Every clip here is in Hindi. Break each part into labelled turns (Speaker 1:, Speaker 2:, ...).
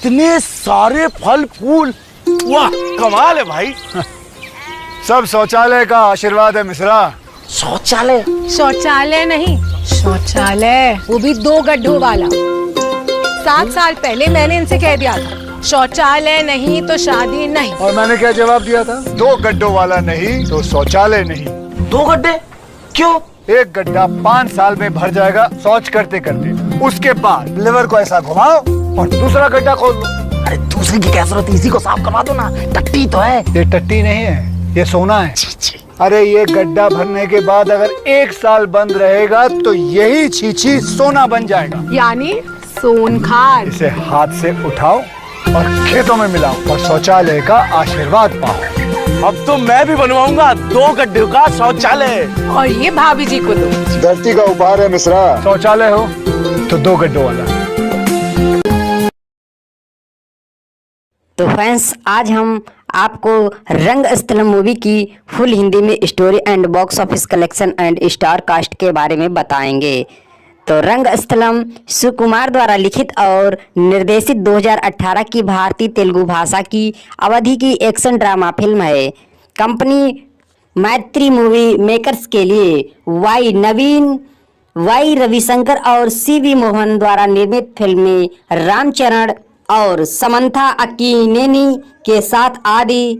Speaker 1: इतने सारे फल फूल, वाह कमाल है भाई।
Speaker 2: सब शौचालय का आशीर्वाद है मिश्रा।
Speaker 1: शौचालय?
Speaker 3: शौचालय नहीं, शौचालय, वो भी 2 गड्ढों वाला। 7 साल पहले मैंने इनसे कह दिया था, शौचालय नहीं तो शादी नहीं।
Speaker 2: और मैंने क्या जवाब दिया था? 2 गड्ढों वाला नहीं तो शौचालय नहीं।
Speaker 1: 2 गड्ढे क्यों?
Speaker 2: एक गड्ढा 5 साल में भर जाएगा शौच करते करते। उसके बाद लिवर को ऐसा घुमाओ और दूसरा गड्ढा खोल दो।
Speaker 1: अरे दूसरी की क्या जरूरत है, इसी को साफ करवा दो ना। टट्टी तो है।
Speaker 2: ये टट्टी नहीं है, ये सोना है। अरे ये गड्ढा भरने के बाद अगर 1 साल बंद रहेगा तो यही छीछी सोना बन जाएगा।
Speaker 3: यानी सोनखार।
Speaker 2: इसे हाथ से उठाओ और खेतों में मिलाओ और शौचालय का आशीर्वाद पाओ।
Speaker 1: अब तो मैं भी बनवाऊंगा 2 गड्ढों का शौचालय।
Speaker 3: और ये भाभी जी को दो।
Speaker 2: धरती का उपहार है मिश्रा। शौचालय हो तो 2 गड्ढों वाला।
Speaker 4: तो फ्रेंड्स, आज हम आपको रंगस्थलम मूवी की फुल हिंदी में story and box office collection and star cast के बारे में बताएंगे। तो रंगस्थलम सुकुमार द्वारा लिखित और निर्देशित 2018 की भारतीय तेलुगु भाषा की अवधि की एक्शन ड्रामा फिल्म है। कंपनी मैत्री मूवी मेकर्स के लिए वाई नवीन, वाई रविशंकर और सीवी मोहन द्वारा निर्मित फिल्म में रामचरण और समंथा अक्कीनेनी के साथ आदि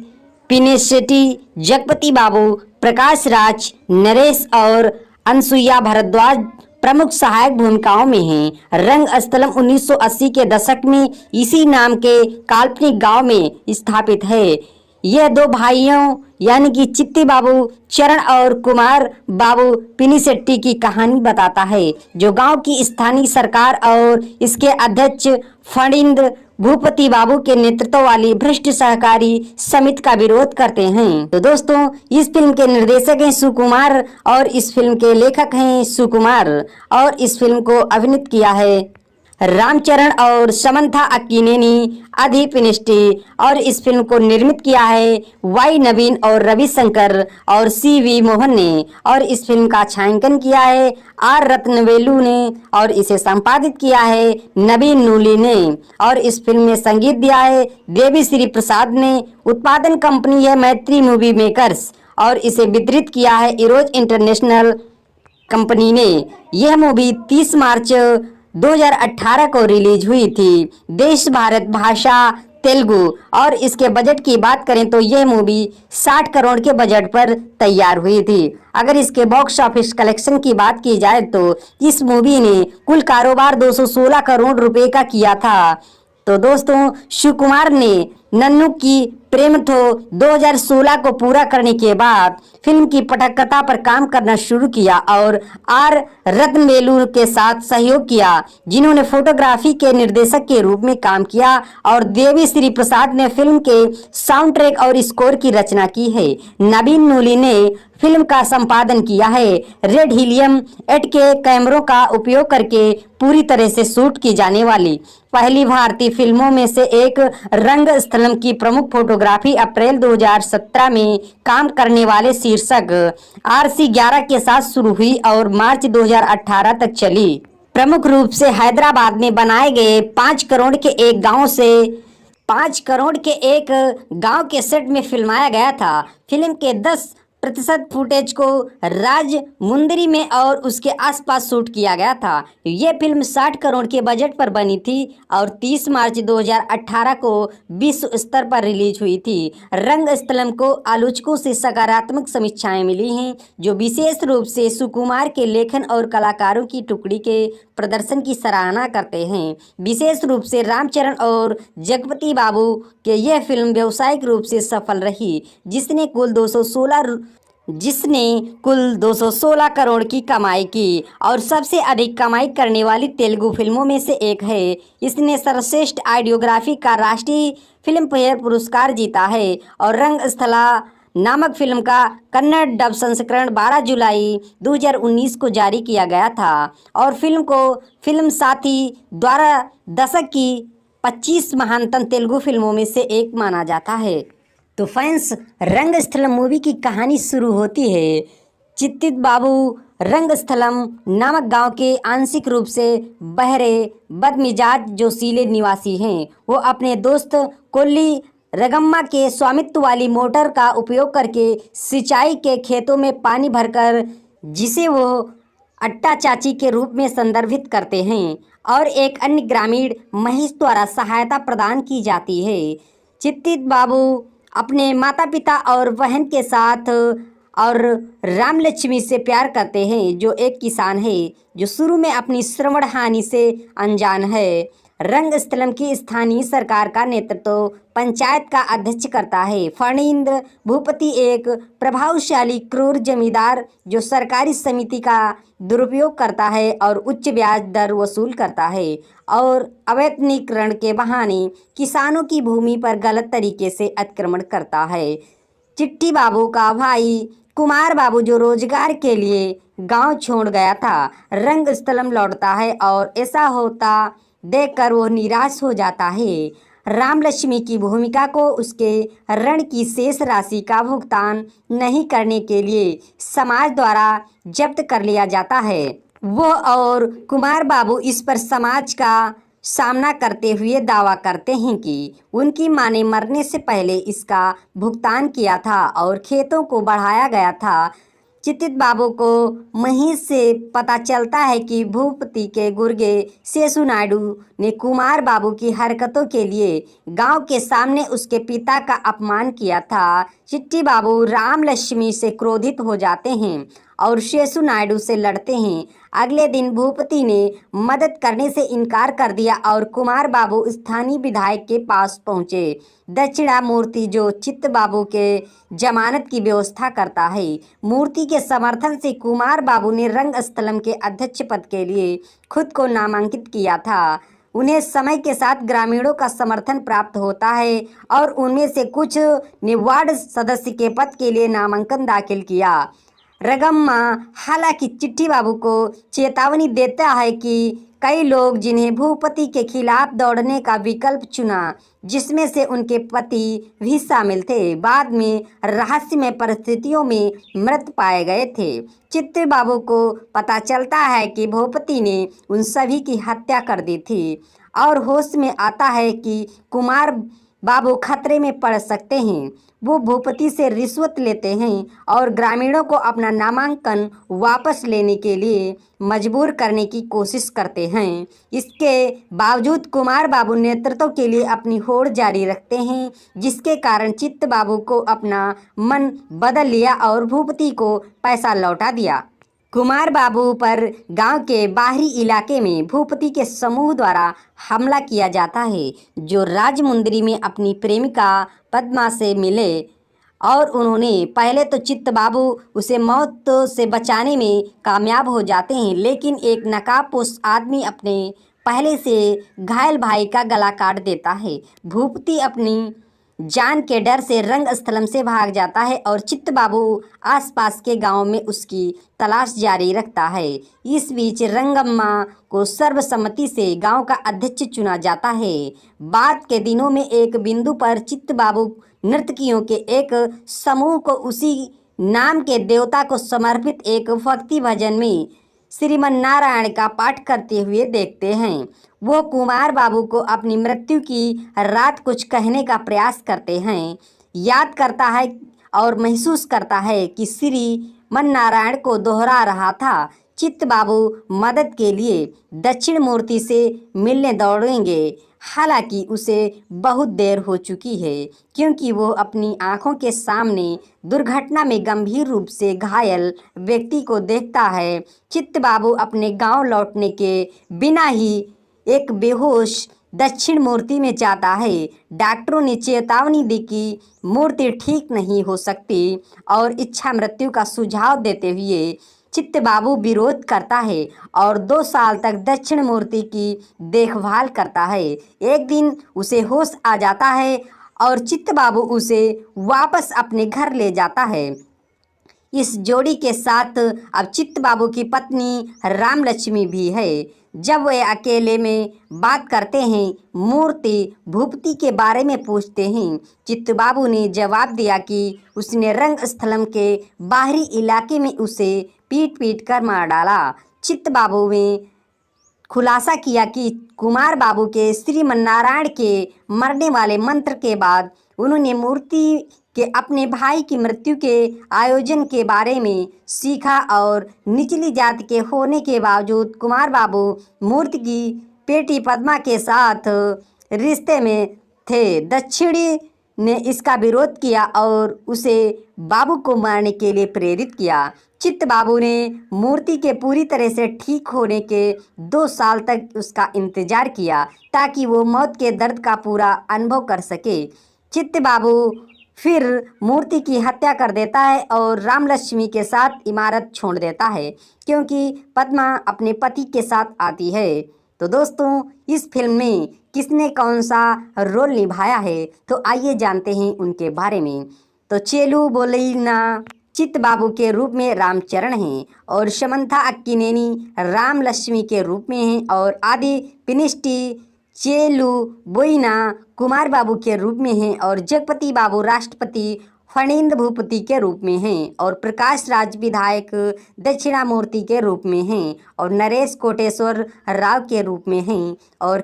Speaker 4: पिनिसेट्टी, जगपति बाबू, प्रकाश राज, नरेश और अनसुईया भारद्वाज प्रमुख सहायक भूमिकाओं में हैं। रंगस्थलम 1980 के दशक में इसी नाम के काल्पनिक गांव में स्थापित है। यह 2 भाइयों यानी कि चित्ती बाबू चरण और कुमार बाबू पिनिसेट्टी की कहानी बताता है, जो गांव की स्थानीय सरकार और इसके अध्यक्ष फणिंद भूपति बाबू के नेतृत्व वाली भ्रष्ट सहकारी समिति का विरोध करते हैं। तो दोस्तों, इस फिल्म के निर्देशक हैं सुकुमार और इस फिल्म के लेखक हैं सुकुमार और इस फिल्म को अभिनीत किया है रामचरण और समंथा अक्कीनेनी अधिपिनिष्टि और इस फिल्म को निर्मित किया है वाई नवीन और रविशंकर और सीवी मोहन ने और इस फिल्म का छायांकन किया है आर रत्नवेलु ने और इसे संपादित किया है नवीन नूली ने और इस फिल्म में संगीत दिया है देवी श्री प्रसाद ने। उत्पादन कंपनी है मैत्री मूवी मेकर्स और इसे वितरित किया है इरोज इंटरनेशनल कंपनी ने। यह मूवी 30 मार्च 2018 को रिलीज हुई थी। देश भारत भाषा तेलुगु और इसके बजट की बात करें तो यह मूवी 60 करोड़ के बजट पर तैयार हुई थी। अगर इसके बॉक्स ऑफिस कलेक्शन की बात की जाए तो इस मूवी ने कुल कारोबार 216 करोड़ रुपए का किया था। तो दोस्तों, सुकुमार ने नन्नू की प्रेम थो 2016 को पूरा करने के बाद फिल्म की पटकथा पर काम करना शुरू किया और आर रत्नवेलु के साथ सहयोग किया, जिन्होंने फोटोग्राफी के निर्देशक के रूप में काम किया और देवी श्री प्रसाद ने फिल्म के साउंड ट्रैक और स्कोर की रचना की है। नवीन नूली ने फिल्म का संपादन किया है। रेड हीलियम 8K कैमरों का उपयोग करके पूरी तरह से शूट की जाने वाली पहली भारतीय फिल्मों में से एक रंगस्थलम की प्रमुख फोटोग्राफी अप्रैल 2017 में काम करने वाले शीर्षक RC11 के साथ शुरू हुई और मार्च 2018 तक चली। प्रमुख रूप से हैदराबाद में बनाए गए 5 करोड़ के एक गांव के सेट में फिल्माया गया था। फिल्म के 10% फुटेज को राजमुंदरी में और उसके आसपास शूट किया गया था। यह फिल्म 60 करोड़ के बजट पर बनी थी और 30 मार्च 2018 को विश्व स्तर पर रिलीज हुई थी। रंगस्थलम को आलोचकों से सकारात्मक समीक्षाएं मिली हैं, जो विशेष रूप से सुकुमार के लेखन और कलाकारों की टुकड़ी के प्रदर्शन की सराहना करते हैं। विशेष रूप से रामचरण और जगपति बाबू के यह फिल्म व्यावसायिक रूप से सफल रही, जिसने कुल 216 करोड़ की कमाई की और सबसे अधिक कमाई करने वाली तेलुगु फिल्मों में से एक है। इसने सर्वश्रेष्ठ आइडियोग्राफी का राष्ट्रीय फिल्म फेयर पुरस्कार जीता है और रंगस्थला नामक फिल्म का कन्नड़ डब संस्करण 12 जुलाई 2019 को जारी किया गया था और फिल्म साथी द्वारा दशक की 25 महानतम तेलुगु फिल्मों में से एक माना जाता है। तो फ्रेंड्स, रंगस्थलम मूवी की कहानी शुरू होती है चित्तित बाबू रंगस्थलम नामक गांव के आंशिक रूप से बहरे बदमिजाज जोशीले निवासी हैं। वो अपने दोस्त कोल्ली रगम्मा के स्वामित्व वाली मोटर का उपयोग करके सिंचाई के खेतों में पानी भरकर, जिसे वो अट्टा चाची के रूप में संदर्भित करते हैं, और एक अन्य ग्रामीण महेश द्वारा सहायता प्रदान की जाती है। चित्तित बाबू अपने माता पिता और बहन के साथ और रामलक्ष्मी से प्यार करते हैं, जो एक किसान है जो शुरू में अपनी श्रवण हानि से अनजान है। रंगस्थलम की स्थानीय सरकार का नेतृत्व पंचायत का अध्यक्ष करता है। फणींद्र भूपति एक प्रभावशाली क्रूर जमींदार जो सरकारी समिति का दुरुपयोग करता है और उच्च ब्याज दर वसूल करता है और अवैतनीकरण के बहाने किसानों की भूमि पर गलत तरीके से अतिक्रमण करता है। चिट्टी बाबू का भाई कुमार बाबू जो रोजगार के लिए गांव छोड़ गया था, रंगस्थलम लौटता है और ऐसा होता देखकर वो निराश हो जाता है। रामलक्ष्मी की भूमिका को उसके ऋण की शेष राशि का भुगतान नहीं करने के लिए समाज द्वारा जब्त कर लिया जाता है। वो और कुमार बाबू इस पर समाज का सामना करते हुए दावा करते हैं कि उनकी मां ने मरने से पहले इसका भुगतान किया था और खेतों को बढ़ाया गया था। चित्तित बाबू को महेश से पता चलता है कि भूपति के गुर्गे शेषु नायडू ने कुमार बाबू की हरकतों के लिए गांव के सामने उसके पिता का अपमान किया था। चिट्टी बाबू रामलक्ष्मी से क्रोधित हो जाते हैं और शेषु नायडू से लड़ते हैं। अगले दिन भूपति ने मदद करने से इनकार कर दिया और कुमार बाबू स्थानीय विधायक के पास पहुंचे। दक्षिणामूर्ति जो चित्त बाबू के जमानत की व्यवस्था करता है। मूर्ति के समर्थन से कुमार बाबू ने रंगस्थलम के अध्यक्ष पद के लिए खुद को नामांकित किया था। उन्हें समय के साथ ग्रामीणों का समर्थन प्राप्त होता है और उनमें से कुछ ने वार्ड सदस्य के पद के लिए नामांकन दाखिल किया। रगम्मा हालांकि चिट्ठी बाबू को चेतावनी देता है कि कई लोग जिन्हें भूपति के खिलाफ दौड़ने का विकल्प चुना, जिसमें से उनके पति भी शामिल थे, बाद में रहस्यमय परिस्थितियों में मृत पाए गए थे। चित्ती बाबू को पता चलता है कि भूपति ने उन सभी की हत्या कर दी थी और होश में आता है कि कुमार बाबू खतरे में पड़ सकते हैं। वो भूपति से रिश्वत लेते हैं और ग्रामीणों को अपना नामांकन वापस लेने के लिए मजबूर करने की कोशिश करते हैं। इसके बावजूद कुमार बाबू नेतृत्व के लिए अपनी होड़ जारी रखते हैं, जिसके कारण चित्त बाबू को अपना मन बदल लिया और भूपति को पैसा लौटा दिया। कुमार बाबू पर गांव के बाहरी इलाके में भूपति के समूह द्वारा हमला किया जाता है, जो राजमुंदरी में अपनी प्रेमिका पद्मा से मिले और उन्होंने पहले तो चित्त बाबू उसे मौत से बचाने में कामयाब हो जाते हैं, लेकिन एक नकाबपोश आदमी अपने पहले से घायल भाई का गला काट देता है। भूपति अपनी जान के डर से रंगस्थलम से भाग जाता है और चित्त बाबू आसपास के गांव में उसकी तलाश जारी रखता है। इस बीच रंगम्मा को सर्वसम्मति से गांव का अध्यक्ष चुना जाता है। बाद के दिनों में एक बिंदु पर चित्त बाबू नर्तकियों के एक समूह को उसी नाम के देवता को समर्पित एक भक्ति भजन में श्रीमन नारायण का पाठ करते हुए देखते हैं। वो कुमार बाबू को अपनी मृत्यु की रात कुछ कहने का प्रयास करते हैं, याद करता है और महसूस करता है कि श्रीमन नारायण को दोहरा रहा था। चित्त बाबू मदद के लिए दक्षिण मूर्ति से मिलने दौड़ेंगे, हालांकि उसे बहुत देर हो चुकी है, क्योंकि वो अपनी आंखों के सामने दुर्घटना में गंभीर रूप से घायल व्यक्ति को देखता है। चित्त बाबू अपने गांव लौटने के बिना ही एक बेहोश दक्षिण मूर्ति में जाता है। डॉक्टरों ने चेतावनी दी कि मूर्ति ठीक नहीं हो सकती और इच्छा मृत्यु का सुझाव देते हुए चित्त बाबू विरोध करता है और 2 साल तक दक्षिण मूर्ति की देखभाल करता है। एक दिन उसे होश आ जाता है और चित्त बाबू उसे वापस अपने घर ले जाता है। इस जोड़ी के साथ अब चित्त बाबू की पत्नी रामलक्ष्मी भी है, जब वे अकेले में बात करते हैं, मूर्ति भूपति के बारे में पूछते हैं। चित्तबाबू ने जवाब दिया कि उसने रंगस्थलम के बाहरी इलाके में उसे पीट पीट कर मार डाला। चित्तबाबू ने खुलासा किया कि कुमार बाबू के श्रीमन्नारायण के मरने वाले मंत्र के बाद उन्होंने मूर्ति के अपने भाई की मृत्यु के आयोजन के बारे में सीखा और निचली जाति के होने के बावजूद कुमार बाबू मूर्ति की बेटी पद्मा के साथ रिश्ते में थे। दक्षिणी ने इसका विरोध किया और उसे बाबू को मारने के लिए प्रेरित किया। चित्तबाबू ने मूर्ति के पूरी तरह से ठीक होने के 2 साल तक उसका इंतजार किया ताकि वो मौत के दर्द का पूरा अनुभव कर सके। चित्तबाबू फिर मूर्ति की हत्या कर देता है और राम लक्ष्मी के साथ इमारत छोड़ देता है क्योंकि पद्मा अपने पति के साथ आती है। तो दोस्तों, इस फिल्म में किसने कौन सा रोल निभाया है, तो आइए जानते हैं उनके बारे में। तो चेलू बोलेना चित्तबाबू के रूप में रामचरण हैं और समंथा अक्किनेनी राम लक्ष्मी के रूप में हैं और आदि पिनिस्टी चेलू बोइना कुमार बाबू के रूप में हैं और जगपति बाबू राष्ट्रपति फणींद्र भूपति के रूप में हैं और प्रकाश राज विधायक दक्षिणामूर्ति के रूप में हैं और नरेश कोटेश्वर राव के रूप में हैं और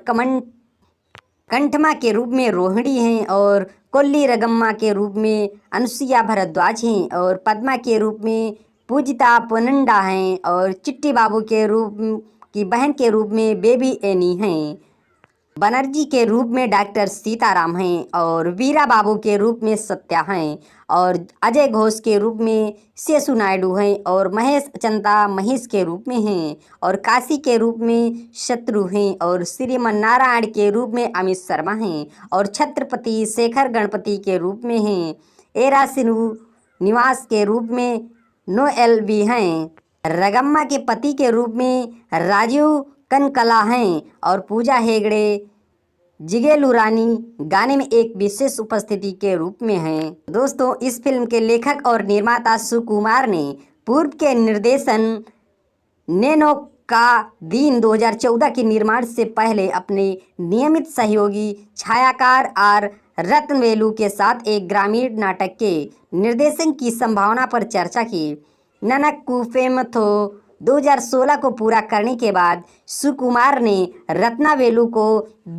Speaker 4: कंठमा के रूप में रोहिणी हैं और कोल्ली रगम्मा के रूप में अनुसुईया भारद्वाज हैं और पद्मा के रूप में पूजिता पोनंडा हैं और चिट्टी बाबू के रूप की बहन के रूप में बेबी एनी हैं। बनर्जी के रूप में डॉक्टर सीताराम हैं और वीरा बाबू के रूप में सत्या हैं और अजय घोष के रूप में शेषु नायडू हैं और महेश चंदा महेश के रूप में हैं और काशी के रूप में शत्रु हैं और श्रीमन्नारायण के रूप में अमित शर्मा हैं और छत्रपति शेखर गणपति के रूप में हैं। एरा सिन्हू निवास के रूप में नोएल भी हैं। रगम्मा के पति के रूप में राजीव कनकला हैं और पूजा हेगड़े जिगेलू रानी गाने में एक विशेष उपस्थिति के रूप में हैं। दोस्तों, इस फिल्म के लेखक और निर्माता सुकुमार ने पूर्व के निर्देशन नैनो का दिन 2014 के निर्माण से पहले अपने नियमित सहयोगी छायाकार आर रत्नवेलू के साथ एक ग्रामीण नाटक के निर्देशन की संभावना पर चर्चा की। ननक्कू फेमथो 2016 को पूरा करने के बाद सुकुमार ने रत्नावेलू को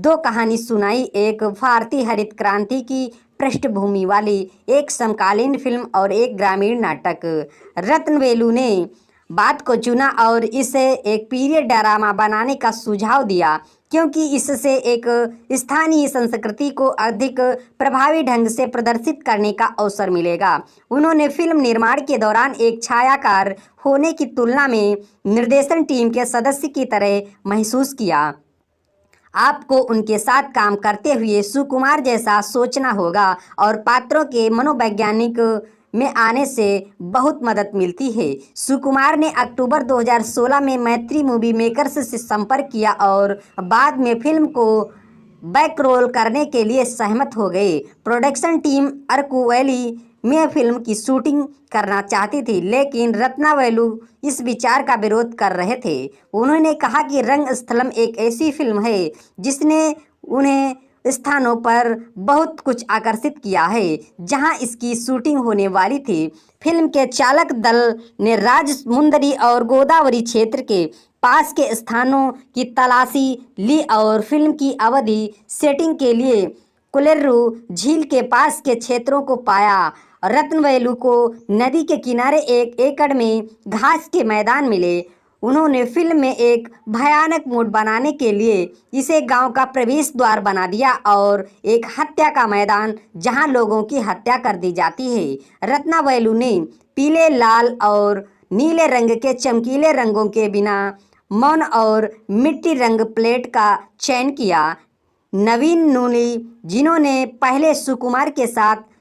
Speaker 4: 2 कहानी सुनाई, एक भारतीय हरित क्रांति की पृष्ठभूमि वाली एक समकालीन फिल्म और एक ग्रामीण नाटक। रत्नवेलू ने बात को चुना और इसे एक पीरियड ड्रामा बनाने का सुझाव दिया क्योंकि इससे एक स्थानीय संस्कृति को अधिक प्रभावी ढंग से प्रदर्शित करने का अवसर मिलेगा। उन्होंने फिल्म निर्माण के दौरान एक छायाकार होने की तुलना में निर्देशन टीम के सदस्य की तरह महसूस किया। आपको उनके साथ काम करते हुए सुकुमार जैसा सोचना होगा और पात्रों के मनोवैज्ञानिक में आने से बहुत मदद मिलती है। सुकुमार ने अक्टूबर 2016 में मैत्री मूवी मेकर्स से संपर्क किया और बाद में फिल्म को बैकरोल करने के लिए सहमत हो गए। प्रोडक्शन टीम अरकू वैली में फिल्म की शूटिंग करना चाहती थी लेकिन रत्नावेलू इस विचार का विरोध कर रहे थे। उन्होंने कहा कि रंगस्थलम एक ऐसी फिल्म है जिसने उन्हें स्थानों पर बहुत कुछ आकर्षित किया है जहां इसकी शूटिंग होने वाली थी। फिल्म के चालक दल ने राजमुंदरी और गोदावरी क्षेत्र के पास के स्थानों की तलाशी ली और फिल्म की अवधि सेटिंग के लिए कुलेरू झील के पास के क्षेत्रों को पाया। रत्नवेलू को नदी के किनारे 1 एकड़ में घास के मैदान मिले। उन्होंने फिल्म में एक भयानक मूड बनाने के लिए इसे गांव का प्रवेश द्वार बना दिया और एक हत्या का मैदान जहां लोगों की हत्या कर दी जाती है। रत्नावेलू ने पीले, लाल और नीले रंग के चमकीले रंगों के बिना मौन और मिट्टी रंग प्लेट का चयन किया। नवीन नूली, जिन्होंने पहले सुकुमार के साथ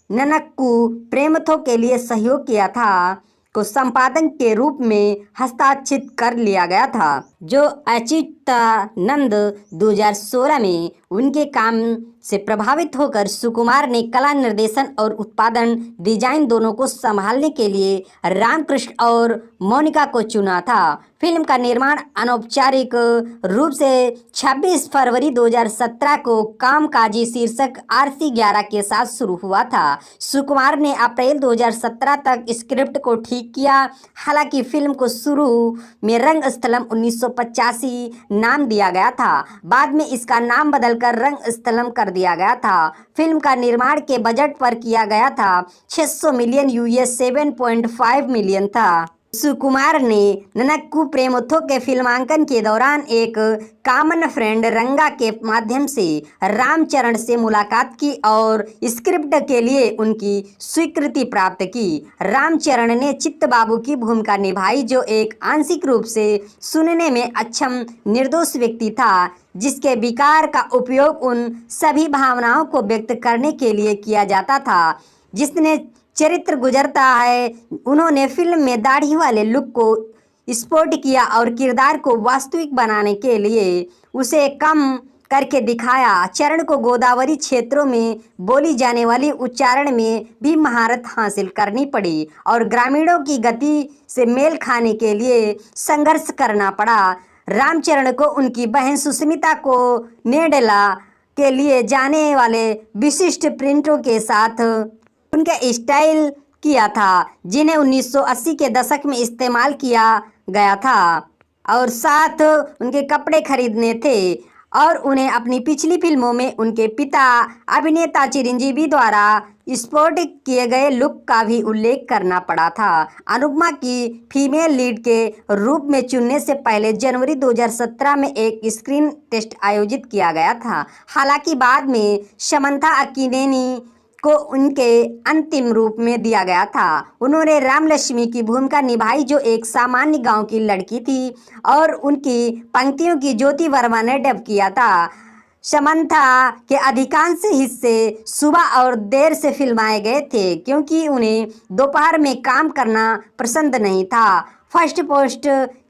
Speaker 4: ननक्कू प्रेमथो के लिए सहयोग किया था, को संपादक के रूप में हस्ताक्षरित कर लिया गया था, जो अच्युतानंद 2016 में उनके काम से प्रभावित होकर सुकुमार ने कला निर्देशन और उत्पादन डिजाइन दोनों को संभालने के लिए रामकृष्ण और मोनिका को चुना था। फिल्म का निर्माण अनौपचारिक रूप से 26 फरवरी 2017 को कामकाजी शीर्षक RC11 के साथ शुरू हुआ था। सुकुमार ने अप्रैल 2017 तक स्क्रिप्ट को ठीक किया। हालांकि फिल्म को शुरू में रंगस्थलम 1985 नाम दिया गया था, बाद में इसका नाम बदलकर रंगस्थलम कर दिया गया था। फिल्म का निर्माण के बजट पर किया गया था 600 मिलियन US 7.5 मिलियन था। सुकुमार ने ननक्कू प्रेमोत्थो के फिल्मांकन के दौरान एक कॉमन फ्रेंड रंगा के माध्यम से रामचरण से मुलाकात की और स्क्रिप्ट के लिए उनकी स्वीकृति प्राप्त की। रामचरण ने चित्त बाबू की भूमिका निभाई, जो एक आंशिक रूप से सुनने में अक्षम निर्दोष व्यक्ति था, जिसके विकार का उपयोग उन सभी भावनाओं को व्यक्त करने के लिए किया जाता था जिसने चरित्र गुजरता है। उन्होंने फिल्म में दाढ़ी वाले लुक को स्पोर्ट किया और किरदार को वास्तविक बनाने के लिए उसे कम करके दिखाया। चरण को गोदावरी क्षेत्रों में बोली जाने वाली उच्चारण में भी महारत हासिल करनी पड़ी और ग्रामीणों की गति से मेल खाने के लिए संघर्ष करना पड़ा। रामचरण को उनकी बहन सुस्मिता को नेडला के लिए जाने वाले विशिष्ट प्रिंटों के साथ उनका स्टाइल किया था, जिन्हें 1980 के दशक में इस्तेमाल किया गया था, और साथ उनके कपड़े खरीदने थे और उन्हें अपनी पिछली फिल्मों में उनके पिता अभिनेता चिरंजीवी द्वारा स्पोर्ट किए गए लुक का भी उल्लेख करना पड़ा था। अनुपमा की फीमेल लीड के रूप में चुनने से पहले जनवरी 2017 में एक स्क्रीन टेस्ट आयोजित किया गया था। हालांकि बाद में समंथा अक्किनेनी को उनके अंतिम रूप में दिया गया था। उन्होंने रामलक्ष्मी की भूमिका निभाई, जो एक सामान्य गांव की लड़की थी, और उनकी पंक्तियों की ज्योति वर्मा ने डब किया था। समंथा के अधिकांश हिस्से सुबह और देर से फिल्माए गए थे क्योंकि उन्हें दोपहर में काम करना पसंद नहीं था। फर्स्ट पोस्ट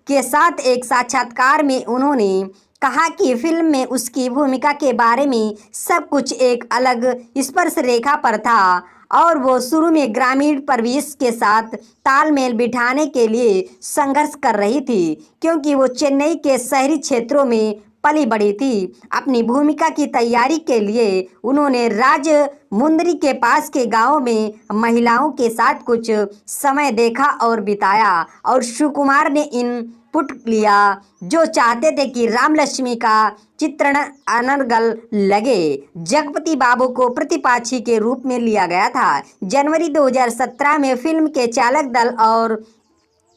Speaker 4: के साथ एक साक्षात्कार में उन्होंने कहा कि फिल्म में उसकी भूमिका के बारे में सब कुछ एक अलग स्पर्श रेखा पर था और वो शुरू में ग्रामीण परिवेश के साथ तालमेल बिठाने के लिए संघर्ष कर रही थी क्योंकि वो चेन्नई के शहरी क्षेत्रों में पली बड़ी थी। अपनी भूमिका की तैयारी के लिए उन्होंने राजमुंदरी के पास के गांव में महिलाओं के साथ कुछ समय देखा और बिताया और सुकुमार ने इनपुट लिया, जो चाहते थे कि रामलक्ष्मी का चित्रण अनर्गल लगे। जगपति बाबू को प्रतिपाक्षी के रूप में लिया गया था। जनवरी 2017 में फिल्म के चालक दल और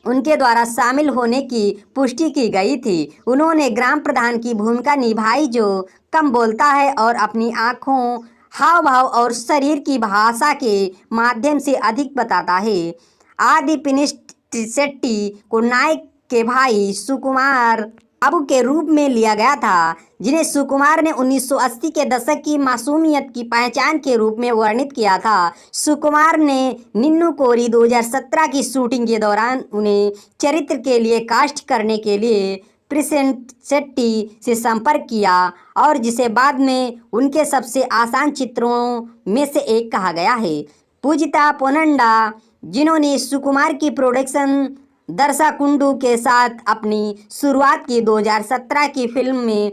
Speaker 4: उनके द्वारा शामिल होने की पुष्टि की गई थी। उन्होंने ग्राम प्रधान की भूमिका निभाई, जो कम बोलता है और अपनी आँखों, हाव भाव और शरीर की भाषा के माध्यम से अधिक बताता है। आदि पिनिसेट्टी को नायक के भाई सुकुमार बाबू के रूप में लिया गया था, जिन्हें सुकुमार ने 1980 के दशक की मासूमियत की पहचान के रूप में वर्णित किया था। सुकुमार ने निन्नू कोरी 2017 की शूटिंग के दौरान उन्हें चरित्र के लिए कास्ट करने के लिए पिनिसेट्टी से संपर्क किया और जिसे बाद में उनके सबसे आसान चित्रों में से एक कहा गया है। पूजिता पोनंडा, जिन्होंने सुकुमार की प्रोडक्शन दरसा कुंडू के साथ अपनी शुरुआत की, 2017 की फिल्म में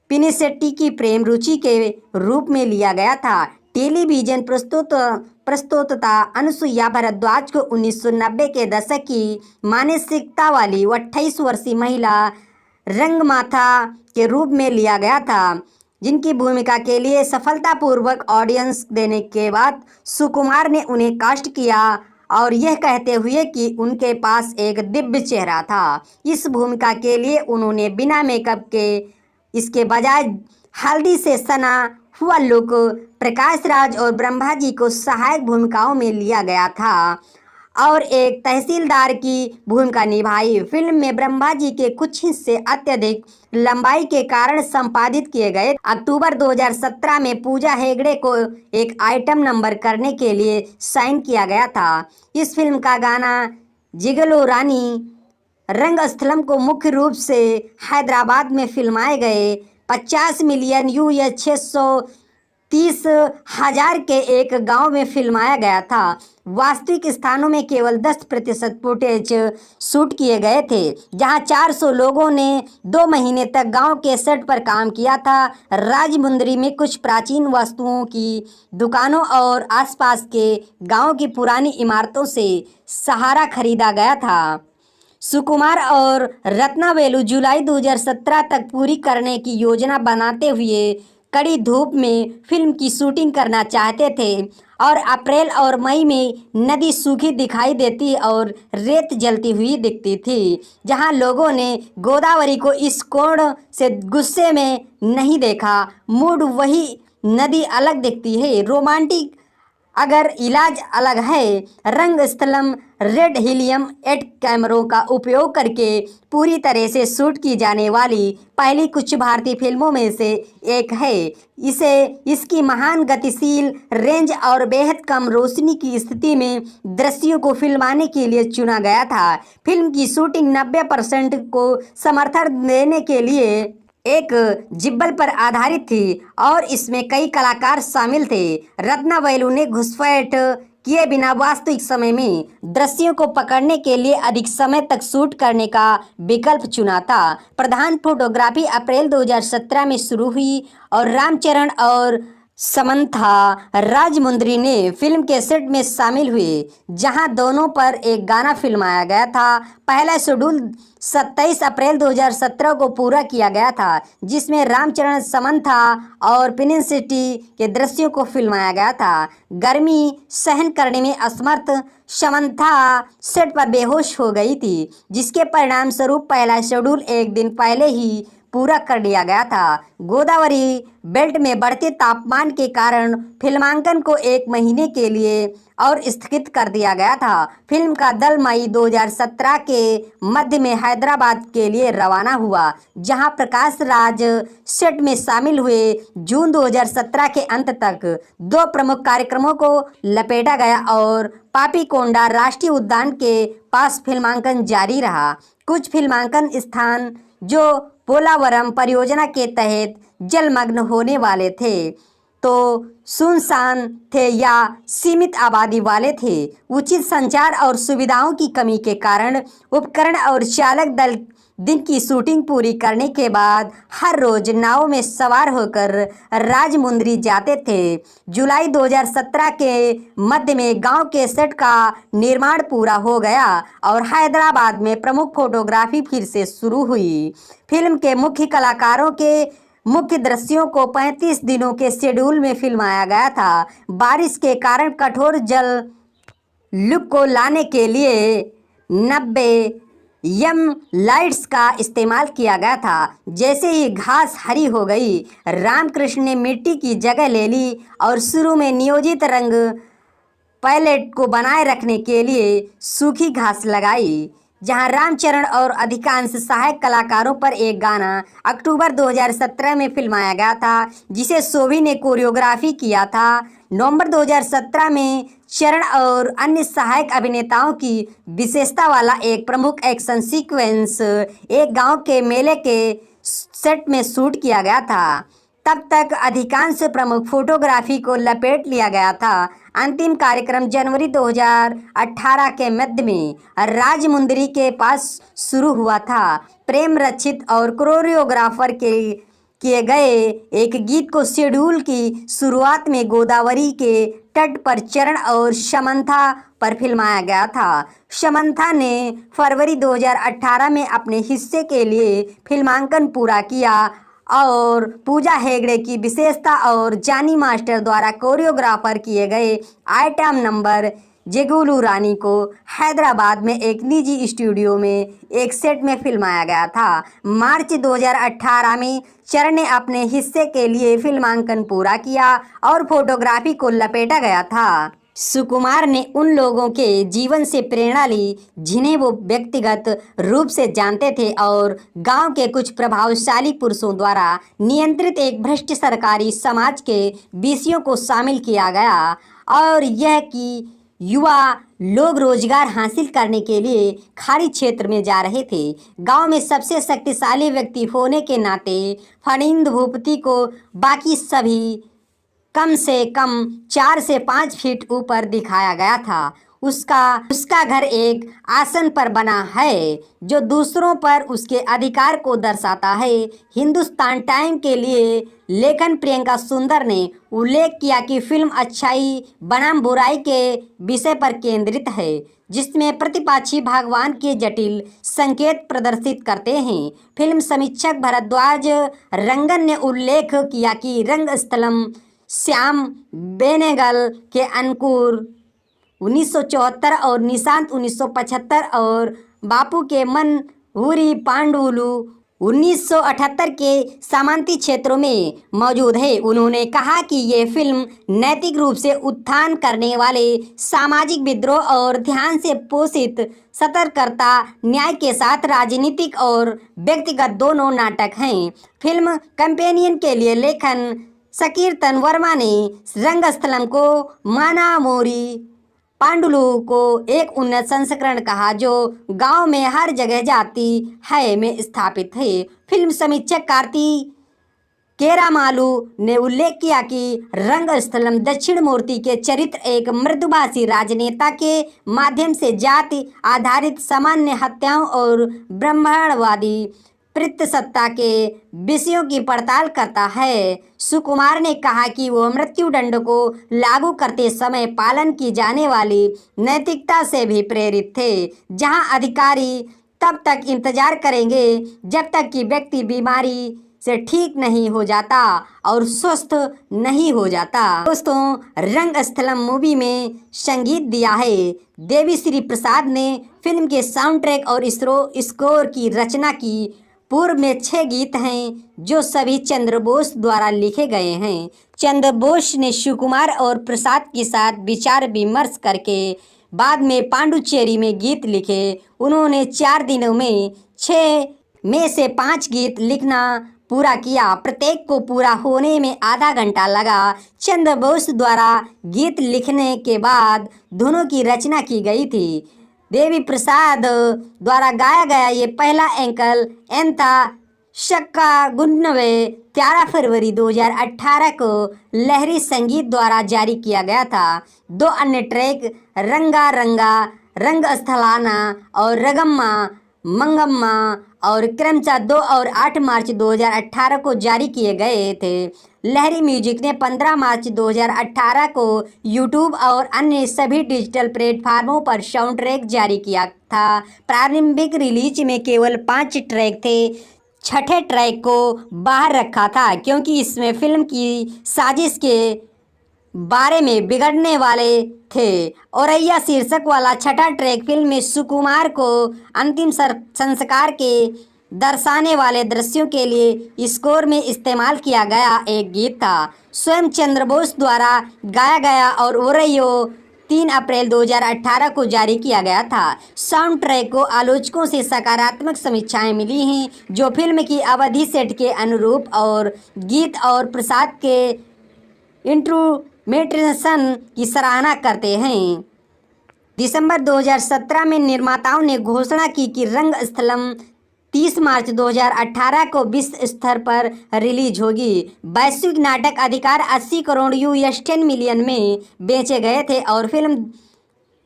Speaker 4: पिनिसेट्टी की प्रेम रुचि के रूप में लिया गया था। टेलीविजन प्रस्तुतता अनुसुईया भारद्वाज को 1990 के दशक की मानसिकता वाली 28 वर्षीय महिला रंगमाथा के रूप में लिया गया था, जिनकी भूमिका के लिए सफलतापूर्वक ऑडियंस देने के बाद सुकुमार ने उन्हें कास्ट किया और यह कहते हुए कि उनके पास एक दिव्य चेहरा था। इस भूमिका के लिए उन्होंने बिना मेकअप के इसके बजाय हल्दी से सना हुआ लुक प्रकाश राज और ब्रह्मा जी को सहायक भूमिकाओं में लिया गया था और एक तहसीलदार की भूमिका निभाई। फिल्म में ब्रह्मा जी के कुछ हिस्से अत्यधिक लंबाई के कारण संपादित किए गए। अक्टूबर 2017 में पूजा हेगड़े को एक आइटम नंबर करने के लिए साइन किया गया था। इस फिल्म का गाना जिगलो रानी रंगस्थलम को मुख्य रूप से हैदराबाद में फिल्माए गए 50 मिलियन US 630,000 के एक गांव में फिल्माया गया था। वास्तविक स्थानों में केवल 10% फुटेज शूट किए गए थे, जहां 400 लोगों ने 2 महीने तक गांव के सेट पर काम किया था। राजमुंदरी में कुछ प्राचीन वस्तुओं की दुकानों और आसपास के गांव की पुरानी इमारतों से सहारा खरीदा गया था। सुकुमार और रत्नावेलु जुलाई 2017 तक पूरी करने की योजना बनाते हुए कड़ी धूप में फिल्म की शूटिंग करना चाहते थे और अप्रैल और मई में नदी सूखी दिखाई देती और रेत जलती हुई दिखती थी। जहां लोगों ने गोदावरी को इस कोण से गुस्से में नहीं देखा। मूड वही, नदी अलग दिखती है, रोमांटिक अगर इलाज अलग है। रंगस्थलम रेड हीलियम 8 कैमरों का उपयोग करके पूरी तरह से शूट की जाने वाली पहली कुछ भारतीय फिल्मों में से एक है। इसे इसकी महान गतिशील रेंज और बेहद कम रोशनी की स्थिति में दृश्यों को फिल्माने के लिए चुना गया था। फिल्म की शूटिंग 90% को समर्थन देने के लिए एक जिब्बल पर आधारित थी और इसमें कई कलाकार शामिल थे। रत्नावेलु ने घुसपैठ किए बिना वास्तविक समय में दृश्यों को पकड़ने के लिए अधिक समय तक शूट करने का विकल्प चुना था। प्रधान फोटोग्राफी अप्रैल 2017 में शुरू हुई और रामचरण और समंथा राजमुंदरी ने फिल्म के सेट में शामिल हुए, जहां दोनों पर एक गाना फिल्माया गया था। पहला शेड्यूल 27 अप्रैल 2017 को पूरा किया गया था, जिसमें रामचरण, समंथा और पिनिसिटी के दृश्यों को फिल्माया गया था। गर्मी सहन करने में असमर्थ समंथा सेट पर बेहोश हो गई थी, जिसके परिणाम स्वरूप पहला शेड्यूल एक दिन पहले ही पूरा कर लिया गया था। गोदावरी बेल्ट में बढ़ते तापमान के कारण फिल्मांकन को 1 महीने के लिए और स्थगित कर दिया गया था। फिल्म का दल मई 2017 के मध्य में हैदराबाद के लिए रवाना हुआ, जहां प्रकाश राज सेट में शामिल हुए। जून 2017 के अंत तक 2 प्रमुख कार्यक्रमों को लपेटा गया और पापीकोंडा राष्ट्रीय उद्यान के पास फिल्मांकन जारी रहा। कुछ फिल्मांकन स्थान जो पोलावरम परियोजना के तहत जलमग्न होने वाले थे तो सुनसान थे या सीमित आबादी वाले थे। उचित संचार और सुविधाओं की कमी के कारण उपकरण और चालक दल दिन की शूटिंग पूरी करने के बाद हर रोज नाव में सवार होकर राजमुंदरी जाते थे। जुलाई 2017 के मध्य में गांव के सेट का निर्माण पूरा हो गया और हैदराबाद में प्रमुख फोटोग्राफी फिर से शुरू हुई। फिल्म के मुख्य कलाकारों के मुख्य दृश्यों को 35 दिनों के शेड्यूल में फिल्माया गया था। बारिश के कारण कठोर जल लुक को लाने के लिए 90 लाइट्स का इस्तेमाल किया गया था। जैसे ही घास हरी हो गई, रामकृष्ण ने मिट्टी की जगह ले ली और शुरू में नियोजित रंग पैलेट को बनाए रखने के लिए सूखी घास लगाई। जहां रामचरण और अधिकांश सहायक कलाकारों पर एक गाना अक्टूबर 2017 में फिल्माया गया था, जिसे शोभी ने कोरियोग्राफी किया था। नवंबर 2017 में चरण और अन्य सहायक अभिनेताओं की विशेषता वाला एक प्रमुख एक्शन सीक्वेंस एक गांव के मेले के सेट में शूट किया गया था। तब तक अधिकांश प्रमुख फोटोग्राफी को लपेट लिया गया था। अंतिम कार्यक्रम जनवरी 2018 के मध्य में राजमुंदरी के पास शुरू हुआ था। प्रेम रचित और कोरियोग्राफर के किए गए एक गीत को शेड्यूल की शुरुआत में गोदावरी के तट पर चरण और समंथा पर फिल्माया गया था। समंथा ने फरवरी 2018 में अपने हिस्से के लिए फिल्मांकन पूरा किया और पूजा हेगड़े की विशेषता और जानी मास्टर द्वारा कोरियोग्राफर किए गए आइटम नंबर जेगुलू रानी को हैदराबाद में एक निजी स्टूडियो में एक सेट में फिल्माया गया था। मार्च 2018 में चरण ने अपने हिस्से के लिए फिल्मांकन पूरा किया और फोटोग्राफी को लपेटा गया था। सुकुमार ने उन लोगों के जीवन से प्रेरणा ली जिन्हें वो व्यक्तिगत रूप से जानते थे और गांव के कुछ प्रभावशाली पुरुषों द्वारा नियंत्रित एक भ्रष्ट सरकारी समाज के विषयों को शामिल किया गया और यह कि युवा लोग रोजगार हासिल करने के लिए खाड़ी क्षेत्र में जा रहे थे। गांव में सबसे शक्तिशाली व्यक्ति होने के नाते फणिंद भूपति को बाकी सभी कम से कम 4 से 5 फीट ऊपर दिखाया गया था। उसका घर एक आसन पर बना है जो दूसरों पर उसके अधिकार को दर्शाता है। हिंदुस्तान टाइम के लिए लेखन प्रियंका सुंदर ने उल्लेख किया कि फिल्म अच्छाई बनाम बुराई के विषय पर केंद्रित है, जिसमें प्रतिपक्षी भगवान के जटिल संकेत प्रदर्शित करते हैं। फिल्म समीक्षक भरद्वाज रंगन ने उल्लेख किया कि रंगस्थलम श्याम बेनेगल के अनुकूल 1974 और निशांत 1975 और बापू के मनहूरी पांडुलू 1978 के सामंती क्षेत्रों में मौजूद है। उन्होंने कहा कि ये फिल्म नैतिक रूप से उत्थान करने वाले सामाजिक विद्रोह और ध्यान से पोषित सतर्कता न्याय के साथ राजनीतिक और व्यक्तिगत दोनों नाटक हैं। फिल्म कंपेनियन के लिए लेखन सकीर्तन वर्मा ने रंगस्थलम को मानामोरी पांडुलू को एक उन्नत संस्करण कहा जो गांव में हर जगह जाती है में स्थापित है। फिल्म समीक्षक कार्ति केरामालू ने उल्लेख किया कि रंगस्थलम दक्षिण मूर्ति के चरित्र एक मृदुभाषी राजनेता के माध्यम से जाति आधारित सामान्य हत्याओं और ब्राह्मणवादी पितृसत्ता के विषयों की पड़ताल करता है। सुकुमार ने कहा कि वो मृत्युदंड को लागू करते समय पालन की जाने वाली नैतिकता से भी प्रेरित थे, जहां अधिकारी तब तक इंतजार करेंगे जब तक कि व्यक्ति बीमारी से ठीक नहीं हो जाता और स्वस्थ नहीं हो जाता। दोस्तों, रंगस्थलम मूवी में संगीत दिया है देवी श्री प्रसाद ने। फिल्म के साउंड ट्रैक और स्कोर की रचना की। पूर्व में 6 गीत हैं जो सभी चंद्र बोस द्वारा लिखे गए हैं। चंद्र बोस ने शिवकुमार और प्रसाद के साथ विचार विमर्श करके बाद में पांडुचेरी में गीत लिखे। उन्होंने 4 दिनों में 6 में से 5 गीत लिखना पूरा किया। प्रत्येक को पूरा होने में आधा घंटा लगा। चंद्र बोस द्वारा गीत लिखने के बाद धुनों की रचना की गई थी। देवी प्रसाद द्वारा गाया गया ये पहला एंकल एंथा शक्का गुन्नवे 13 फरवरी 2018 को लहरी संगीत द्वारा जारी किया गया था। 2 अन्य ट्रैक रंगा रंगा रंगस्थलाना और रगम्मा मंगम्मा और क्रमशः 2 और 8 मार्च 2018 को जारी किए गए थे। लहरी म्यूजिक ने 15 मार्च 2018 को यूट्यूब और अन्य सभी डिजिटल प्लेटफार्मों पर साउंड ट्रैक जारी किया था। प्रारंभिक रिलीज में केवल 5 ट्रैक थे। 6ठे ट्रैक को बाहर रखा था क्योंकि इसमें फिल्म की साजिश के बारे में बिगड़ने वाले थे। औरैया शीर्षक वाला 6ठा ट्रैक फिल्म में सुकुमार को अंतिम संस्कार के दर्शाने वाले दृश्यों के लिए स्कोर में इस्तेमाल किया गया एक गीत था। स्वयं चंद्र बोस द्वारा गाया गया और ओरैयो 3 अप्रैल 2018 को जारी किया गया था। साउंड ट्रैक को आलोचकों से सकारात्मक समीक्षाएं मिली हैं जो फिल्म की अवधि सेट के अनुरूप और गीत और प्रसाद के इंस्ट्रूमेंटेशन की सराहना करते हैं। दिसंबर 2017 में निर्माताओं ने घोषणा की कि रंगस्थलम 30 मार्च 2018 को विश्व स्तर पर रिलीज होगी। वैश्विक नाटक अधिकार 80 करोड़ US $10 मिलियन में बेचे गए थे और फिल्म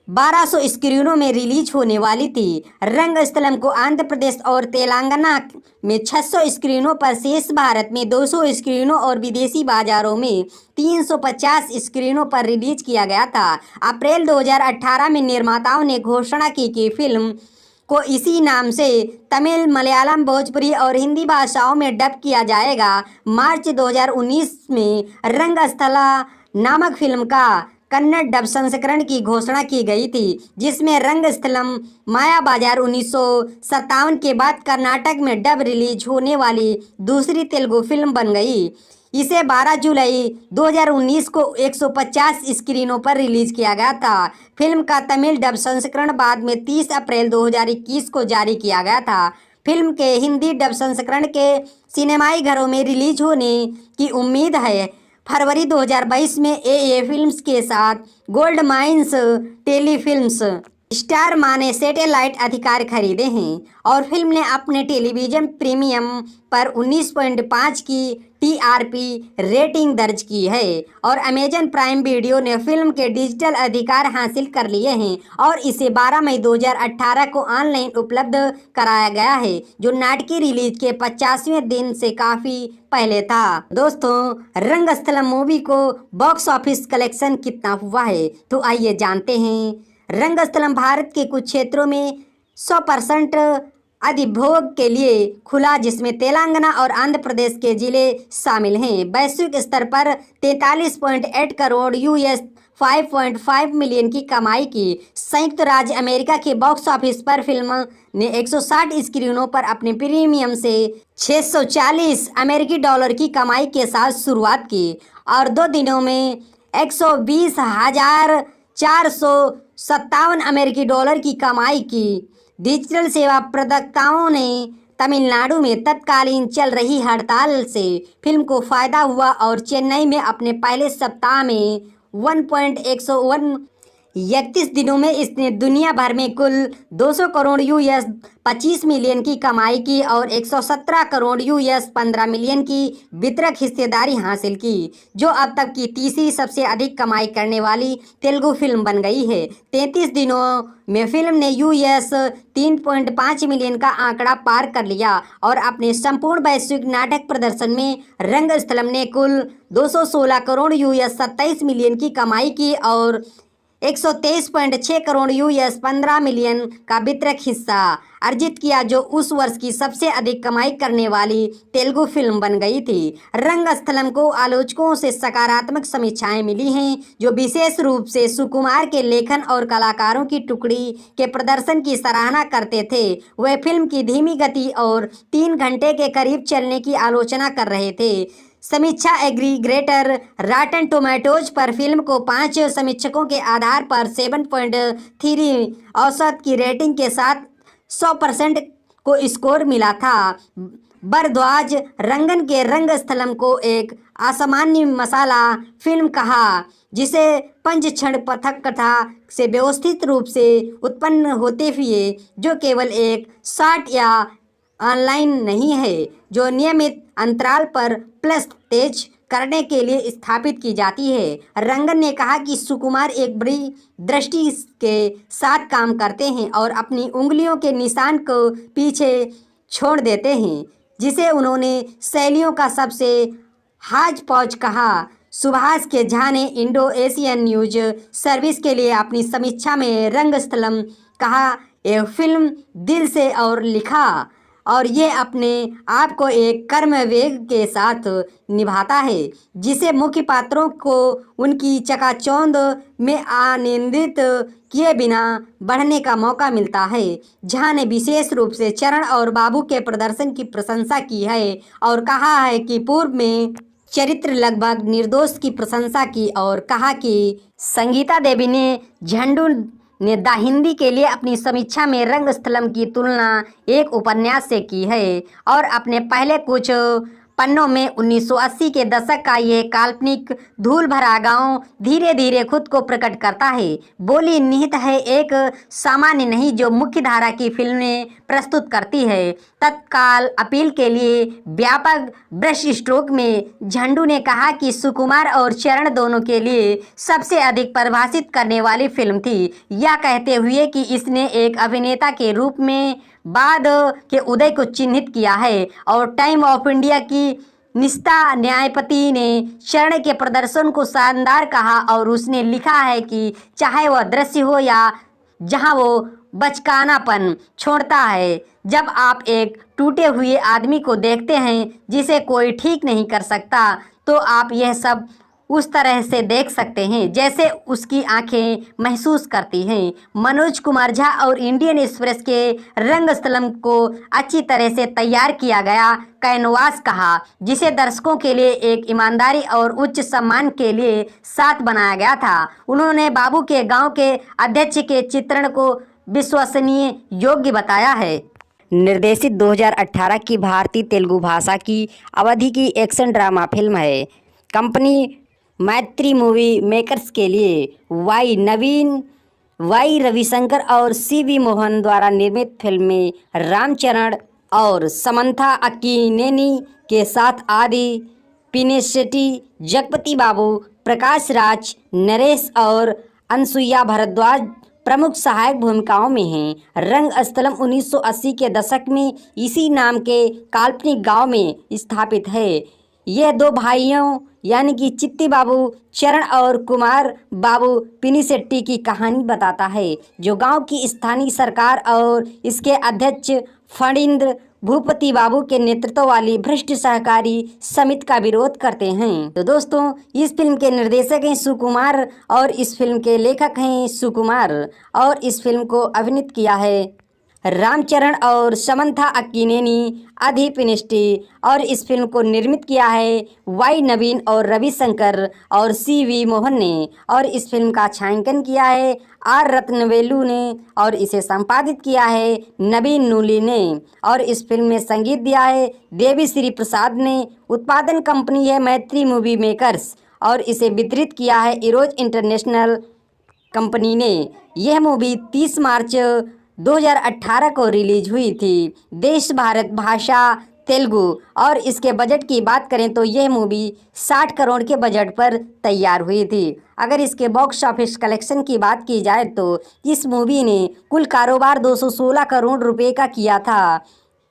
Speaker 4: 1200 स्क्रीनों में रिलीज होने वाली थी। रंगस्थलम को आंध्र प्रदेश और तेलंगाना में 600 स्क्रीनों पर, शेष भारत में 200 स्क्रीनों और विदेशी बाजारों में 350 स्क्रीनों पर रिलीज किया गया था। अप्रैल 2018 में निर्माताओं ने घोषणा की कि फिल्म को इसी नाम से तमिल, मलयालम, भोजपुरी और हिंदी भाषाओं में डब किया जाएगा। मार्च 2019 में रंगस्थला नामक फिल्म का कन्नड़ डब संस्करण की घोषणा की गई थी, जिसमें रंगस्थलम माया बाजार 1957 के बाद कर्नाटक में डब रिलीज होने वाली दूसरी तेलुगु फिल्म बन गई। इसे 12 जुलाई 2019 को 150 स्क्रीनों पर रिलीज किया गया था। फिल्म का तमिल डब संस्करण बाद में 30 अप्रैल 2021 को जारी किया गया था। फिल्म के हिंदी डब संस्करण के सिनेमाई घरों में रिलीज होने की उम्मीद है। फरवरी 2022 में एए फिल्म्स के साथ गोल्ड माइंस टेलीफिल्म्स स्टार मां ने सैटेलाइट अधिकार खरीदे हैं और फिल्म ने अपने टेलीविजन प्रीमियम पर 19.5 की टीआरपी रेटिंग दर्ज की है और अमेजन प्राइम वीडियो ने फिल्म के डिजिटल अधिकार हासिल कर लिए हैं और इसे 12 मई 2018 को ऑनलाइन उपलब्ध कराया गया है, जो नाटकीय रिलीज के 50वें दिन से काफ़ी पहले था। दोस्तों, रंगस्थलम मूवी को बॉक्स ऑफिस कलेक्शन कितना हुआ है, तो आइए जानते हैं। रंगस्थलम भारत के कुछ क्षेत्रों में 100% अधिभोग के लिए खुला, जिसमें तेलंगाना और आंध्र प्रदेश के जिले शामिल हैं। वैश्विक स्तर पर 43.8 करोड़ यूएस 5.5 मिलियन की कमाई की। संयुक्त राज्य अमेरिका के बॉक्स ऑफिस पर फिल्म ने 160 स्क्रीनों पर अपने प्रीमियम से 640 अमेरिकी डॉलर की कमाई के साथ शुरुआत की और 2 दिनों में 120,457 अमेरिकी डॉलर की कमाई की। डिजिटल सेवा प्रदाताओं ने तमिलनाडु में तत्कालीन चल रही हड़ताल से फिल्म को फायदा हुआ और चेन्नई में अपने पहले सप्ताह में 1.131 दिनों में इसने दुनिया भर में कुल 200 करोड़ यूएस 25 मिलियन की कमाई की और 117 करोड़ यूएस 15 मिलियन की वितरक हिस्सेदारी हासिल की, जो अब तक की तीसरी सबसे अधिक कमाई करने वाली तेलुगु फिल्म बन गई है। 33 दिनों में फिल्म ने यूएस 3.5 मिलियन का आंकड़ा पार कर लिया और अपने संपूर्ण वैश्विक नाटक प्रदर्शन में रंगस्थलम ने कुल 216 करोड़ यूएस 27 मिलियन की कमाई की और 123.6 करोड़ यूएस 15 मिलियन का वितरक हिस्सा अर्जित किया, जो उस वर्ष की सबसे अधिक कमाई करने वाली तेलुगु फिल्म बन गई थी। रंगस्थलम को आलोचकों से सकारात्मक समीक्षाएं मिली हैं, जो विशेष रूप से सुकुमार के लेखन और कलाकारों की टुकड़ी के प्रदर्शन की सराहना करते थे। वे फिल्म की धीमी गति और 3 घंटे के करीब चलने की आलोचना कर रहे थे। समीक्षा एग्रीगेटर रॉटन टोमेटोज पर फिल्म को 5 समीक्षकों के आधार पर 7.3 औसत की रेटिंग के साथ 100% को स्कोर मिला था। भरद्वाज रंगन के रंगस्थलम को एक असामान्य मसाला फिल्म कहा, जिसे पंचक्षण पथक कथा से व्यवस्थित रूप से उत्पन्न होते हुए, जो केवल एक शॉट या ऑनलाइन नहीं है, जो नियमित अंतराल पर प्लस तेज करने के लिए स्थापित की जाती है। रंगन ने कहा कि सुकुमार एक बड़ी दृष्टि के साथ काम करते हैं और अपनी उंगलियों के निशान को पीछे छोड़ देते हैं, जिसे उन्होंने शैलियों का सबसे हाज पौज कहा। सुभाष के झा ने इंडो एशियन न्यूज सर्विस के लिए अपनी समीक्षा में रंगस्थलम कहा, यह फिल्म दिल से और लिखा और ये अपने आप को एक कर्मवेग के साथ निभाता है, जिसे मुख्य पात्रों को उनकी चकाचौंध में आनंदित किए बिना बढ़ने का मौका मिलता है। झा ने विशेष रूप से चरण और बाबू के प्रदर्शन की प्रशंसा की है और कहा है कि पूर्व में चरित्र लगभग निर्दोष की प्रशंसा की और कहा कि संगीता देवी ने झंडू ने द हिंदी के लिए अपनी समीक्षा में रंगस्थलम की तुलना एक उपन्यास से की है और अपने पहले कुछ पन्नों में 1980 के दशक का यह काल्पनिक धूल भरा गांव धीरे धीरे खुद को प्रकट करता है। बोली निहित है एक सामान्य नहीं जो मुख्य धारा की फिल्में प्रस्तुत करती है। तत्काल अपील के लिए व्यापक ब्रश स्ट्रोक में झंडू ने कहा कि सुकुमार और चरण दोनों के लिए सबसे अधिक परिभाषित करने वाली फिल्म थी, यह कहते हुए कि इसने एक अभिनेता के रूप में बाद के उदय को चिन्हित किया है। और टाइम ऑफ इंडिया की निष्ठा न्यायपति ने चरण के प्रदर्शन को शानदार कहा और उसने लिखा है कि चाहे वह दृश्य हो या जहां वो बचकानापन छोड़ता है, जब आप एक टूटे हुए आदमी को देखते हैं जिसे कोई ठीक नहीं कर सकता, तो आप यह सब उस तरह से देख सकते हैं जैसे उसकी आंखें महसूस करती हैं। मनोज कुमार झा और इंडियन एक्सप्रेस के रंगस्थलम को अच्छी तरह से तैयार किया गया कैनवास कहा, जिसे दर्शकों के लिए एक ईमानदारी और उच्च सम्मान के लिए साथ बनाया गया था। उन्होंने बाबू के गांव के अध्यक्ष के चित्रण को विश्वसनीय योग्य बताया है। निर्देशित 2018 की भारतीय तेलुगु भाषा की अवधि की एक्शन ड्रामा फिल्म है। कंपनी मैत्री मूवी मेकर्स के लिए वाई रविशंकर और सीवी मोहन द्वारा निर्मित फिल्म में रामचरण और समंथा अक्किनेनी के साथ आदि पिनिसेट्टी, जगपति बाबू, प्रकाश राज, नरेश और अनसुईया भारद्वाज प्रमुख सहायक भूमिकाओं में हैं। रंगस्थलम 1980 के दशक में इसी नाम के काल्पनिक गांव में स्थापित है। यह दो भाइयों यानी कि चित्ती बाबू चरण और कुमार बाबू पिनिसेट्टी की कहानी बताता है, जो गांव की स्थानीय सरकार और इसके अध्यक्ष फणींद्र भूपति बाबू के नेतृत्व वाली भ्रष्ट सहकारी समिति का विरोध करते हैं। तो दोस्तों, इस फिल्म के निर्देशक हैं सुकुमार और इस फिल्म के लेखक हैं सुकुमार और इस फिल्म को अभिनीत किया है रामचरण और समंथा अक्किनेनी, आदि पिनिसेट्टी और इस फिल्म को निर्मित किया है वाई नवीन और रविशंकर और सीवी मोहन ने और इस फिल्म का छायांकन किया है आर रत्नवेलु ने और इसे संपादित किया है नवीन नूली ने और इस फिल्म में संगीत दिया है देवी श्री प्रसाद ने। उत्पादन कंपनी है मैत्री मूवी मेकर्स और इसे वितरित किया है इरोज इंटरनेशनल कंपनी ने। यह मूवी 30 मार्च 2018 को रिलीज हुई थी। देश भारत भाषा तेलुगु और इसके बजट की बात करें तो यह मूवी 60 करोड़ के बजट पर तैयार हुई थी। अगर इसके बॉक्स ऑफिस कलेक्शन की बात की जाए तो इस मूवी ने कुल कारोबार 216 करोड़ रुपए का किया था।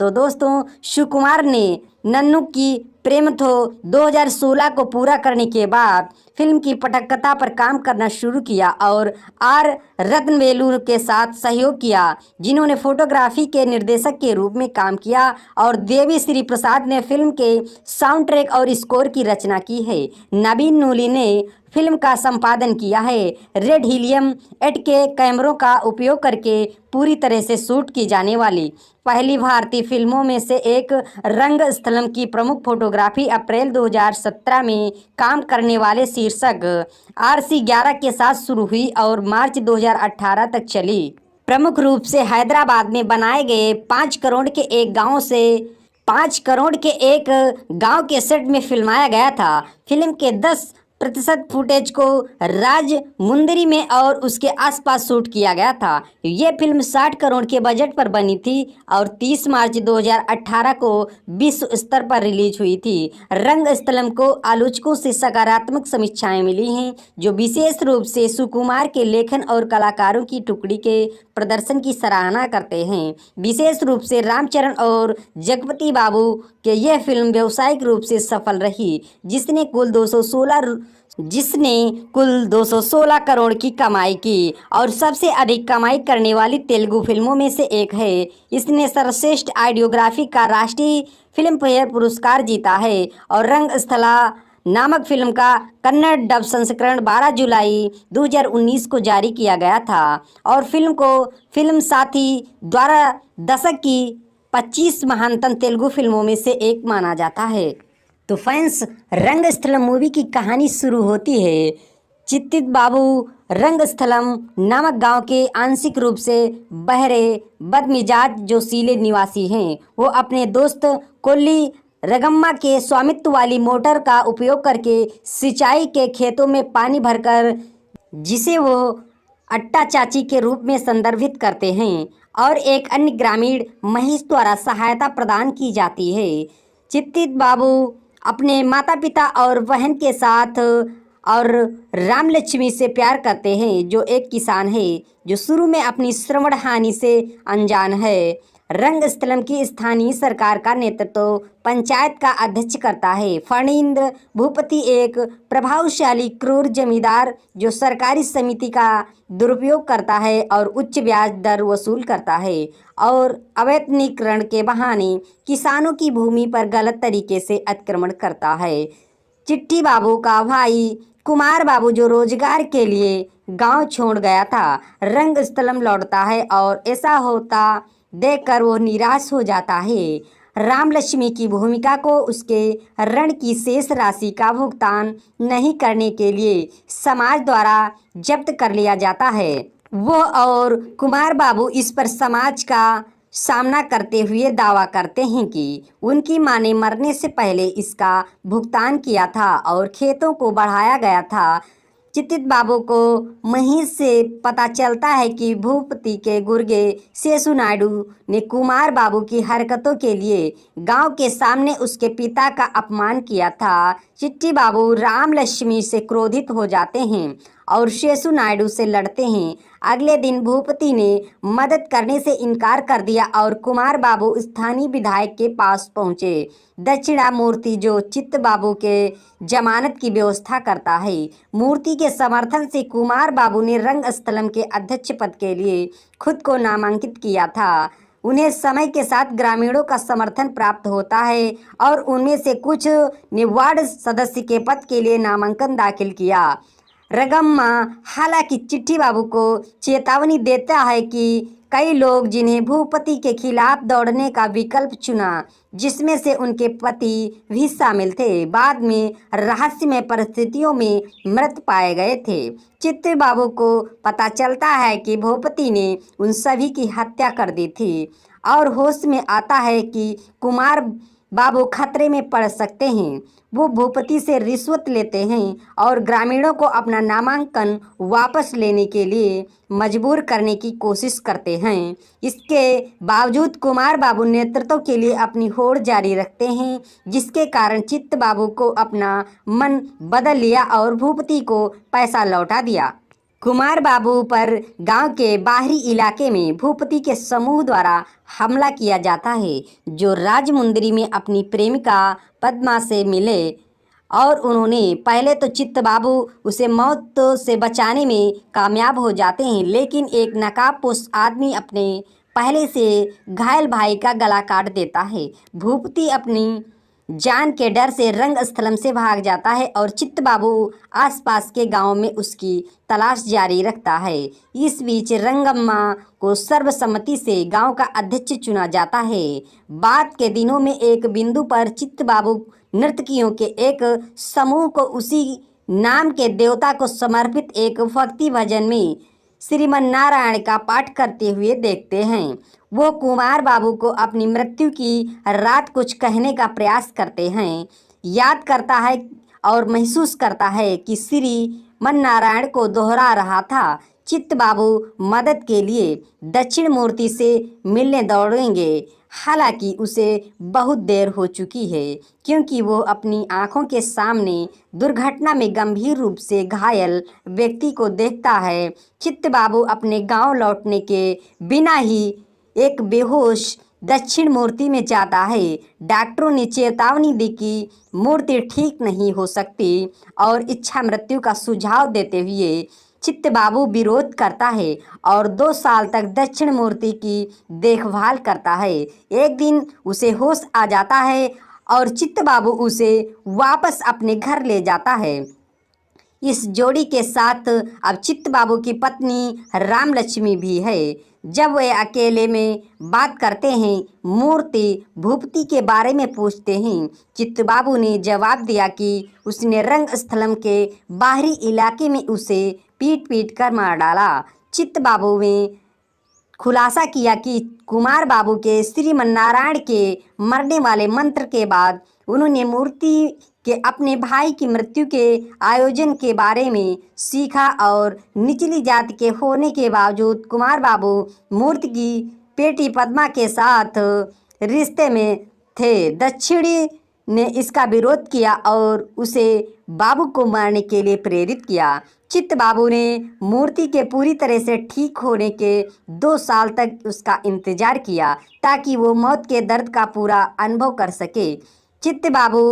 Speaker 4: तो दोस्तों, सुकुमार ने नन्नू की प्रेम थो 2016 को पूरा करने के बाद फिल्म की पटकथा पर काम करना शुरू किया और आर रत्नवेलु के साथ सहयोग किया, जिन्होंने फोटोग्राफी के निर्देशक के रूप में काम किया और देवी श्री प्रसाद ने फिल्म के साउंड ट्रैक और स्कोर की रचना की है। नवीन नूली ने फिल्म का संपादन किया है। रेड हीलियम 8K कैमरों का उपयोग करके पूरी तरह से शूट की जाने वाली पहली भारतीय फिल्मों में से एक रंगस्थलम की प्रमुख फोटोग्राफी अप्रैल 2017 में काम करने वाले शीर्षक RC11 के साथ शुरू हुई और मार्च 2018 तक चली। प्रमुख रूप से हैदराबाद में बनाए गए 5 करोड़ के एक गांव के सेट में फिल्माया गया था। फिल्म के 10% फुटेज को राजमुंदरी में और उसके आसपास शूट किया गया था। यह फिल्म 60 करोड़ के बजट पर बनी थी और 30 मार्च 2018 को विश्व स्तर पर रिलीज हुई थी। रंगस्थलम को आलोचकों से सकारात्मक समीक्षाएं मिली हैं, जो विशेष रूप से सुकुमार के लेखन और कलाकारों की टुकड़ी के प्रदर्शन की सराहना करते हैं। विशेष रूप से रामचरण और जगपति बाबू के यह फिल्म व्यावसायिक रूप से सफल रही, जिसने कुल 216 करोड़ की कमाई की और सबसे अधिक कमाई करने वाली तेलुगु फिल्मों में से एक है। इसने सर्वश्रेष्ठ आइडियोग्राफी का राष्ट्रीय फिल्म फेयर पुरस्कार जीता है और रंगस्थला नामक फिल्म का कन्नड़ डब संस्करण 12 जुलाई 2019 को जारी किया गया था और फिल्म को फिल्म साथी द्वारा दशक की 25 महानतम तेलुगु फिल्मों में से एक माना जाता है। तो फैंस, रंगस्थलम मूवी की कहानी शुरू होती है चित्ती बाबू रंगस्थलम नामक गांव के आंशिक रूप से बहरे बदमिजाज जोशीले निवासी हैं। वो अपने दोस्त कोल्ली रगम्मा के स्वामित्व वाली मोटर का उपयोग करके सिंचाई के खेतों में पानी भरकर, जिसे वो अट्टा चाची के रूप में संदर्भित करते हैं, और एक अन्य ग्रामीण महेश द्वारा सहायता प्रदान की जाती है। चित्ती बाबू अपने माता पिता और बहन के साथ और राम लक्ष्मी से प्यार करते हैं, जो एक किसान है जो शुरू में अपनी श्रवण हानि से अनजान है। रंगस्थलम की स्थानीय सरकार का नेतृत्व पंचायत का अध्यक्ष करता है। फणींद्र भूपति एक प्रभावशाली क्रूर जमींदार जो सरकारी समिति का दुरुपयोग करता है और उच्च ब्याज दर वसूल करता है और अवैतनीकरण के बहाने किसानों की भूमि पर गलत तरीके से अतिक्रमण करता है। चिट्टी बाबू का भाई कुमार बाबू, जो रोजगार के लिए गांव छोड़ गया था, रंगस्थलम लौटता है और ऐसा होता देखकर वो निराश हो जाता है। राम लक्ष्मी की भूमिका को उसके ऋण की शेष राशि का भुगतान नहीं करने के लिए समाज द्वारा जब्त कर लिया जाता है। वो और कुमार बाबू इस पर समाज का सामना करते हुए दावा करते हैं कि उनकी मां ने मरने से पहले इसका भुगतान किया था और खेतों को बढ़ाया गया था। चित्तित बाबू को महीज से पता चलता है कि भूपति के गुर्गे शेषु नायडू ने कुमार बाबू की हरकतों के लिए गांव के सामने उसके पिता का अपमान किया था। चिट्टी बाबू राम लक्ष्मी से क्रोधित हो जाते हैं और शेषु नायडू से लड़ते हैं। अगले दिन भूपति ने मदद करने से इनकार कर दिया और कुमार बाबू स्थानीय विधायक के पास पहुंचे। दक्षिणामूर्ति जो चित्त बाबू के जमानत की व्यवस्था करता है। मूर्ति के समर्थन से कुमार बाबू ने रंगस्थलम के अध्यक्ष पद के लिए खुद को नामांकित किया था। उन्हें समय के साथ ग्रामीणों का समर्थन प्राप्त होता है और उनमें से कुछ ने वार्ड सदस्य के पद के लिए नामांकन दाखिल किया। रंगम्मा हालांकि चिट्ठी बाबू को चेतावनी देता है कि कई लोग जिन्हें भूपति के खिलाफ दौड़ने का विकल्प चुना, जिसमें से उनके पति भी शामिल थे, बाद में रहस्यमय परिस्थितियों में मृत पाए गए थे। चित्त बाबू को पता चलता है कि भूपति ने उन सभी की हत्या कर दी थी और होश में आता है कि कुमार बाबू खतरे में पड़ सकते हैं। वो भूपति से रिश्वत लेते हैं और ग्रामीणों को अपना नामांकन वापस लेने के लिए मजबूर करने की कोशिश करते हैं। इसके बावजूद कुमार बाबू नेतृत्व के लिए अपनी होड़ जारी रखते हैं, जिसके कारण चित्त बाबू को अपना मन बदल लिया और भूपति को पैसा लौटा दिया। कुमार बाबू पर गांव के बाहरी इलाके में भूपति के समूह द्वारा हमला किया जाता है, जो राजमुंदरी में अपनी प्रेमिका पद्मा से मिले और उन्होंने पहले तो चित्त बाबू उसे मौत से बचाने में कामयाब हो जाते हैं, लेकिन एक नकाबपोश आदमी अपने पहले से घायल भाई का गला काट देता है। भूपति अपनी जान के डर से रंगस्थलम से भाग जाता है और चित्त बाबू आसपास के गांव में उसकी तलाश जारी रखता है। इस बीच रंगम्मा को सर्वसम्मति से गांव का अध्यक्ष चुना जाता है। बाद के दिनों में एक बिंदु पर चित्त बाबू नर्तकियों के एक समूह को उसी नाम के देवता को समर्पित एक भक्ति भजन में श्रीमन्नारायण का पाठ करते हुए देखते हैं। वो कुमार बाबू को अपनी मृत्यु की रात कुछ कहने का प्रयास करते हैं। याद करता है और महसूस करता है कि श्रीमन्नारायण को दोहरा रहा था। चित्त बाबू मदद के लिए दक्षिण मूर्ति से मिलने दौड़ेंगे, हालांकि उसे बहुत देर हो चुकी है, क्योंकि वो अपनी आंखों के सामने दुर्घटना में गंभीर रूप से घायल व्यक्ति को देखता है। चित्त बाबू अपने गांव लौटने के बिना ही एक बेहोश दक्षिण मूर्ति में जाता है। डॉक्टरों ने चेतावनी दी कि मूर्ति ठीक नहीं हो सकती और इच्छा मृत्यु का सुझाव देते हुए चित्त बाबू विरोध करता है और 2 साल तक दक्षिण मूर्ति की देखभाल करता है। एक दिन उसे होश आ जाता है और चित्त बाबू उसे वापस अपने घर ले जाता है। इस जोड़ी के साथ अब चित्त बाबू की पत्नी राम लक्ष्मी भी है। जब वे अकेले में बात करते हैं, मूर्ति भूपति के बारे में पूछते हैं। चित्त बाबू ने जवाब दिया कि उसने रंगस्थलम के बाहरी इलाके में उसे पीट कर मार डाला। चित्त बाबू ने खुलासा किया कि कुमार बाबू के श्रीमन्नारायण के मरने वाले मंत्र के बाद उन्होंने मूर्ति के अपने भाई की मृत्यु के आयोजन के बारे में सीखा और निचली जाति के होने के बावजूद कुमार बाबू मूर्ति की बेटी पद्मा के साथ रिश्ते में थे। दक्षिणी ने इसका विरोध किया और उसे बाबू को मारने के लिए प्रेरित किया। चित्त बाबू ने मूर्ति के पूरी तरह से ठीक होने के 2 साल तक उसका इंतजार किया ताकि वो मौत के दर्द का पूरा अनुभव कर सके। चित्त बाबू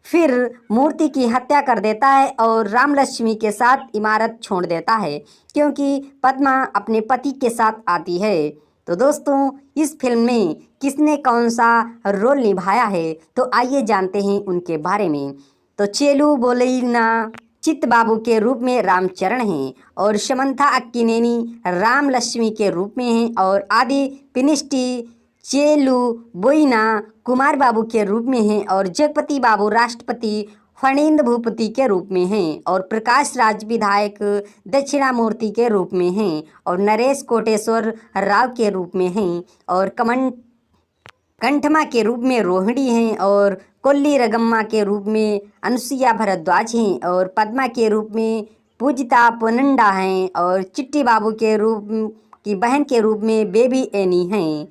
Speaker 4: फिर मूर्ति की हत्या कर देता है और राम लक्ष्मी के साथ इमारत छोड़ देता है, क्योंकि पद्मा अपने पति के साथ आती है। तो दोस्तों, इस फिल्म में किसने कौन सा रोल निभाया है, तो आइए जानते हैं उनके बारे में। तो चेलू बोलेना चित्त बाबू के रूप में रामचरण हैं और समंथा अक्किनेनी राम लक्ष्मी के रूप में हैं और आदि पिनिस्टी चेलू बोइना कुमार बाबू के रूप में हैं और जगपति बाबू राष्ट्रपति फणींद्र भूपति के रूप में हैं और प्रकाश राज विधायक दक्षिणामूर्ति के रूप में हैं और नरेश कोटेश्वर राव के रूप में हैं और कंठमा के रूप में रोहिणी हैं और कोल्ली रगम्मा के रूप में अनुसुईया भारद्वाज हैं और पद्मा के रूप में पूजिता पुनंडा हैं और चिट्टी बाबू के रूप की बहन के रूप में बेबी एनी हैं।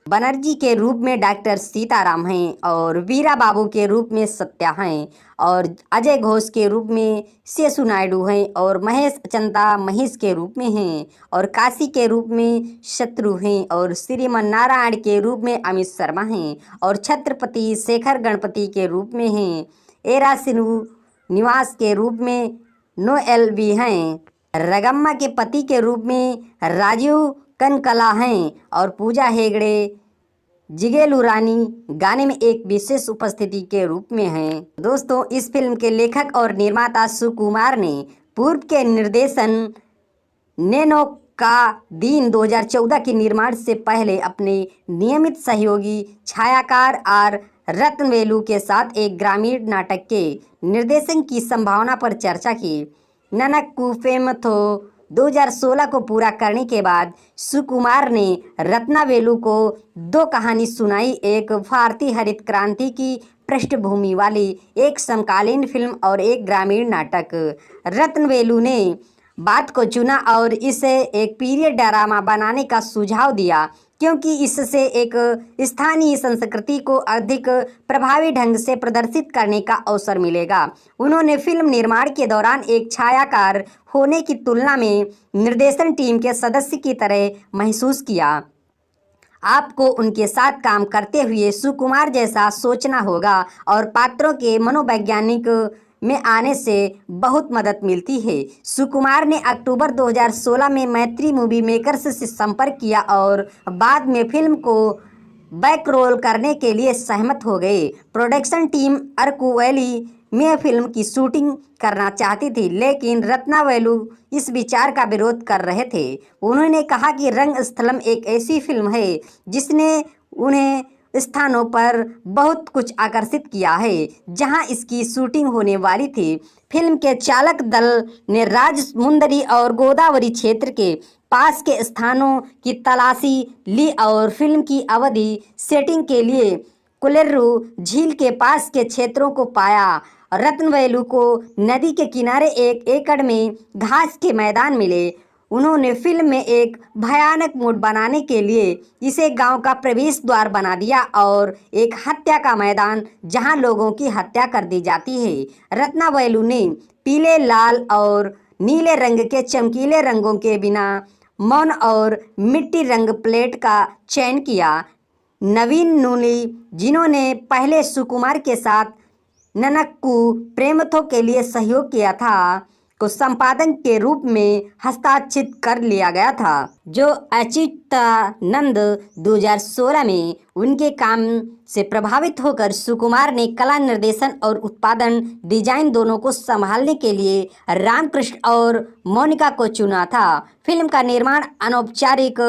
Speaker 4: बनर्जी के रूप में डॉक्टर सीताराम हैं और वीरा बाबू के रूप में सत्या हैं और अजय घोष के रूप में शेषु नायडू हैं और महेश चंदा महेश के रूप में हैं और काशी के रूप में शत्रु हैं और श्रीमन नारायण के रूप में अमित शर्मा हैं और छत्रपति शेखर गणपति के रूप में हैं। एरा सिन्हू निवास के रूप में नोएल भी हैं। रगम्मा के पति के रूप में राजीव कनकला हैं और पूजा हेगड़े जिगेलू रानी गाने में एक विशेष उपस्थिति के रूप में हैं। दोस्तों, इस फिल्म के लेखक और निर्माता सुकुमार ने पूर्व के निर्देशन नैनो का दिन 2014 के निर्माण से पहले अपने नियमित सहयोगी छायाकार आर रत्नवेलू के साथ एक ग्रामीण नाटक के निर्देशन की संभावना पर चर्चा की। ननक्कू फेमथो 2016 को पूरा करने के बाद सुकुमार ने रत्नावेलू को 2 कहानी सुनाई, एक भारतीय हरित क्रांति की पृष्ठभूमि वाली एक समकालीन फिल्म और एक ग्रामीण नाटक। रत्नवेलू ने बात को चुना और इसे एक पीरियड ड्रामा बनाने का सुझाव दिया क्योंकि इससे एक स्थानीय संस्कृति को अधिक प्रभावी ढंग से प्रदर्शित करने का अवसर मिलेगा। उन्होंने फिल्म निर्माण के दौरान एक छायाकार होने की तुलना में निर्देशन टीम के सदस्य की तरह महसूस किया। आपको उनके साथ काम करते हुए सुकुमार जैसा सोचना होगा और पात्रों के मनोवैज्ञानिक में आने से बहुत मदद मिलती है। सुकुमार ने अक्टूबर 2016 में मैत्री मूवी मेकर्स से संपर्क किया और बाद में फिल्म को बैकरोल करने के लिए सहमत हो गए। प्रोडक्शन टीम अरकू वैली में फिल्म की शूटिंग करना चाहती थी, लेकिन रत्नावेलू इस विचार का विरोध कर रहे थे। उन्होंने कहा कि रंगस्थलम एक ऐसी फिल्म है जिसने उन्हें स्थानों पर बहुत कुछ आकर्षित किया है जहां इसकी शूटिंग होने वाली थी। फिल्म के चालक दल ने राजमुंदरी और गोदावरी क्षेत्र के पास के स्थानों की तलाशी ली और फिल्म की अवधि सेटिंग के लिए कुलेरू झील के पास के क्षेत्रों को पाया। रत्नवेलू को नदी के किनारे 1 एकड़ में घास के मैदान मिले। उन्होंने फिल्म में एक भयानक मूड बनाने के लिए इसे गांव का प्रवेश द्वार बना दिया और एक हत्या का मैदान जहां लोगों की हत्या कर दी जाती है। रत्नावेलू ने पीले, लाल और नीले रंग के चमकीले रंगों के बिना मौन और मिट्टी रंग प्लेट का चयन किया। नवीन नूली, जिन्होंने पहले सुकुमार के साथ ननक्कू प्रेमथो के लिए सहयोग किया था, को संपादन के रूप में हस्ताक्षरित कर लिया गया था, जो अच्युतानंद 2016 में उनके काम से प्रभावित होकर सुकुमार ने कला निर्देशन और उत्पादन डिजाइन दोनों को संभालने के लिए रामकृष्ण और मोनिका को चुना था। फिल्म का निर्माण अनौपचारिक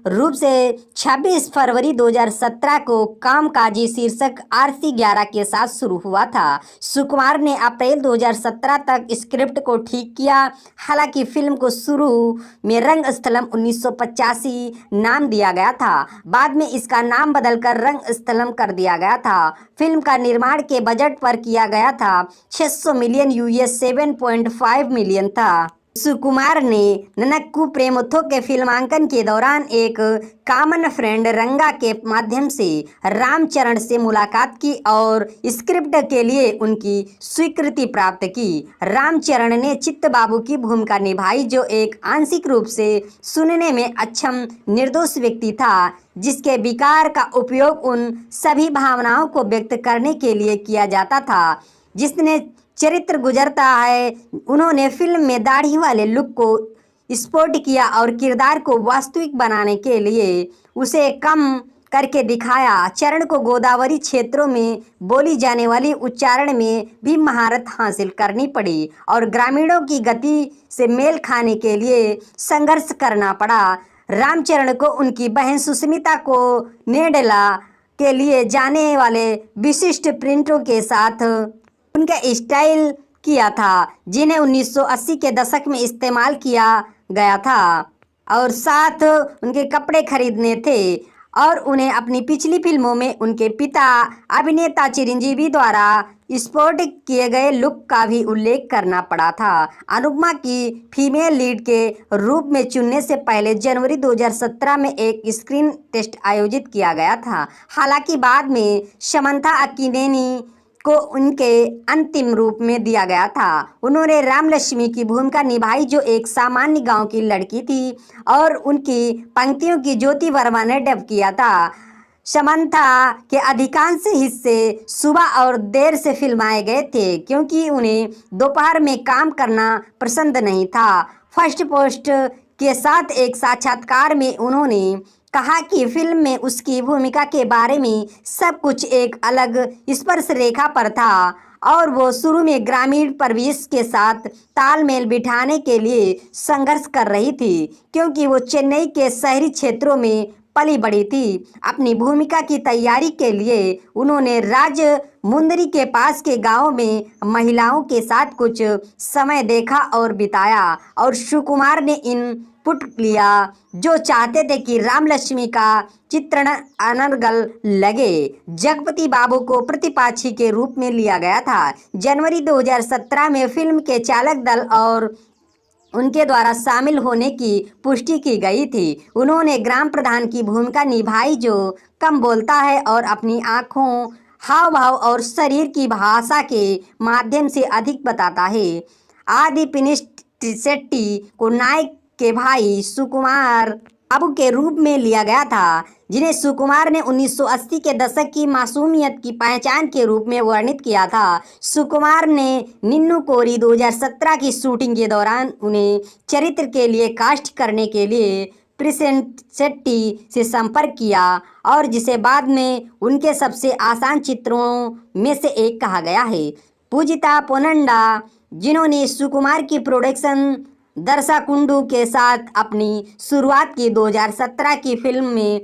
Speaker 4: रूप से 26 फरवरी 2017 को कामकाजी शीर्षक RC11 के साथ शुरू हुआ था। सुकुमार ने अप्रैल 2017 तक स्क्रिप्ट को ठीक किया। हालांकि फिल्म को शुरू में रंगस्थलम 1985 नाम दिया गया था, बाद में इसका नाम बदलकर रंगस्थलम कर दिया गया था। फिल्म का निर्माण के बजट पर किया गया था 600 मिलियन US 7.5 मिलियन था। सुकुमार ने ननक्कू प्रेमथो के फिल्मांकन के दौरान एक कॉमन फ्रेंड रंगा के माध्यम से रामचरण से मुलाकात की और स्क्रिप्ट के लिए उनकी स्वीकृति प्राप्त की। रामचरण ने चित्त बाबू की भूमिका निभाई, जो एक आंशिक रूप से सुनने में अक्षम निर्दोष व्यक्ति था, जिसके विकार का उपयोग उन सभी भावनाओं को व्यक्त करने के लिए किया जाता था जिसने चरित्र गुजरता है। उन्होंने फिल्म में दाढ़ी वाले लुक को स्पोर्ट किया और किरदार को वास्तविक बनाने के लिए उसे कम करके दिखाया। चरण को गोदावरी क्षेत्रों में बोली जाने वाली उच्चारण में भी महारत हासिल करनी पड़ी और ग्रामीणों की गति से मेल खाने के लिए संघर्ष करना पड़ा। रामचरण को उनकी बहन सुस्मिता को नेडला के लिए जाने वाले विशिष्ट प्रिंटों के साथ उनका स्टाइल किया था, जिन्हें 1980 के दशक में इस्तेमाल किया गया था, और साथ उनके कपड़े खरीदने थे, और उन्हें अपनी पिछली फिल्मों में उनके पिता अभिनेता चिरंजीवी द्वारा स्पोर्ट किए गए लुक का भी उल्लेख करना पड़ा था। अनुपमा की फीमेल लीड के रूप में चुनने से पहले जनवरी 2017 में एक स्क्रीन टेस्ट आयोजित किया गया था। हालांकि बाद में समंथा अक्किनेनी को उनके अंतिम रूप में दिया गया था। उन्होंने राम लक्ष्मी की भूमिका निभाई, जो एक सामान्य गांव की लड़की थी, और उनकी पंक्तियों की ज्योति वर्मा ने डब किया था। समंथा के अधिकांश हिस्से सुबह और देर से फिल्माए गए थे, क्योंकि उन्हें दोपहर में काम करना पसंद नहीं था। फर्स्ट पोस्ट के साथ एक साक्षात्कार में उन्होंने कहा कि फिल्म में उसकी भूमिका के बारे में सब कुछ एक अलग स्पर्श रेखा पर था, और वो शुरू में ग्रामीण परिवेश के साथ तालमेल बिठाने के लिए संघर्ष कर रही थी, क्योंकि वो चेन्नई के शहरी क्षेत्रों में पली बड़ी थी। अपनी भूमिका की तैयारी के लिए उन्होंने राजमुंदरी के पास के गांव में महिलाओं के साथ कुछ समय देखा और बिताया, और सुकुमार ने इनपुट लिया, जो चाहते थे कि राम लक्ष्मी का चित्रण अनर्गल लगे। जगपति बाबू को प्रतिपाक्षी के रूप में लिया गया था। जनवरी 2017 में फिल्म के चालक दल और उनके द्वारा शामिल होने की पुष्टि की गई थी। उन्होंने ग्राम प्रधान की भूमिका निभाई, जो कम बोलता है और अपनी आंखों, हाव भाव और शरीर की भाषा के माध्यम से अधिक बताता है। आदि पिनिसेट्टी को नायक के भाई सुकुमार बाबू के रूप में लिया गया था, जिन्हें सुकुमार ने 1980 के दशक की मासूमियत की पहचान के रूप में वर्णित किया था। सुकुमार ने निन्नू कोरी 2017 की शूटिंग के दौरान उन्हें चरित्र के लिए कास्ट करने के लिए पिनिसेट्टी से संपर्क किया, और जिसे बाद में उनके सबसे आसान चित्रों में से एक कहा गया है। पूजिता पोनंडा, जिन्होंने सुकुमार की प्रोडक्शन दरसाकुंडू के साथ अपनी शुरुआत की, 2017 की फिल्म में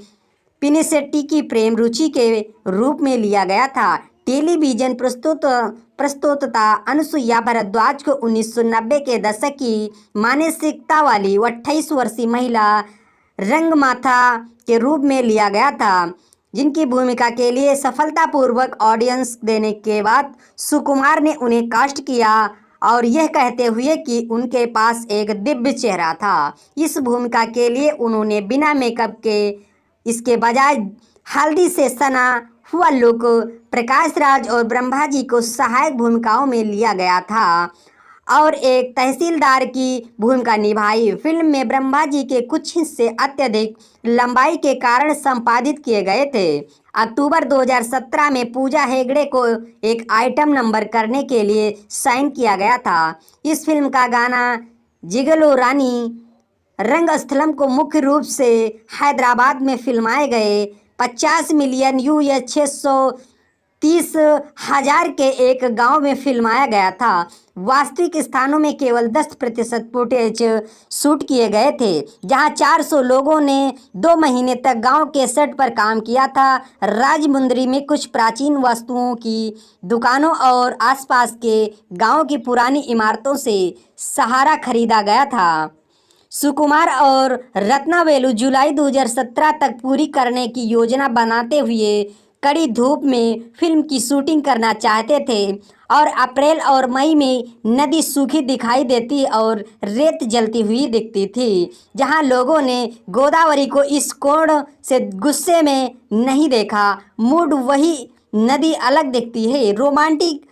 Speaker 4: पिनिसेट्टी की प्रेम रुचि के रूप में लिया गया था। टेलीविजन प्रस्तुतता अनुसुईया भारद्वाज को 1990 के दशक की मानसिकता वाली 28 वर्षीय महिला रंगमाथा के रूप में लिया गया था, जिनकी भूमिका के लिए सफलतापूर्वक ऑडिशंस देने के बाद सुकुमार ने उन्हें कास्ट किया, और यह कहते हुए कि उनके पास एक दिव्य चेहरा था। इस भूमिका के लिए उन्होंने बिना मेकअप के इसके बजाय हल्दी से सना हुआ लुक प्रकाश राज और ब्रह्माजी को सहायक भूमिकाओं में लिया गया था, और एक तहसीलदार की भूमिका निभाई। फिल्म में ब्रह्माजी के कुछ हिस्से अत्यधिक लंबाई के कारण संपादित किए गए थे। अक्टूबर 2017 में पूजा हेगड़े को एक आइटम नंबर करने के लिए साइन किया गया था। इस फिल्म का गाना जिगलो रानी रंगस्थलम को मुख्य रूप से हैदराबाद में फिल्माए गए 50 मिलियन US 630,000 के एक गांव में फिल्माया गया था। वास्तविक स्थानों में केवल 10% फुटेज शूट किए गए थे, जहां 400 लोगों ने 2 महीने तक गांव के सेट पर काम किया था। राजमुंदरी में कुछ प्राचीन वस्तुओं की दुकानों और आसपास के गांव की पुरानी इमारतों से सहारा खरीदा गया था। सुकुमार और रत्नावेलु जुलाई 2017 तक पूरी करने की योजना बनाते हुए कड़ी धूप में फिल्म की शूटिंग करना चाहते थे, और अप्रैल और मई में नदी सूखी दिखाई देती और रेत जलती हुई दिखती थी, जहां लोगों ने गोदावरी को इस कोण से गुस्से में नहीं देखा। मूड वही, नदी अलग दिखती है, रोमांटिक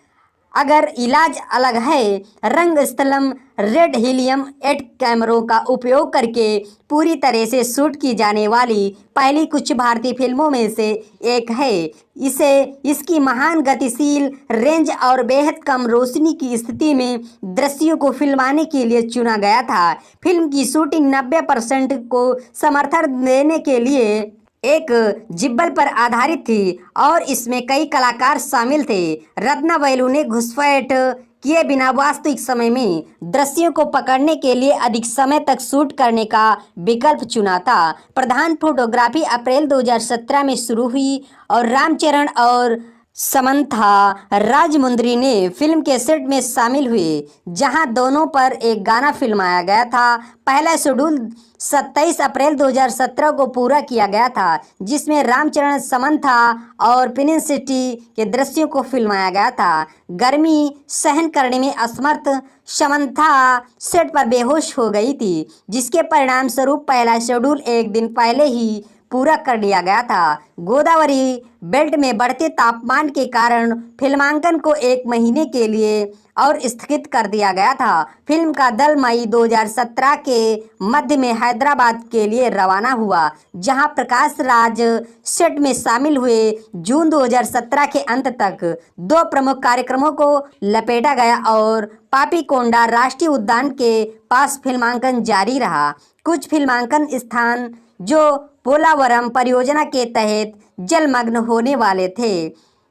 Speaker 4: अगर इलाज अलग है। रंगस्थलम रेड हीलियम 8 कैमरों का उपयोग करके पूरी तरह से शूट की जाने वाली पहली कुछ भारतीय फिल्मों में से एक है। इसे इसकी महान गतिशील रेंज और बेहद कम रोशनी की स्थिति में दृश्यों को फिल्माने के लिए चुना गया था। फिल्म की शूटिंग 90% को समर्थन देने के लिए एक जिब्बल पर आधारित थी, और इसमें कई कलाकार शामिल थे। रत्नावेलु ने घुसपैठ किए बिना वास्तविक समय में दृश्यों को पकड़ने के लिए अधिक समय तक शूट करने का विकल्प चुना था। प्रधान फोटोग्राफी अप्रैल 2017 में शुरू हुई और रामचरण और समंथा राजमुंद्री ने फिल्म के सेट में शामिल हुए, जहां दोनों पर एक गाना फिल्माया गया था। पहला शेड्यूल 27 अप्रैल 2017 को पूरा किया गया था, जिसमें रामचरण, समंथा और पिनिसिटी के दृश्यों को फिल्माया गया था। गर्मी सहन करने में असमर्थ समंथा सेट पर बेहोश हो गई थी, जिसके परिणाम स्वरूप पहला शेड्यूल एक दिन पहले ही पूरा कर लिया गया था। गोदावरी बेल्ट में बढ़ते तापमान के कारण फिल्मांकन को 1 महीने के लिए और स्थगित कर दिया गया था। फिल्म का दल मई 2017 के मध्य में हैदराबाद के लिए रवाना हुआ, जहां प्रकाश राज सेट में शामिल हुए। जून 2017 के अंत तक 2 प्रमुख कार्यक्रमों को लपेटा गया और पापीकोंडा राष्ट्रीय उद्यान के पास फिल्मांकन जारी रहा। कुछ फिल्मांकन स्थान जो पोलावरम परियोजना के तहत जलमग्न होने वाले थे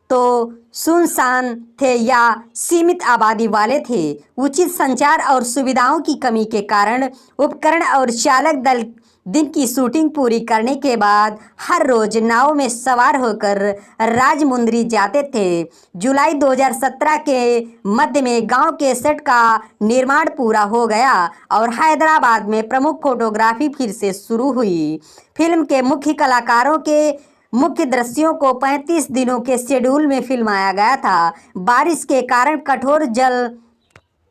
Speaker 4: तो सुनसान थे या सीमित आबादी वाले थे। उचित संचार और सुविधाओं की कमी के कारण उपकरण और चालक दल दिन की शूटिंग पूरी करने के बाद हर रोज नाव में सवार होकर राजमुंद्री जाते थे। जुलाई 2017 के मध्य में गांव के सेट का निर्माण पूरा हो गया और हैदराबाद में प्रमुख फोटोग्राफी फिर से शुरू हुई। फिल्म के मुख्य कलाकारों के मुख्य दृश्यों को 35 दिनों के शेड्यूल में फिल्माया गया था। बारिश के कारण कठोर जल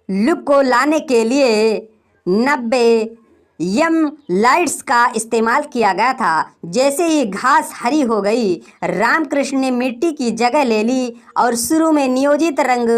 Speaker 4: लुक को लाने के लिए 90 यम लाइट्स का इस्तेमाल किया गया था। जैसे ही घास हरी हो गई, रामकृष्ण ने मिट्टी की जगह ले ली और शुरू में नियोजित रंग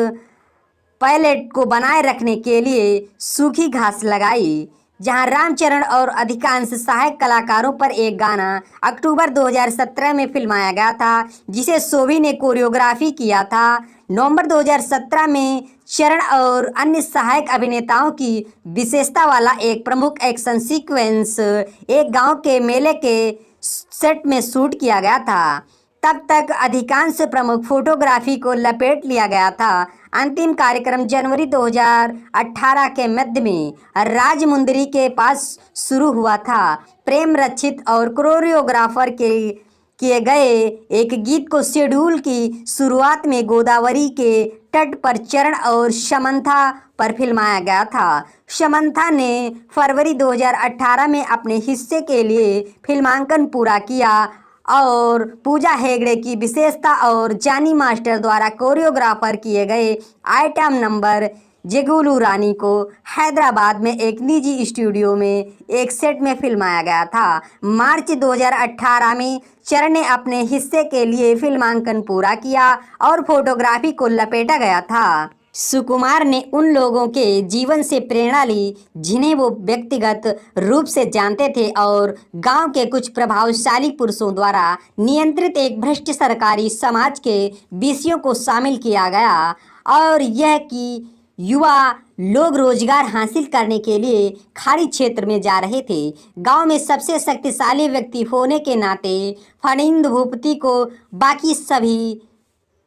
Speaker 4: पैलेट को बनाए रखने के लिए सूखी घास लगाई। जहां रामचरण और अधिकांश सहायक कलाकारों पर एक गाना अक्टूबर 2017 में फिल्माया गया था, जिसे सोभी ने कोरियोग्राफी किया था। नवंबर 2017 में चरण और अन्य सहायक अभिनेताओं की विशेषता वाला एक प्रमुख एक्शन सीक्वेंस एक गांव के मेले के सेट में शूट किया गया था। तब तक अधिकांश प्रमुख फोटोग्राफी को लपेट लिया गया था। अंतिम कार्यक्रम जनवरी 2018 के मध्य में राजमुंद्री के पास शुरू हुआ था। प्रेम रक्षित और कोरियोग्राफर के किए गए एक गीत को शेड्यूल की शुरुआत में गोदावरी के तट पर चरण और समंथा पर फिल्माया गया था। समंथा ने फरवरी 2018 में अपने हिस्से के लिए फिल्मांकन पूरा किया और पूजा हेगड़े की विशेषता और जानी मास्टर द्वारा कोरियोग्राफर किए गए आइटम नंबर जेगुलू रानी को हैदराबाद में एक निजी स्टूडियो में एक सेट में फिल्माया गया था। मार्च 2018 में चरण ने अपने हिस्से के लिए फिल्मांकन पूरा किया और फोटोग्राफी को लपेटा गया था। सुकुमार ने उन लोगों के जीवन से प्रेरणा ली जिन्हें वो व्यक्तिगत रूप से जानते थे और गांव के कुछ प्रभावशाली पुरुषों द्वारा नियंत्रित एक भ्रष्ट सरकारी समाज के विषयों को शामिल किया गया और यह कि युवा लोग रोजगार हासिल करने के लिए खाड़ी क्षेत्र में जा रहे थे। गांव में सबसे शक्तिशाली व्यक्ति होने के नाते फणींद्र भूपति को बाकी सभी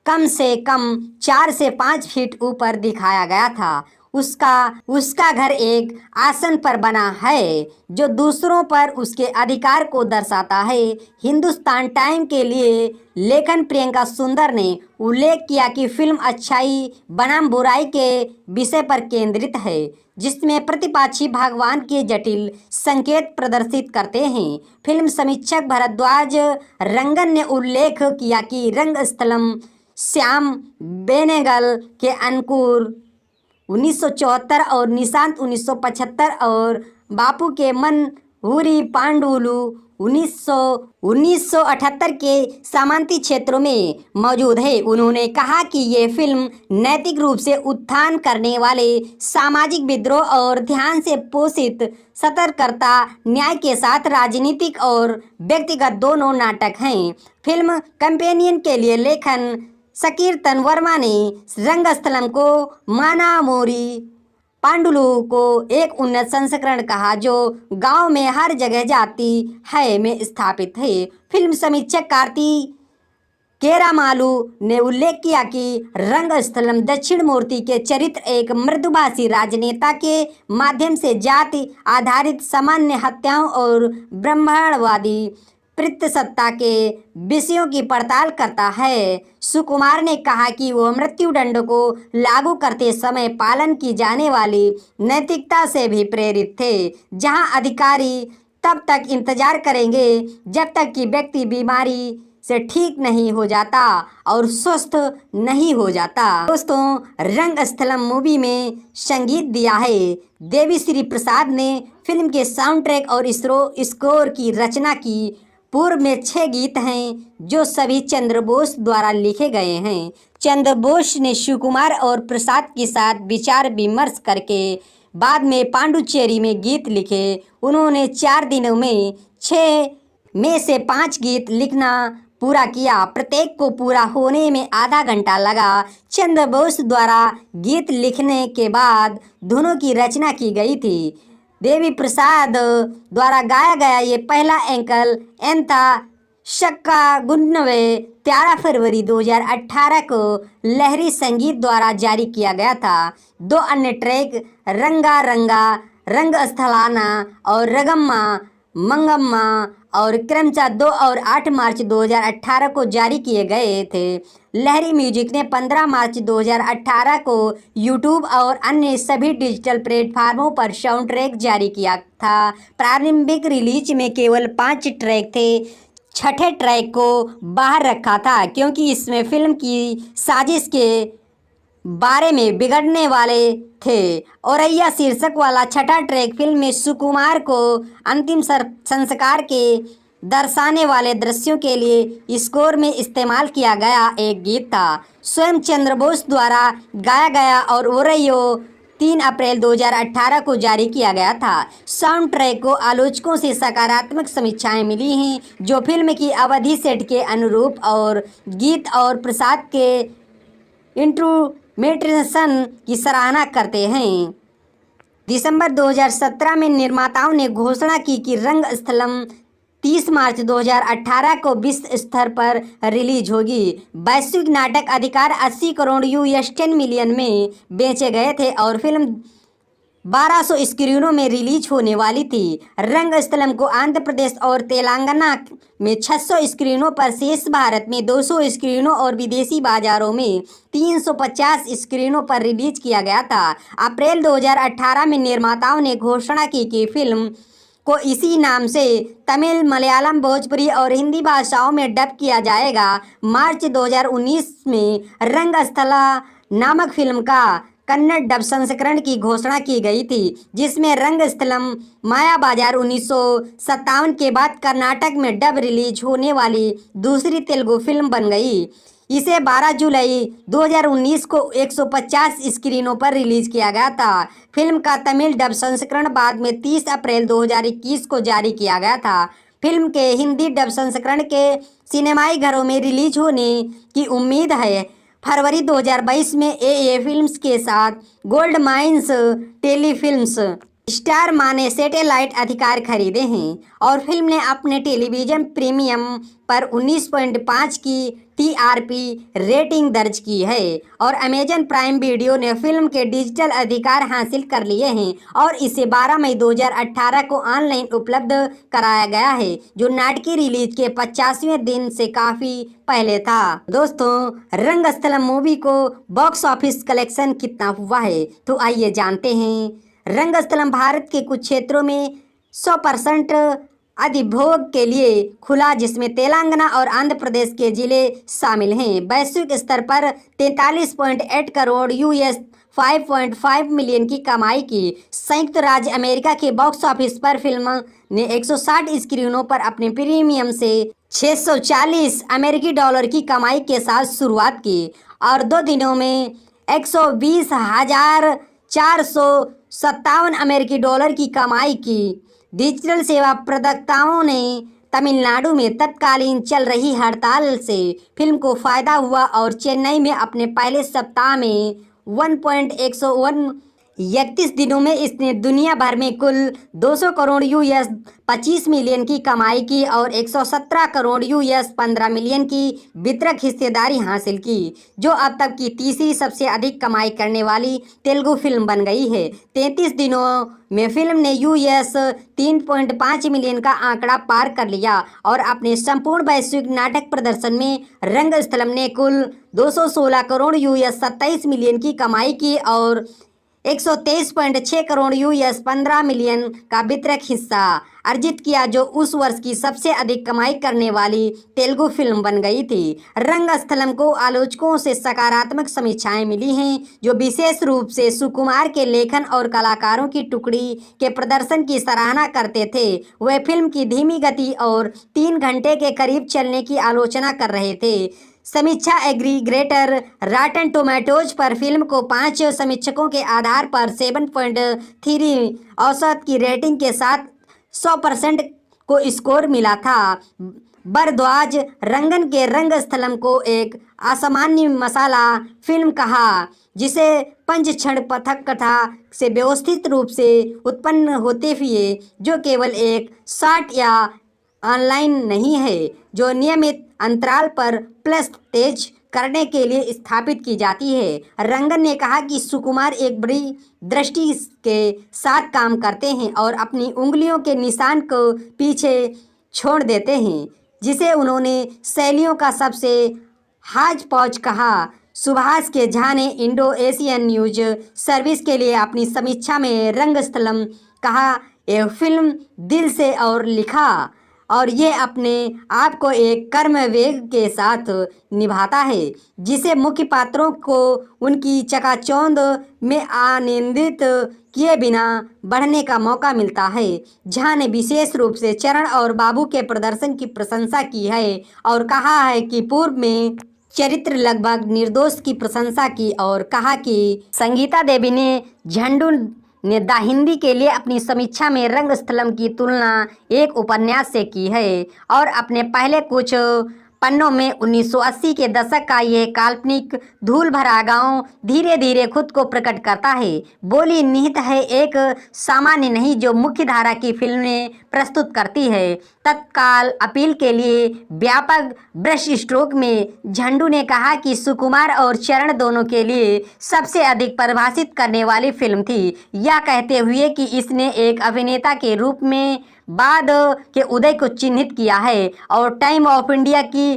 Speaker 4: कम से कम 4 से 5 फीट ऊपर दिखाया गया था। उसका घर एक आसन पर बना है जो दूसरों पर उसके अधिकार को दर्शाता है। हिंदुस्तान टाइम के लिए लेखन प्रियंका सुंदर ने उल्लेख किया कि फिल्म अच्छाई बनाम बुराई के विषय पर केंद्रित है, जिसमें प्रतिपक्षी भगवान के जटिल संकेत प्रदर्शित करते हैं। फिल्म समीक्षक भरद्वाज रंगन ने उल्लेख किया कि रंगस्थलम श्याम बेनेगल के अनुकूल 1974 और निशांत 1975 और बापू के मनहूरी पांडुलू 1978 के सामंती क्षेत्रों में मौजूद है। उन्होंने कहा कि ये फिल्म नैतिक रूप से उत्थान करने वाले सामाजिक विद्रोह और ध्यान से पोषित सतर्कता न्याय के साथ राजनीतिक और व्यक्तिगत दोनों नाटक हैं। फिल्म कंपेनियन के लिए लेखन सकीर्तन वर्मा ने रंगस्थलम को मानामोरी पांडुलू को एक उन्नत संस्करण कहा जो गांव में हर जगह जाती है में स्थापित है। फिल्म समीक्षक कार्ति केरामालू ने उल्लेख किया कि रंगस्थलम दक्षिण मूर्ति के चरित्र एक मृदुभाषी राजनेता के माध्यम से जाति आधारित सामान्य हत्याओं और ब्राह्मणवादी पितृसत्ता के विषयों की पड़ताल करता है। सुकुमार ने कहा कि वो मृत्युदंड को लागू करते समय पालन की जाने वाली नैतिकता से भी प्रेरित थे, जहां अधिकारी तब तक इंतजार करेंगे जब तक कि व्यक्ति बीमारी से ठीक नहीं हो जाता और स्वस्थ नहीं हो जाता। दोस्तों, रंगस्थलम मूवी में संगीत दिया है देवी श्री प्रसाद ने। फिल्म के साउंड ट्रैक और स्कोर की रचना की। पूर्व में 6 गीत हैं जो सभी चंद्र बोस द्वारा लिखे गए हैं। चंद्र बोस ने शिवकुमार और प्रसाद के साथ विचार विमर्श करके बाद में पांडुचेरी में गीत लिखे। उन्होंने 4 दिनों में 6 में से 5 गीत लिखना पूरा किया। प्रत्येक को पूरा होने में आधा घंटा लगा। चंद्र बोस द्वारा गीत लिखने के बाद धुनों की रचना की गई थी। देवी प्रसाद द्वारा गाया गया ये पहला एंकल एंथा शक्का गुन्नवे 13 फरवरी 2018 को लहरी संगीत द्वारा जारी किया गया था। 2 अन्य ट्रैक रंगा रंगा, रंगस्थलाना और रगम्मा मंगम्मा और क्रमशः 2 और 8 मार्च 2018 को जारी किए गए थे। लहरी म्यूजिक ने 15 मार्च 2018 को यूट्यूब और अन्य सभी डिजिटल प्लेटफार्मों पर साउंड ट्रैक जारी किया था। प्रारंभिक रिलीज में केवल 5 ट्रैक थे। 6ठे ट्रैक को बाहर रखा था क्योंकि इसमें फिल्म की साजिश के बारे में बिगड़ने वाले थे। औरैया शीर्षक वाला 6ठा ट्रैक फिल्म में सुकुमार को अंतिम संस्कार के दर्शाने वाले दृश्यों के लिए स्कोर में इस्तेमाल किया गया एक गीत था। स्वयं चंद्र बोस द्वारा गाया गया और ओरैयो 3 अप्रैल 2018 को जारी किया गया था। साउंड ट्रैक को आलोचकों से सकारात्मक समीक्षाएं मिली हैं जो फिल्म की अवधि सेट के अनुरूप और गीत और प्रसाद के इंस्ट्रूमेंटेशन की सराहना करते हैं। दिसंबर 2017 में निर्माताओं ने घोषणा की कि रंगस्थलम 30 मार्च 2018 को विश्व स्तर पर रिलीज होगी। वैश्विक नाटक अधिकार 80 करोड़ US $10 मिलियन में बेचे गए थे और फिल्म 1200 स्क्रीनों में रिलीज होने वाली थी। रंगस्थलम को आंध्र प्रदेश और तेलंगाना में 600 स्क्रीनों पर, शेष भारत में 200 स्क्रीनों और विदेशी बाजारों में 350 स्क्रीनों पर रिलीज किया गया था। अप्रैल 2018 में निर्माताओं ने घोषणा की कि फिल्म को इसी नाम से तमिल, मलयालम, भोजपुरी और हिंदी भाषाओं में डब किया जाएगा। मार्च 2019 में रंगस्थला नामक फिल्म का कन्नड़ डब संस्करण की घोषणा की गई थी, जिसमें रंगस्थलम माया बाजार 1957 के बाद कर्नाटक में डब रिलीज होने वाली दूसरी तेलुगु फिल्म बन गई। इसे 12 जुलाई 2019 को 150 स्क्रीनों पर रिलीज किया गया था। फिल्म का तमिल डब संस्करण बाद में 30 अप्रैल 2021 को जारी किया गया था। फिल्म के हिंदी डब संस्करण के सिनेमाई घरों में रिलीज होने की उम्मीद है। फरवरी 2022 में AA फिल्म्स के साथ गोल्ड माइंस टेलीफिल्म्स स्टार मां ने सैटेलाइट अधिकार खरीदे हैं और फिल्म ने अपने टेलीविजन प्रीमियम पर 19.5 की TRP रेटिंग दर्ज की है और अमेजन प्राइम वीडियो ने फिल्म के डिजिटल अधिकार हासिल कर लिए हैं और इसे 12 मई 2018 को ऑनलाइन उपलब्ध कराया गया है, जो नाटकीय रिलीज के 50वें दिन से काफ़ी पहले था। दोस्तों, रंगस्थलम मूवी को बॉक्स ऑफिस कलेक्शन कितना हुआ है, तो आइए जानते हैं। रंगस्थलम भारत के कुछ क्षेत्रों में 100% अधिभोग के लिए खुला, जिसमें तेलंगाना और आंध्र प्रदेश के जिले शामिल हैं। वैश्विक स्तर पर 43.8 करोड़ US 5.5 मिलियन की कमाई की। संयुक्त राज्य अमेरिका के बॉक्स ऑफिस पर फिल्म ने 160 स्क्रीनों पर अपने प्रीमियम से $640 की कमाई के साथ शुरुआत की और 2 दिनों में $120,457 की कमाई की। डिजिटल सेवा प्रदाताओं ने तमिलनाडु में तत्कालीन चल रही हड़ताल से फिल्म को फायदा हुआ और चेन्नई में अपने पहले सप्ताह में 1.101 31 दिनों में इसने दुनिया भर में कुल 200 करोड़ यूएस 25 मिलियन की कमाई की और 117 करोड़ यूएस 15 मिलियन की वितरक हिस्सेदारी हासिल की, जो अब तक की तीसरी सबसे अधिक कमाई करने वाली तेलुगु फिल्म बन गई है। 33 दिनों में फिल्म ने यूएस 3.5 मिलियन का आंकड़ा पार कर लिया और अपने संपूर्ण वैश्विक नाटक प्रदर्शन में रंगस्थलम ने कुल 216 करोड़ यूएस 27 मिलियन की कमाई की और 123.6 करोड़ यूएस 15 मिलियन का वितरक हिस्सा अर्जित किया, जो उस वर्ष की सबसे अधिक कमाई करने वाली तेलुगु फिल्म बन गई थी। रंगस्थलम को आलोचकों से सकारात्मक समीक्षाएं मिली हैं, जो विशेष रूप से सुकुमार के लेखन और कलाकारों की टुकड़ी के प्रदर्शन की सराहना करते थे। वे फिल्म की धीमी गति और 3 घंटे के करीब चलने की आलोचना कर रहे थे। समीक्षा एग्रीगेटर रॉटन टोमेटोज पर फिल्म को 5 समीक्षकों के आधार पर 7.3 औसत की रेटिंग के साथ 100% को स्कोर मिला था। भरद्वाज रंगन के रंगस्थलम को एक असामान्य मसाला फिल्म कहा, जिसे पंचक्षण पथक कथा से व्यवस्थित रूप से उत्पन्न होते हुए, जो केवल एक शॉट या ऑनलाइन नहीं है, जो नियमित अंतराल पर प्लस तेज करने के लिए स्थापित की जाती है। रंगन ने कहा कि सुकुमार एक बड़ी दृष्टि के साथ काम करते हैं और अपनी उंगलियों के निशान को पीछे छोड़ देते हैं, जिसे उन्होंने शैलियों का सबसे हाज पौच कहा। सुभाष के झा ने इंडो एशियन न्यूज सर्विस के लिए अपनी समीक्षा में रंगस्थलम कहा, यह फिल्म दिल से और लिखा और ये अपने आप को एक कर्म वेग के साथ निभाता है, जिसे मुख्य पात्रों को उनकी चकाचौंध में आनंदित किए बिना बढ़ने का मौका मिलता है। झा ने विशेष रूप से चरण और बाबू के प्रदर्शन की प्रशंसा की है और कहा है कि पूर्व में चरित्र लगभग निर्दोष की प्रशंसा की और कहा कि संगीता देवी ने झंडू ने द हिंदी के लिए अपनी समीक्षा में रंगस्थलम की तुलना एक उपन्यास से की है और अपने पहले कुछ पन्नों में 1980 के दशक का यह काल्पनिक धूल भरा गांव धीरे धीरे खुद को प्रकट करता है। बोली निहित है एक सामान्य नहीं जो मुख्य धारा की फिल्में प्रस्तुत करती है। तत्काल अपील के लिए व्यापक ब्रश स्ट्रोक में झंडू ने कहा कि सुकुमार और चरण दोनों के लिए सबसे अधिक परिभाषित करने वाली फिल्म थी, यह कहते हुए कि इसने एक अभिनेता के रूप में बाद के उदय को चिन्हित किया है। और टाइम ऑफ इंडिया की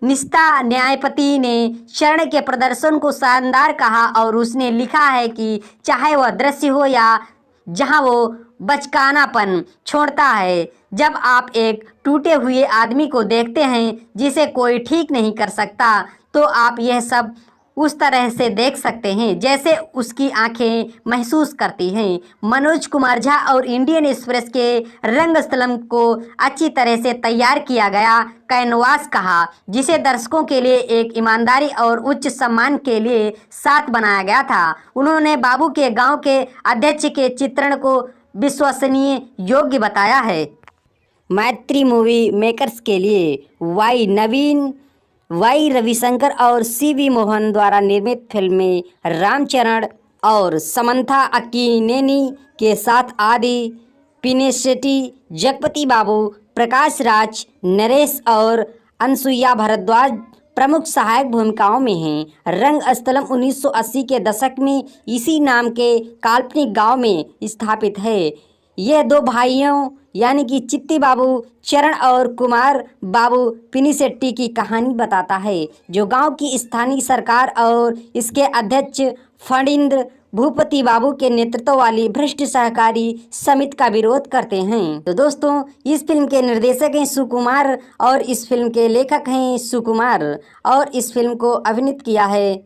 Speaker 4: निष्ठा न्यायपति ने चरण के प्रदर्शन को शानदार कहा और उसने लिखा है कि चाहे वह दृश्य हो या जहां वो बचकानापन छोड़ता है, जब आप एक टूटे हुए आदमी को देखते हैं जिसे कोई ठीक नहीं कर सकता, तो आप यह सब उस तरह से देख सकते हैं जैसे उसकी आंखें महसूस करती हैं। मनोज कुमार झा और इंडियन एक्सप्रेस के रंगस्थलम को अच्छी तरह से तैयार किया गया कैनवास कहा, जिसे दर्शकों के लिए एक ईमानदारी और उच्च सम्मान के लिए साथ बनाया गया था। उन्होंने बाबू के गांव के अध्यक्ष के चित्रण को विश्वसनीय योग्य बताया है। मैत्री मूवी मेकर्स के लिए वाई रविशंकर और सीवी मोहन द्वारा निर्मित फिल्म में रामचरण और समंथा अक्किनेनी के साथ आदि पिनिसेट्टी, जगपति बाबू, प्रकाश राज, नरेश और अनसुईया भारद्वाज प्रमुख सहायक भूमिकाओं में हैं। रंगस्थलम 1980 के दशक में इसी नाम के काल्पनिक गांव में स्थापित है। यह दो भाइयों यानी कि चित्ती बाबू चरण और कुमार बाबू पिनिसेट्टी की कहानी बताता है, जो गांव की स्थानीय सरकार और इसके अध्यक्ष फणींद्र भूपति बाबू के नेतृत्व वाली भ्रष्ट सहकारी समिति का विरोध करते हैं। तो दोस्तों, इस फिल्म के निर्देशक हैं सुकुमार और इस फिल्म के लेखक हैं सुकुमार और इस फिल्म को अभिनीत किया है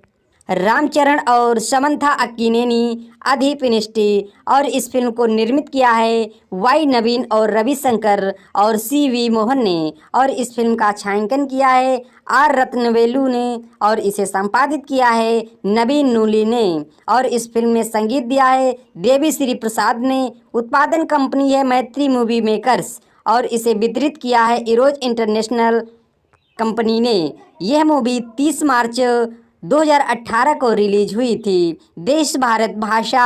Speaker 4: रामचरण और समंथा अक्किनेनी पिनिसेट्टी और इस फिल्म को निर्मित किया है वाई नवीन और रविशंकर और सीवी मोहन ने और इस फिल्म का छायांकन किया है आर रत्नवेलु ने और इसे संपादित किया है नवीन नूली ने और इस फिल्म में संगीत दिया है देवी श्री प्रसाद ने। उत्पादन कंपनी है मैत्री मूवी मेकर्स और इसे वितरित किया है इरोज इंटरनेशनल कंपनी ने। यह मूवी 30 मार्च 2018 को रिलीज हुई थी। देश भारत भाषा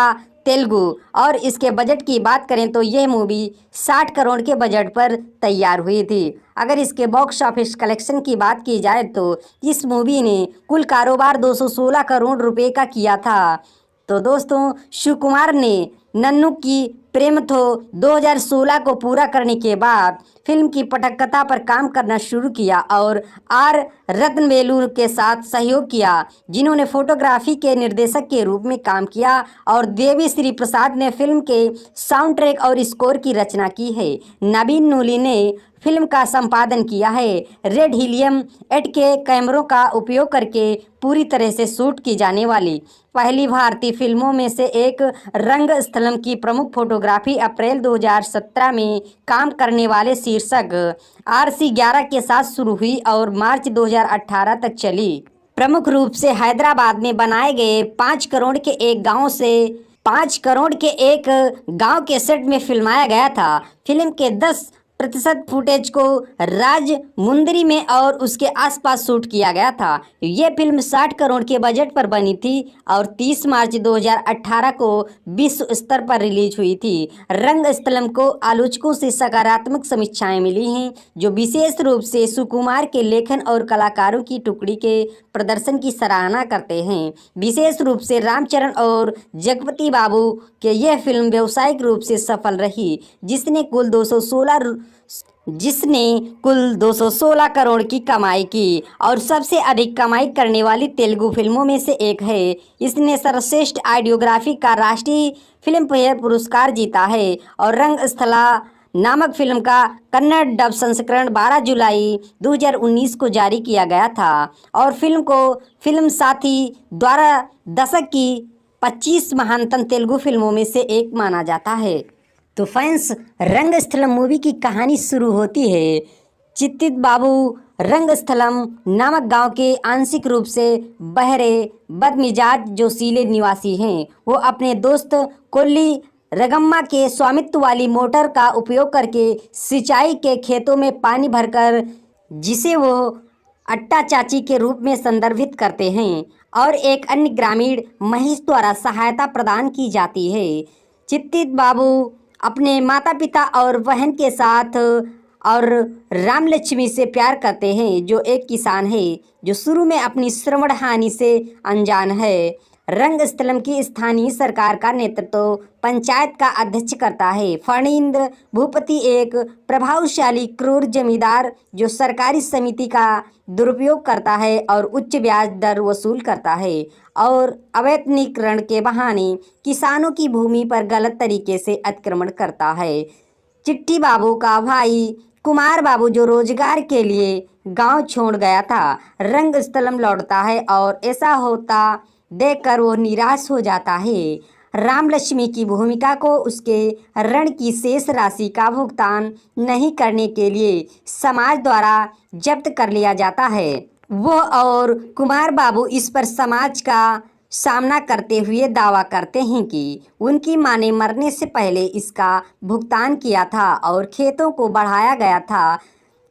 Speaker 4: तेलुगु। और इसके बजट की बात करें तो यह मूवी 60 करोड़ के बजट पर तैयार हुई थी। अगर इसके बॉक्स ऑफिस कलेक्शन की बात की जाए तो इस मूवी ने कुल कारोबार 216 करोड़ रुपए का किया था। तो दोस्तों, शिव कुमार ने नन्नू की प्रेम थो 2016 को पूरा करने के बाद फिल्म की पटकथा पर काम करना शुरू किया और आर रत्नवेलु के साथ सहयोग किया, जिन्होंने फोटोग्राफी के निर्देशक के रूप में काम किया, और देवी श्री प्रसाद ने फिल्म के साउंड ट्रैक और स्कोर की रचना की है। नवीन नूली ने फिल्म का संपादन किया है। रेड हीलियम 8K कैमरों का उपयोग करके पूरी तरह से शूट की जाने वाली पहली भारतीय फिल्मों में से एक रंगस्थलम की प्रमुख फोटोग्राफी अप्रैल 2017 में काम करने वाले शीर्षक RC11 के साथ शुरू हुई और मार्च 2018 तक चली। प्रमुख रूप से हैदराबाद में बनाए गए 5 करोड़ के एक गांव के सेट में फिल्माया गया था। फिल्म के 10% फुटेज को राजमुंदरी में और उसके आसपास शूट किया गया था। यह फिल्म 60 करोड़ के बजट पर बनी थी और 30 मार्च 2018 को विश्व स्तर पर रिलीज हुई थी। रंगस्थलम को आलोचकों से सकारात्मक समीक्षाएं मिली हैं, जो विशेष रूप से सुकुमार के लेखन और कलाकारों की टुकड़ी के प्रदर्शन की सराहना करते हैं। विशेष रूप से रामचरण और जगपति बाबू के यह फिल्म व्यावसायिक रूप से सफल रही, जिसने कुल 216 करोड़ की कमाई की और सबसे अधिक कमाई करने वाली तेलुगु फिल्मों में से एक है। इसने सर्वश्रेष्ठ आइडियोग्राफी का राष्ट्रीय फिल्म फेयर पुरस्कार जीता है और रंगस्थला नामक फिल्म का कन्नड़ डब संस्करण 12 जुलाई 2019 को जारी किया गया था और फिल्म को फिल्म साथी द्वारा दशक की 25 महानतम तेलुगु फिल्मों में से एक माना जाता है। तो फैंस, रंगस्थलम मूवी की कहानी शुरू होती है चित्तित बाबू रंगस्थलम नामक गांव के आंशिक रूप से बहरे बदमिजाज जोशीले निवासी हैं। वो अपने दोस्त कोल्ली रगम्मा के स्वामित्व वाली मोटर का उपयोग करके सिंचाई के खेतों में पानी भरकर, जिसे वो अट्टा चाची के रूप में संदर्भित करते हैं, और एक अन्य ग्रामीण महेश द्वारा सहायता प्रदान की जाती है। चित्तित बाबू अपने माता पिता और बहन के साथ और रामलक्ष्मी से प्यार करते हैं, जो एक किसान है जो शुरू में अपनी श्रवण हानि से अनजान है। रंगस्थलम की स्थानीय सरकार का नेतृत्व पंचायत का अध्यक्ष करता है। फणींद्र भूपति एक प्रभावशाली क्रूर जमींदार जो सरकारी समिति का दुरुपयोग करता है और उच्च ब्याज दर वसूल करता है और अवैतनिकरण के बहाने किसानों की भूमि पर गलत तरीके से अतिक्रमण करता है। चिट्टी बाबू का भाई कुमार बाबू, जो रोजगार के लिए गांव छोड़ गया था, रंगस्थलम लौटता है और ऐसा होता देखकर वो निराश हो जाता है। रामलक्ष्मी की भूमिका को उसके ऋण की शेष राशि का भुगतान नहीं करने के लिए समाज द्वारा जब्त कर लिया जाता है। वो और कुमार बाबू इस पर समाज का सामना करते हुए दावा करते हैं कि उनकी मां ने मरने से पहले इसका भुगतान किया था और खेतों को बढ़ाया गया था।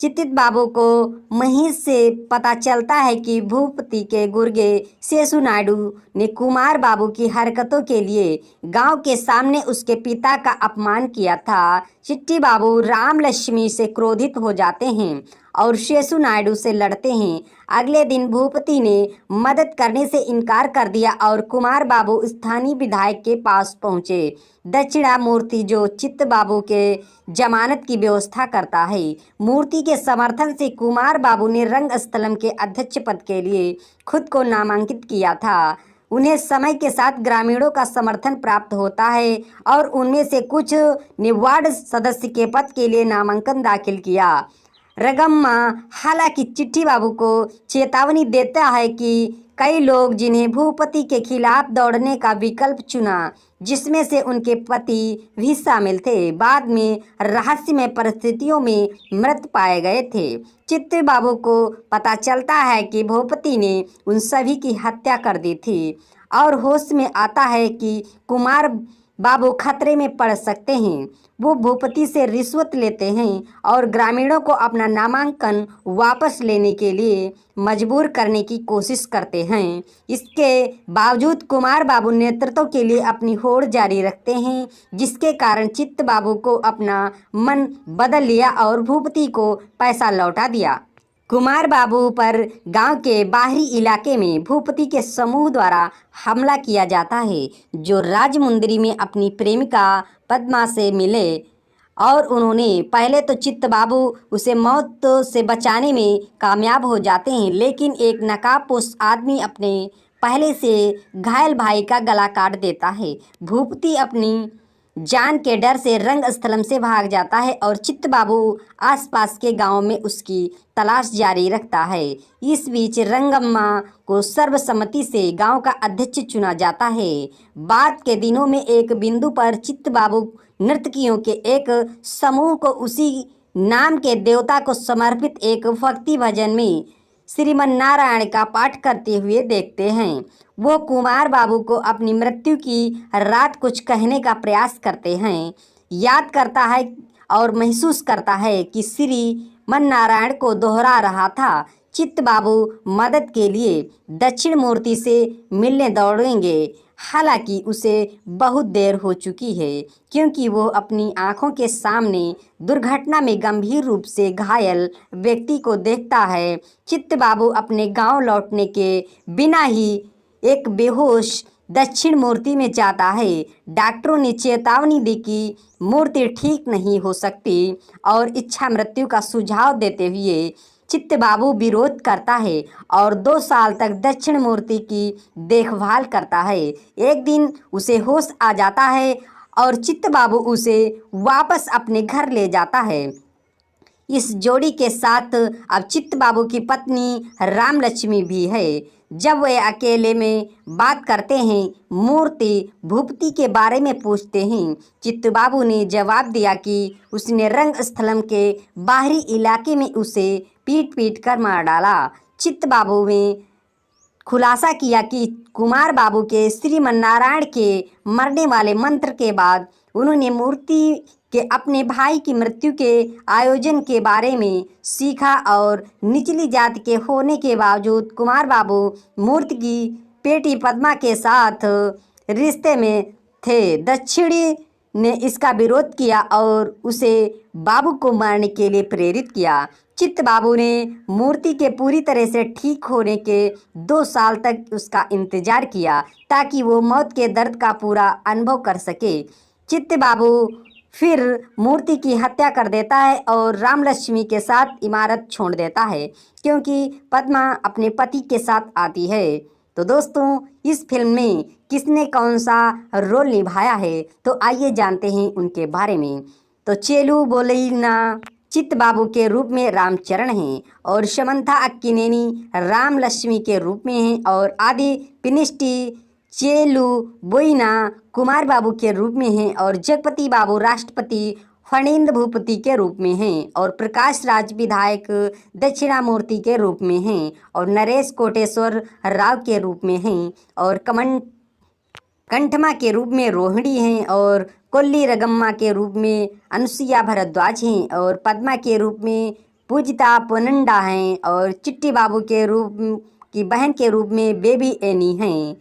Speaker 4: चित्तित बाबू को महेश से पता चलता है कि भूपति के गुर्गे शेषु नायडू ने कुमार बाबू की हरकतों के लिए गांव के सामने उसके पिता का अपमान किया था। चिट्टी बाबू रामलक्ष्मी से क्रोधित हो जाते हैं और शेषु नायडू से लड़ते हैं। अगले दिन भूपति ने मदद करने से इनकार कर दिया और कुमार बाबू स्थानीय विधायक के पास पहुंचे। दक्षिणामूर्ति, जो चित्त बाबू के जमानत की व्यवस्था करता है, मूर्ति के समर्थन से कुमार बाबू ने रंगस्थलम के अध्यक्ष पद के लिए खुद को नामांकित किया था। उन्हें समय के साथ ग्रामीणों का समर्थन प्राप्त होता है और उनमें से कुछ ने वार्ड सदस्य के पद के लिए नामांकन दाखिल किया। रगम्मा हालांकि चिट्टी बाबू को चेतावनी देता है कि कई लोग जिन्हें भूपति के खिलाफ दौड़ने का विकल्प चुना, जिसमें से उनके पति भी शामिल थे, बाद में रहस्यमय परिस्थितियों में मृत पाए गए थे। चिट्टी बाबू को पता चलता है कि भूपति ने उन सभी की हत्या कर दी थी और होश में आता है कि कुमार बाबू खतरे में पड़ सकते हैं। वो भूपति से रिश्वत लेते हैं और ग्रामीणों को अपना नामांकन वापस लेने के लिए मजबूर करने की कोशिश करते हैं। इसके बावजूद कुमार बाबू नेतृत्व के लिए अपनी होड़ जारी रखते हैं, जिसके कारण चित्त बाबू को अपना मन बदल लिया और भूपति को पैसा लौटा दिया। कुमार बाबू पर गांव के बाहरी इलाके में भूपति के समूह द्वारा हमला किया जाता है, जो राजमुंदरी में अपनी प्रेमिका पद्मा से मिले और उन्होंने पहले तो चित्त बाबू उसे मौत से बचाने में कामयाब हो जाते हैं, लेकिन एक नकाबपोश आदमी अपने पहले से घायल भाई का गला काट देता है। भूपति अपनी जान के डर से रंगस्थलम से भाग जाता है और चित्त बाबू आसपास के गांव में उसकी तलाश जारी रखता है। इस बीच रंगम्मा को सर्वसम्मति से गांव का अध्यक्ष चुना जाता है। बाद के दिनों में एक बिंदु पर चित्त बाबू नर्तकियों के एक समूह को उसी नाम के देवता को समर्पित एक भक्ति भजन में श्रीमन नारायण का पाठ करते हुए देखते हैं। वो कुमार बाबू को अपनी मृत्यु की रात कुछ कहने का प्रयास करते हैं, याद करता है और महसूस करता है कि श्रीमन नारायण को दोहरा रहा था। चित्त बाबू मदद के लिए दक्षिण मूर्ति से मिलने दौड़ेंगे, हालांकि उसे बहुत देर हो चुकी है, क्योंकि वो अपनी आंखों के सामने दुर्घटना में गंभीर रूप से घायल व्यक्ति को देखता है। चित्त बाबू अपने गांव लौटने के बिना ही एक बेहोश दक्षिण मूर्ति में जाता है। डॉक्टरों ने चेतावनी दी कि मूर्ति ठीक नहीं हो सकती और इच्छा मृत्यु का सुझाव देते हुए चित्त बाबू विरोध करता है और 2 साल तक दक्षिण मूर्ति की देखभाल करता है। एक दिन उसे होश आ जाता है और चित्त बाबू उसे वापस अपने घर ले जाता है। इस जोड़ी के साथ अब चित्त बाबू की पत्नी राम लक्ष्मी भी है। जब वे अकेले में बात करते हैं, मूर्ति भूपति के बारे में पूछते हैं। चित्त बाबू ने जवाब दिया कि उसने रंगस्थलम के बाहरी इलाके में उसे पीट पीट कर मार डाला। चित्त बाबू ने खुलासा किया कि कुमार बाबू के श्रीमन्नारायण के मरने वाले मंत्र के बाद उन्होंने मूर्ति के अपने भाई की मृत्यु के आयोजन के बारे में सीखा और निचली जाति के होने के बावजूद कुमार बाबू मूर्ति की बेटी पद्मा के साथ रिश्ते में थे। दक्षिणी ने इसका विरोध किया और उसे बाबू को मारने के लिए प्रेरित किया। चित्त बाबू ने मूर्ति के पूरी तरह से ठीक होने के 2 साल तक उसका इंतजार किया ताकि वो मौत के दर्द का पूरा अनुभव कर सके। चित्त बाबू फिर मूर्ति की हत्या कर देता है और राम लक्ष्मी के साथ इमारत छोड़ देता है, क्योंकि पद्मा अपने पति के साथ आती है। तो दोस्तों, इस फिल्म में किसने कौन सा रोल निभाया है, तो आइए जानते हैं उनके बारे में। तो चेलू बोलेना चित्त बाबू के रूप में रामचरण हैं और शमंथा अक्किनेनी राम लक्ष्मी के रूप में हैं और आदि पिनिष्टी चेलू बोइना कुमार बाबू के रूप में हैं और जगपति बाबू राष्ट्रपति फणींद्र भूपति के रूप में हैं और प्रकाश राज विधायक दक्षिणामूर्ति के रूप में हैं और नरेश कोटेश्वर राव के रूप में हैं और कंठमा के रूप में रोहिणी हैं और कोल्ली रगम्मा के रूप में अनुसुईया भारद्वाज हैं और पद्मा के रूप में पूजिता पोनंडा हैं और चिट्टी बाबू के रूप की बहन के रूप में बेबी एनी हैं।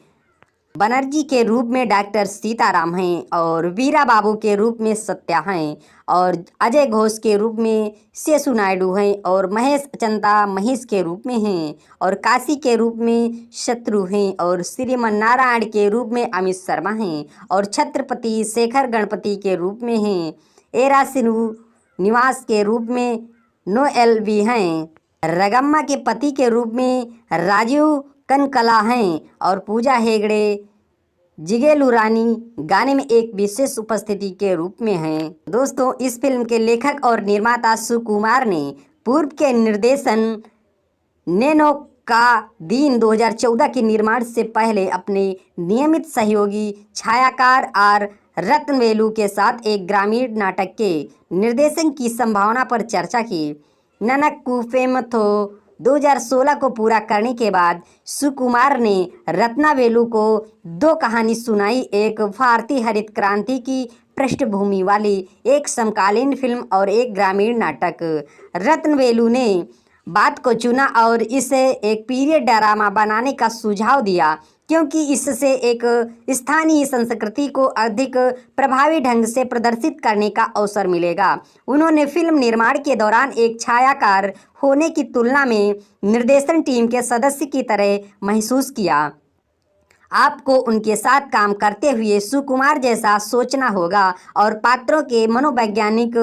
Speaker 4: बनर्जी के रूप में डॉक्टर सीताराम हैं और वीरा बाबू के रूप में सत्या हैं और अजय घोष के रूप में शेषु नायडू हैं और महेश चंदा महेश के रूप में हैं और काशी के रूप में शत्रु हैं और श्रीमन नारायण के रूप में अमित शर्मा हैं और छत्रपति शेखर गणपति के रूप में हैं। एरा सिन्हू निवास के रूप में नोएल भी हैं। रगम्मा के पति के रूप में राजीव कनकला हैं और पूजा हेगड़े जिगेलू रानी गाने में एक विशेष उपस्थिति के रूप में हैं। दोस्तों, इस फिल्म के लेखक और निर्माता सुकुमार ने पूर्व के निर्देशन नैनो का दिन 2014 के निर्माण से पहले अपने नियमित सहयोगी छायाकार आर रत्नवेलू के साथ एक ग्रामीण नाटक के निर्देशन की संभावना पर चर्चा की। ननक्कू फेमथो 2016 को पूरा करने के बाद सुकुमार ने रत्नावेलु को 2 कहानी सुनाई, एक भारतीय हरित क्रांति की पृष्ठभूमि वाली एक समकालीन फिल्म और एक ग्रामीण नाटक। रत्नवेलु ने बात को चुना और इसे एक पीरियड ड्रामा बनाने का सुझाव दिया क्योंकि इससे एक स्थानीय संस्कृति को अधिक प्रभावी ढंग से प्रदर्शित करने का अवसर मिलेगा। उन्होंने फिल्म निर्माण के दौरान एक छायाकार होने की तुलना में निर्देशन टीम के सदस्य की तरह महसूस किया। आपको उनके साथ काम करते हुए सुकुमार जैसा सोचना होगा और पात्रों के मनोवैज्ञानिक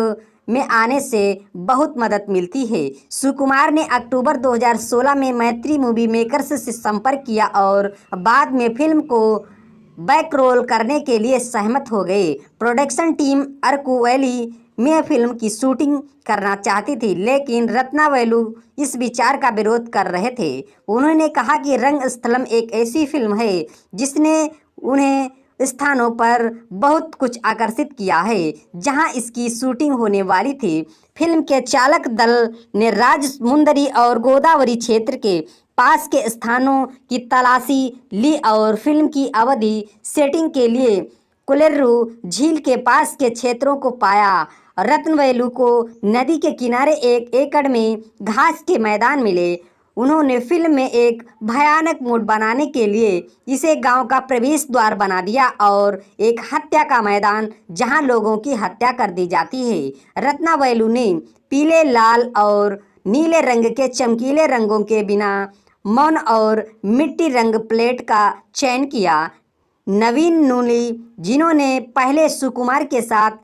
Speaker 4: में आने से बहुत मदद मिलती है। सुकुमार ने अक्टूबर 2016 में मैत्री मूवी मेकर्स से संपर्क किया और बाद में फिल्म को बैक रोल करने के लिए सहमत हो गए। प्रोडक्शन टीम अरकू वैली में फिल्म की शूटिंग करना चाहती थी, लेकिन रत्नावेलु इस विचार का विरोध कर रहे थे। उन्होंने कहा कि रंगस्थलम एक ऐसी फिल्म है जिसने उन्हें स्थानों पर बहुत कुछ आकर्षित किया है जहां इसकी शूटिंग होने वाली थी। फिल्म के चालक दल ने राजमुंदरी और गोदावरी क्षेत्र के पास के स्थानों की तलाशी ली और फिल्म की अवधि सेटिंग के लिए कोलेरू झील के पास के क्षेत्रों को पाया। रत्नवेलु को नदी के किनारे 1 एकड़ में घास के मैदान मिले। उन्होंने फिल्म में एक भयानक मूड बनाने के लिए इसे गांव का प्रवेश द्वार बना दिया और एक हत्या का मैदान जहां लोगों की हत्या कर दी जाती है। रत्नावेलु ने पीले, लाल और नीले रंग के चमकीले रंगों के बिना मौन और मिट्टी रंग प्लेट का चयन किया। नवीन नूली, जिन्होंने पहले सुकुमार के साथ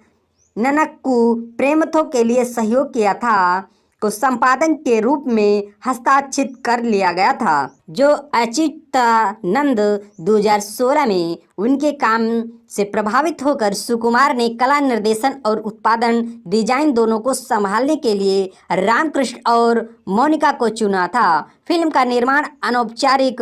Speaker 4: ननक्कू प्रेमथो के लिए सहयोग किया था, को संपादन के रूप में हस्ताक्षरित कर लिया गया था, जो अच्युतानंद 2016 में उनके काम से प्रभावित होकर सुकुमार ने कला निर्देशन और उत्पादन डिजाइन दोनों को संभालने के लिए रामकृष्ण और मोनिका को चुना था। फिल्म का निर्माण अनौपचारिक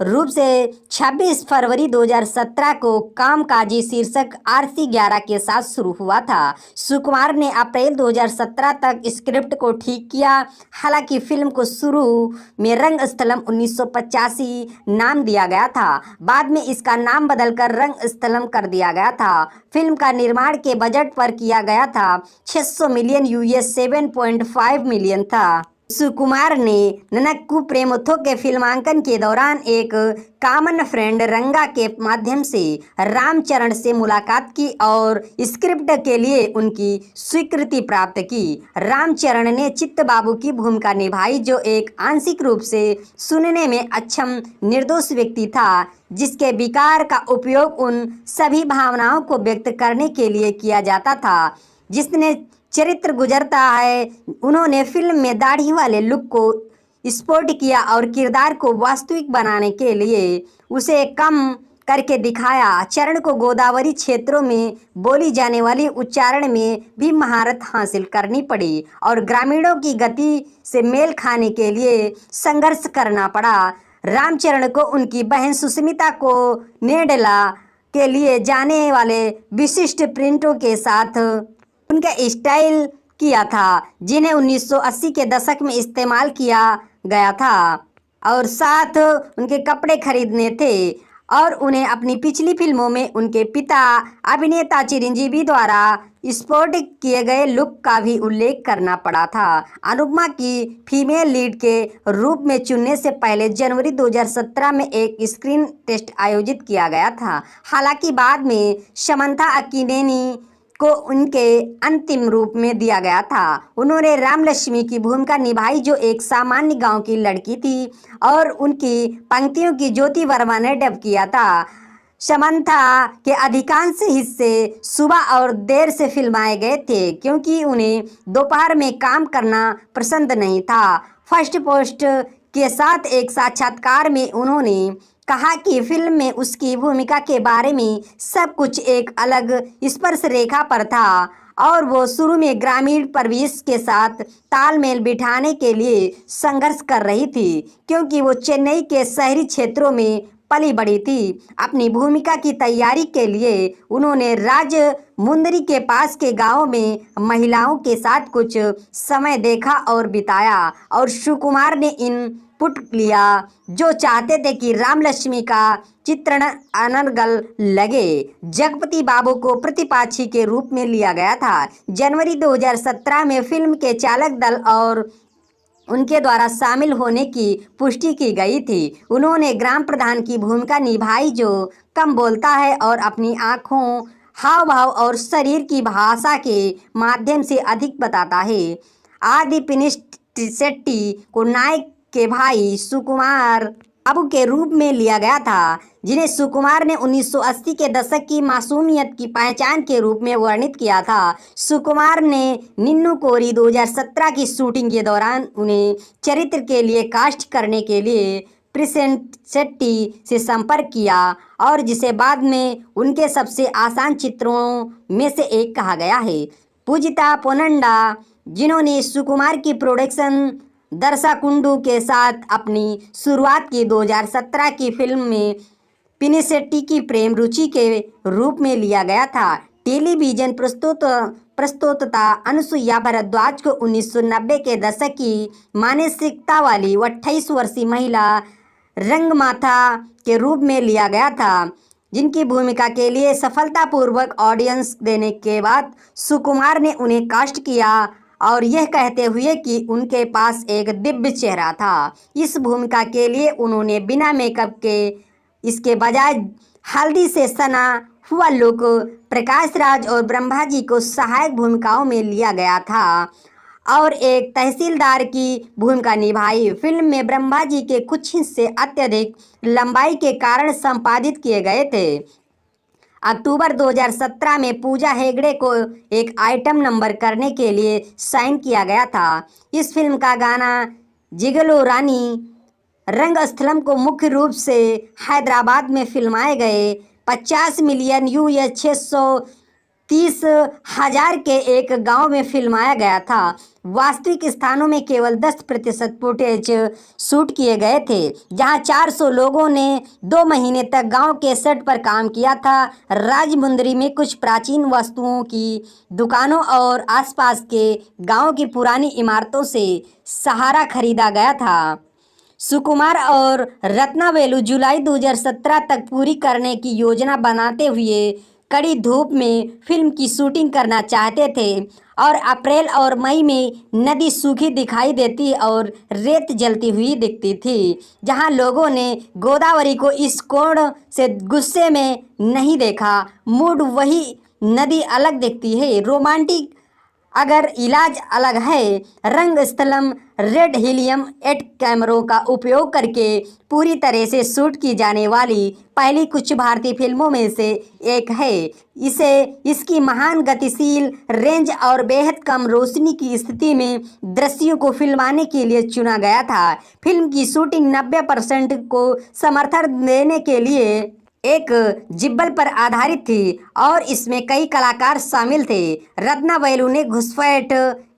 Speaker 4: रूप से 26 फरवरी 2017 को कामकाजी शीर्षक RC11 के साथ शुरू हुआ था। सुकुमार ने अप्रैल 2017 तक स्क्रिप्ट को ठीक किया। हालांकि फिल्म को शुरू में रंगस्थलम 1985 नाम दिया गया था, बाद में इसका नाम बदलकर रंगस्थलम कर दिया गया था। फिल्म का निर्माण के बजट पर किया गया था 600 मिलियन US 7.5 मिलियन था। सुकुमार ने ननक्कू प्रेमथो के फिल्मांकन के दौरान एक कॉमन फ्रेंड रंगा के माध्यम से रामचरण से मुलाकात की और स्क्रिप्ट के लिए उनकी स्वीकृति प्राप्त की। रामचरण ने चित्तबाबू की भूमिका निभाई, जो एक आंशिक रूप से सुनने में अक्षम निर्दोष व्यक्ति था, जिसके विकार का उपयोग उन सभी भावनाओं को व्यक्त करने के लिए किया जाता था जिसने चरित्र गुजरता है। उन्होंने फिल्म में दाढ़ी वाले लुक को स्पोर्ट किया और किरदार को वास्तविक बनाने के लिए उसे कम करके दिखाया। चरण को गोदावरी क्षेत्रों में बोली जाने वाली उच्चारण में भी महारत हासिल करनी पड़ी और ग्रामीणों की गति से मेल खाने के लिए संघर्ष करना पड़ा। रामचरण को उनकी बहन सुस्मिता को नेडला के लिए जाने वाले विशिष्ट प्रिंटों के साथ उनका स्टाइल किया था, जिन्हें 1980 के दशक में इस्तेमाल किया गया था, और साथ उनके कपड़े खरीदने थे और उन्हें अपनी पिछली फिल्मों में उनके पिता अभिनेता चिरंजीवी द्वारा स्पोर्ट किए गए लुक का भी उल्लेख करना पड़ा था। अनुपमा की फीमेल लीड के रूप में चुनने से पहले जनवरी 2017 में एक स्क्रीन टेस्ट आयोजित किया गया था। हालांकि बाद में समंथा अक्किनेनी को उनके अंतिम रूप में दिया गया था। उन्होंने राम लक्ष्मी की भूमिका निभाई, जो एक सामान्य गांव की लड़की थी, और उनकी पंक्तियों की ज्योति वर्मा ने डब किया था। समंथा के अधिकांश हिस्से सुबह और देर से फिल्माए गए थे क्योंकि उन्हें दोपहर में काम करना पसंद नहीं था। फर्स्ट पोस्ट के साथ एक साक्षात्कार में उन्होंने कहा कि फिल्म में उसकी भूमिका के बारे में सब कुछ एक अलग स्पर्श रेखा पर था और वो शुरू में ग्रामीण परिवेश के साथ तालमेल बिठाने के लिए संघर्ष कर रही थी क्योंकि वो चेन्नई के शहरी क्षेत्रों में पली बड़ी थी। अपनी भूमिका की तैयारी के लिए उन्होंने राजमुंदरी के पास के गांव में महिलाओं के साथ कुछ समय देखा और बिताया और सुकुमार ने इनपुट लिया जो चाहते थे कि राम लक्ष्मी का चित्रण अनर्गल लगे। जगपति बाबू को प्रतिपाक्षी के रूप में लिया गया था। जनवरी 2017 में फिल्म के चालक दल और उनके द्वारा शामिल होने की पुष्टि की गई थी। उन्होंने ग्राम प्रधान की भूमिका निभाई जो कम बोलता है और अपनी आंखों, हाव भाव और शरीर की भाषा के माध्यम से अधिक बताता है। आदि पिनिसेट्टी को नायक के भाई सुकुमार बाबू के रूप में लिया गया था, जिन्हें सुकुमार ने 1980 के दशक की मासूमियत की पहचान के रूप में वर्णित किया था। सुकुमार ने निन्नू कोरी 2017 की शूटिंग के दौरान उन्हें चरित्र के लिए कास्ट करने के लिए पिनिसेट्टी से संपर्क किया और जिसे बाद में उनके सबसे आसान चित्रों में से एक कहा गया है। पूजिता पोनंडा, जिन्होंने सुकुमार की प्रोडक्शन दरसाकुंडू के साथ अपनी शुरुआत की, 2017 की फिल्म में पिनिसेट्टी की प्रेम रुचि के रूप में लिया गया था। टेलीविजन प्रस्तुतता अनुसुईया भारद्वाज को 1990 के दशक की मानसिकता वाली 28 वर्षीय महिला रंगमाता के रूप में लिया गया था, जिनकी भूमिका के लिए सफलतापूर्वक ऑडियंस देने के बाद सुकुमार ने उन्हें कास्ट किया और यह कहते हुए कि उनके पास एक दिव्य चेहरा था। इस भूमिका के लिए उन्होंने बिना मेकअप के इसके बजाय हल्दी से सना हुआ लुक प्रकाश राज और ब्रह्मा जी को सहायक भूमिकाओं में लिया गया था और एक तहसीलदार की भूमिका निभाई। फिल्म में ब्रह्मा जी के कुछ हिस्से अत्यधिक लंबाई के कारण संपादित किए गए थे। अक्टूबर 2017 में पूजा हेगड़े को एक आइटम नंबर करने के लिए साइन किया गया था। इस फिल्म का गाना जिगलो रानी रंगस्थलम को मुख्य रूप से हैदराबाद में फिल्माए गए 50 मिलियन US 630,000 के एक गांव में फिल्माया गया था। वास्तविक स्थानों में केवल 10% फुटेज शूट किए गए थे, जहां 400 लोगों ने 2 महीने तक गांव के सेट पर काम किया था। राजमुंदरी में कुछ प्राचीन वस्तुओं की दुकानों और आसपास के गांव की पुरानी इमारतों से सहारा खरीदा गया था। सुकुमार और रत्नावेलु जुलाई 2017 तक पूरी करने की योजना बनाते हुए कड़ी धूप में फिल्म की शूटिंग करना चाहते थे और अप्रैल और मई में नदी सूखी दिखाई देती और रेत जलती हुई दिखती थी। जहां लोगों ने गोदावरी को इस कोण से गुस्से में नहीं देखा। मूड वही, नदी अलग दिखती है। रोमांटिक अगर इलाज अलग है। रंगस्थलम रेड हीलियम 8 कैमरों का उपयोग करके पूरी तरह से शूट की जाने वाली पहली कुछ भारतीय फिल्मों में से एक है। इसे इसकी महान गतिशील रेंज और बेहद कम रोशनी की स्थिति में दृश्यों को फिल्माने के लिए चुना गया था। फिल्म की शूटिंग 90% को समर्थन देने के लिए एक जिब्बल पर आधारित थी और इसमें कई कलाकार शामिल थे। रत्नावेलु ने घुसपैठ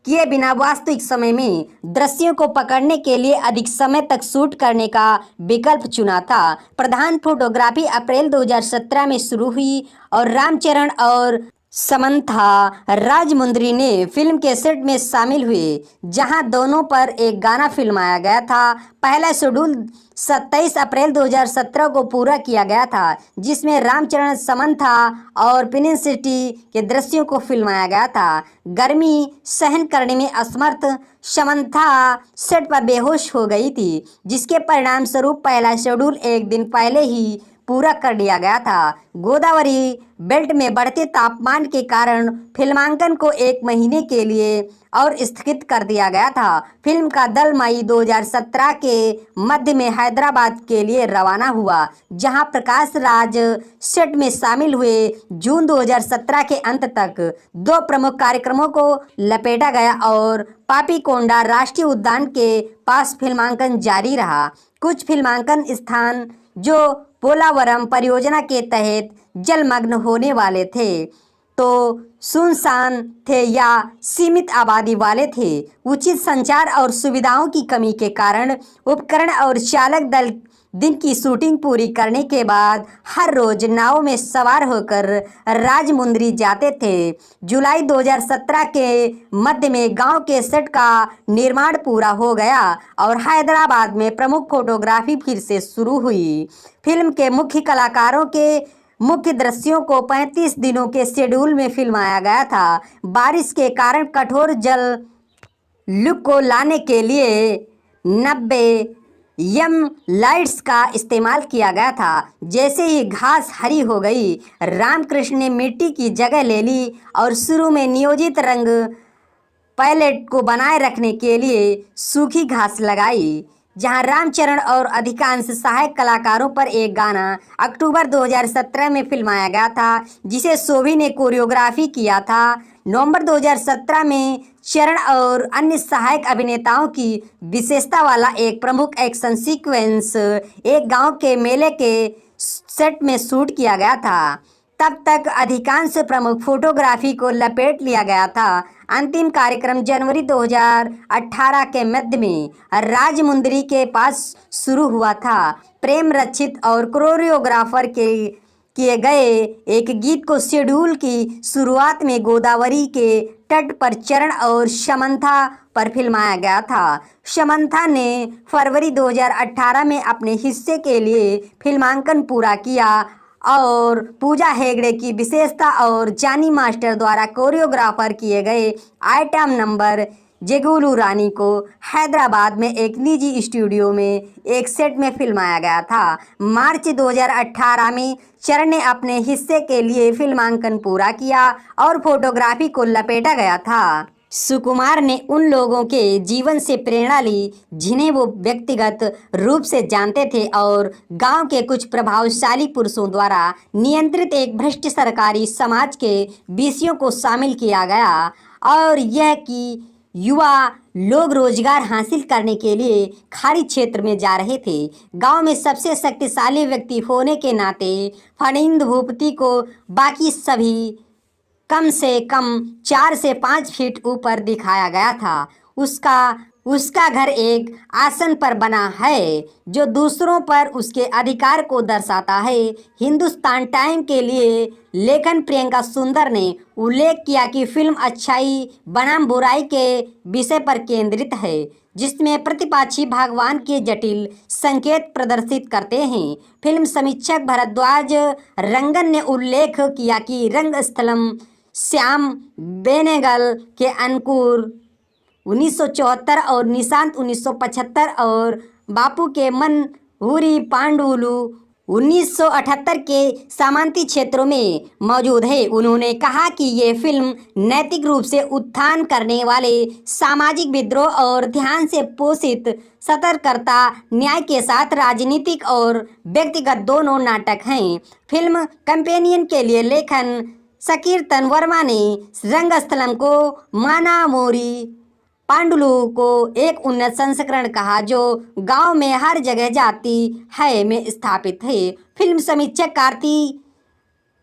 Speaker 4: किए बिना वास्तविक समय में दृश्यों को पकड़ने के लिए अधिक समय तक शूट करने का विकल्प चुना था। प्रधान फोटोग्राफी अप्रैल 2017 में शुरू हुई और रामचरण और समंथा राजमुंदरी ने फिल्म के सेट में शामिल हुए, जहां दोनों पर एक गाना फिल्माया गया था। पहला शेड्यूल 27 अप्रैल 2017 को पूरा किया गया था, जिसमें रामचरण, समंथा और पिनिसेट्टी के दृश्यों को फिल्माया गया था। गर्मी सहन करने में असमर्थ समंथा सेट पर बेहोश हो गई थी, जिसके परिणाम स्वरूप पहला शेड्यूल एक दिन पहले ही पूरा कर लिया गया था। गोदावरी बेल्ट में बढ़ते तापमान के कारण फिल्मांकन को 1 महीने के लिए और स्थगित कर दिया गया था। फिल्म का दल मई 2017 के मध्य में हैदराबाद के लिए रवाना हुआ, जहां प्रकाश राज सेट में शामिल हुए। जून 2017 के अंत तक 2 प्रमुख कार्यक्रमों को लपेटा गया और पापीकोंडा राष्ट्रीय उद्यान के पास फिल्मांकन जारी रहा। कुछ फिल्मांकन स्थान जो पोलावरम परियोजना के तहत जलमग्न होने वाले थे, तो सुनसान थे या सीमित आबादी वाले थे। उचित संचार और सुविधाओं की कमी के कारण उपकरण और चालक दल दिन की शूटिंग पूरी करने के बाद हर रोज नाव में सवार होकर राजमुंदरी जाते थे। जुलाई 2017 के मध्य में गांव के सेट का निर्माण पूरा हो गया और हैदराबाद में प्रमुख फोटोग्राफी फिर से शुरू हुई। फिल्म के मुख्य कलाकारों के मुख्य दृश्यों को 35 दिनों के शेड्यूल में फिल्माया गया था। बारिश के कारण कठोर जल लुक को लाने के लिए 90 एम लाइट्स का इस्तेमाल किया गया था। जैसे ही घास हरी हो गई, रामकृष्ण ने मिट्टी की जगह ले ली और शुरू में नियोजित रंग पैलेट को बनाए रखने के लिए सूखी घास लगाई। जहां रामचरण और अधिकांश सहायक कलाकारों पर एक गाना अक्टूबर 2017 में फिल्माया गया था, जिसे शोभी ने कोरियोग्राफी किया था। नवंबर 2017 में चरण और अन्य सहायक अभिनेताओं की विशेषता वाला एक प्रमुख एक्शन सीक्वेंस एक गांव के मेले के सेट में शूट किया गया था। तब तक अधिकांश प्रमुख फोटोग्राफी को लपेट लिया गया था। अंतिम कार्यक्रम जनवरी 2018 के मध्य में राजमुंदरी के पास शुरू हुआ था। प्रेम रक्षित और कोरियोग्राफर के किए गए एक गीत को शेड्यूल की शुरुआत में गोदावरी के तट पर चरण और समंथा पर फिल्माया गया था। समंथा ने फरवरी 2018 में अपने हिस्से के लिए फिल्मांकन पूरा किया और पूजा हेगड़े की विशेषता और जानी मास्टर द्वारा कोरियोग्राफर किए गए आइटम नंबर जेगुलू रानी को हैदराबाद में एक निजी स्टूडियो में एक सेट में फिल्माया गया था। मार्च 2018 में चरण ने अपने हिस्से के लिए फिल्मांकन पूरा किया और फोटोग्राफी को लपेटा गया था। सुकुमार ने उन लोगों के जीवन से प्रेरणा ली जिन्हें वो व्यक्तिगत रूप से जानते थे और गांव के कुछ प्रभावशाली पुरुषों द्वारा नियंत्रित एक भ्रष्ट सरकारी समाज के विषयों को शामिल किया गया और यह कि युवा लोग रोजगार हासिल करने के लिए खाड़ी क्षेत्र में जा रहे थे। गांव में सबसे शक्तिशाली व्यक्ति होने के नाते फणींद्र भूपति को बाकी सभी कम से कम 4 से 5 फीट ऊपर दिखाया गया था। उसका घर एक आसन पर बना है जो दूसरों पर उसके अधिकार को दर्शाता है। हिंदुस्तान टाइम के लिए लेखन प्रियंका सुंदर ने उल्लेख किया कि फिल्म अच्छाई बनाम बुराई के विषय पर केंद्रित है, जिसमें प्रतिपक्षी भगवान के जटिल संकेत प्रदर्शित करते हैं। फिल्म समीक्षक भरद्वाज रंगन ने उल्लेख किया कि रंगस्थलम श्याम बेनेगल के अंकुर 1974 और निशांत 1975 और बापू के मनहूरी पांडुलू 1978 के सामंती क्षेत्रों में मौजूद है। उन्होंने कहा कि ये फिल्म नैतिक रूप से उत्थान करने वाले सामाजिक विद्रोह और ध्यान से पोषित सतर्कता न्याय के साथ राजनीतिक और व्यक्तिगत दोनों नाटक हैं। फिल्म कंपेनियन के लिए लेखन सकीर्तन वर्मा ने रंगस्थलम को मानामोरी पांडुलू को एक उन्नत संस्करण कहा जो गांव में हर जगह जाती है में स्थापित है। फिल्म समीक्षक कार्ति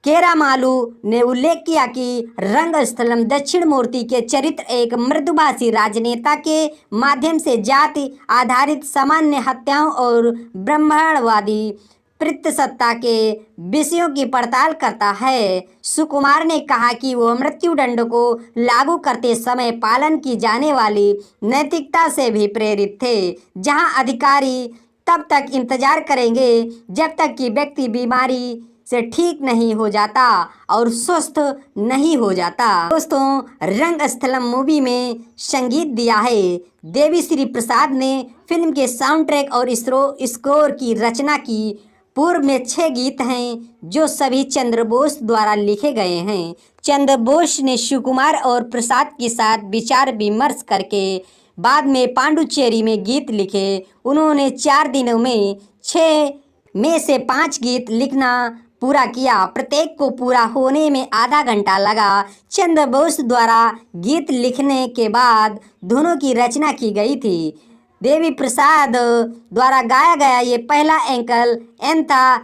Speaker 4: केरामालू ने उल्लेख किया कि रंगस्थलम दक्षिण मूर्ति के चरित्र एक मृदुभाषी राजनेता के माध्यम से जाति आधारित सामान्य हत्याओं और ब्राह्मणवादी पितृसत्ता के विषयों की पड़ताल करता है। सुकुमार ने कहा कि वो मृत्युदंड को लागू करते समय पालन की जाने वाली नैतिकता से भी प्रेरित थे, जहां अधिकारी तब तक इंतजार करेंगे जब तक कि व्यक्ति बीमारी से ठीक नहीं हो जाता और स्वस्थ नहीं हो जाता। दोस्तों, रंगस्थलम मूवी में संगीत दिया है देवी श्री प्रसाद ने। फिल्म के साउंड ट्रैक और स्कोर की रचना की। पूर्व में 6 गीत हैं जो सभी चंद्र बोस द्वारा लिखे गए हैं। चंद्र बोस ने सुकुमार और प्रसाद के साथ विचार विमर्श करके बाद में पांडुचेरी में गीत लिखे। उन्होंने 4 दिनों में 6 में से 5 गीत लिखना पूरा किया। प्रत्येक को पूरा होने में आधा घंटा लगा। चंद्र बोस द्वारा गीत लिखने के बाद धुनों की रचना की गई थी। देवी प्रसाद द्वारा गाया गया ये पहला एंकल एन था।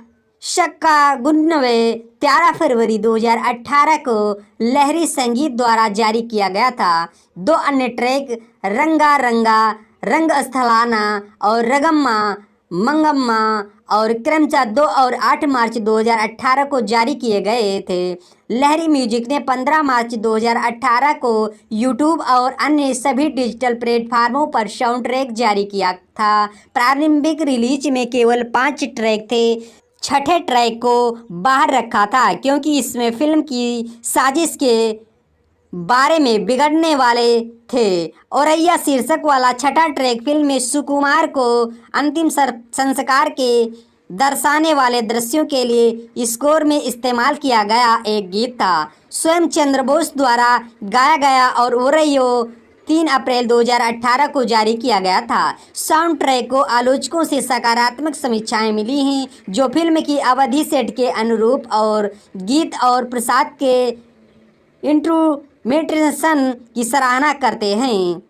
Speaker 4: शक्का गुन्नवे 13 फरवरी 2018 को लहरी संगीत द्वारा जारी किया गया था। 2 अन्य ट्रैक रंगा रंगा, रंग स्थलाना और रगम्मा मंगम्मा और क्रमशः 2 और 8 मार्च 2018 को जारी किए गए थे। लहरी म्यूजिक ने 15 मार्च 2018 को यूट्यूब और अन्य सभी डिजिटल प्लेटफार्मों पर साउंड ट्रैक जारी किया था। प्रारंभिक रिलीज में केवल 5 ट्रैक थे। छठे ट्रैक को बाहर रखा था क्योंकि इसमें फिल्म की साजिश के बारे में बिगड़ने वाले थे। औरैया शीर्षक वाला छठा ट्रैक फिल्म में सुकुमार को अंतिम संस्कार के दर्शाने वाले दृश्यों के लिए स्कोर में इस्तेमाल किया गया एक गीत था। स्वयं चंद्र बोस द्वारा गाया गया और औरैयो 3 अप्रैल 2018 को जारी किया गया था। साउंड ट्रैक को आलोचकों से सकारात्मक समीक्षाएं मिली हैं, जो फिल्म की अवधि सेट के अनुरूप और गीत और प्रसाद के इंस्ट्रूमेंटेशन की सराहना करते हैं।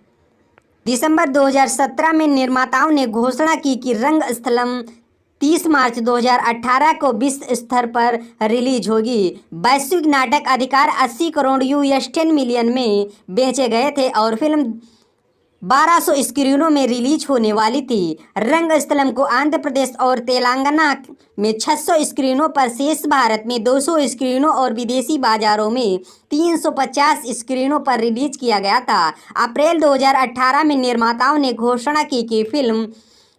Speaker 4: दिसंबर 2017 में निर्माताओं ने घोषणा की कि रंगस्थलम 30 मार्च 2018 को विश्व स्तर पर रिलीज होगी। वैश्विक नाटक अधिकार 80 करोड़ US 10 मिलियन में बेचे गए थे और फिल्म 1200 स्क्रीनों में रिलीज होने वाली थी। रंगस्थलम को आंध्र प्रदेश और तेलंगाना में 600 स्क्रीनों पर, शेष भारत में 200 स्क्रीनों और विदेशी बाजारों में 350 स्क्रीनों पर रिलीज किया गया था। अप्रैल 2018 में निर्माताओं ने घोषणा की कि फिल्म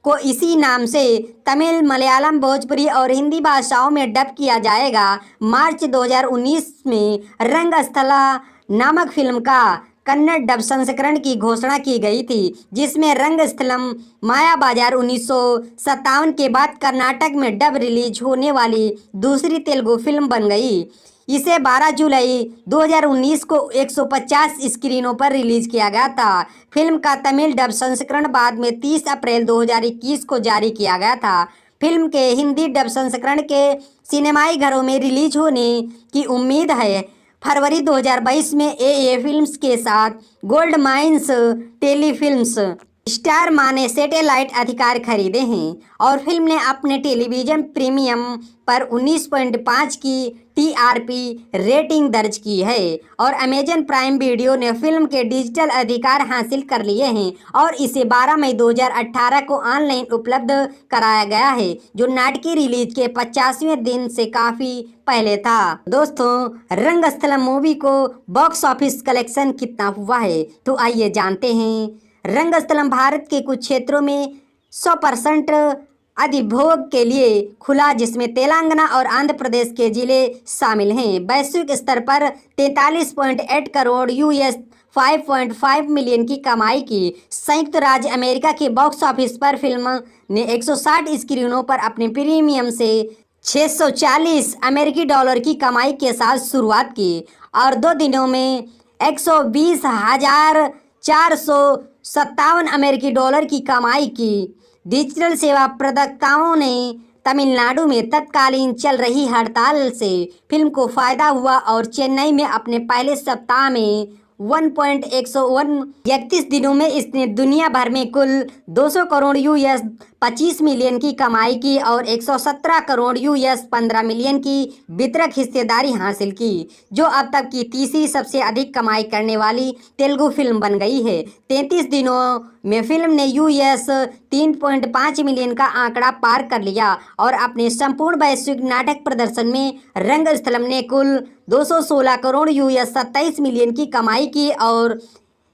Speaker 4: को इसी नाम से तमिल, मलयालम, भोजपुरी और हिंदी भाषाओं में डब किया जाएगा। मार्च 2019 में रंगस्थला नामक फिल्म का कन्नड़ डब संस्करण की घोषणा की गई थी, जिसमें रंगस्थलम माया बाजार 1957 के बाद कर्नाटक में डब रिलीज होने वाली दूसरी तेलुगु फिल्म बन गई। इसे 12 जुलाई 2019 को 150 स्क्रीनों पर रिलीज किया गया था। फिल्म का तमिल डब संस्करण बाद में 30 अप्रैल 2021 को जारी किया गया था। फिल्म के हिंदी डब संस्करण के सिनेमाई घरों में रिलीज होने की उम्मीद है। फरवरी 2022 में AA फिल्म्स के साथ गोल्ड माइंस टेलीफिल्म्स स्टार मां ने सैटेलाइट अधिकार खरीदे हैं और फिल्म ने अपने टेलीविजन प्रीमियम पर 19.5 की TRP रेटिंग दर्ज की है और अमेजन प्राइम वीडियो ने फिल्म के डिजिटल अधिकार हासिल कर लिए हैं और इसे 12 मई 2018 को ऑनलाइन उपलब्ध कराया गया है, जो नाटकीय रिलीज के 50वें दिन से काफ़ी पहले था। दोस्तों, रंगस्थलम मूवी को बॉक्स ऑफिस कलेक्शन कितना हुआ है, तो आइए जानते हैं। रंगस्थलम भारत के कुछ क्षेत्रों में 100% अधिभोग के लिए खुला, जिसमें तेलंगाना और आंध्र प्रदेश के जिले शामिल हैं। वैश्विक स्तर पर 43.8 करोड़ US 5.5 मिलियन की कमाई की। संयुक्त राज्य अमेरिका के बॉक्स ऑफिस पर फिल्म ने 160 स्क्रीनों पर अपने प्रीमियम से 640 अमेरिकी डॉलर की कमाई के साथ शुरुआत की और 2 दिनों में 120,457 अमेरिकी डॉलर की कमाई की। डिजिटल सेवा प्रदाताओं ने तमिलनाडु में तत्कालीन चल रही हड़ताल से फिल्म को फायदा हुआ और चेन्नई में अपने पहले सप्ताह में 1.131 दिनों में इसने दुनिया भर में कुल 200 करोड़ US 25 मिलियन की कमाई की और 117 करोड़ US 15 मिलियन की वितरक हिस्सेदारी हासिल की, जो अब तक की तीसरी सबसे अधिक कमाई करने वाली तेलुगु फिल्म बन गई है। 33 दिनों में फिल्म ने US 3.5 मिलियन का आंकड़ा पार कर लिया और अपने संपूर्ण वैश्विक नाटक प्रदर्शन में रंगस्थलम ने कुल 216 करोड़ US 27 मिलियन की कमाई की और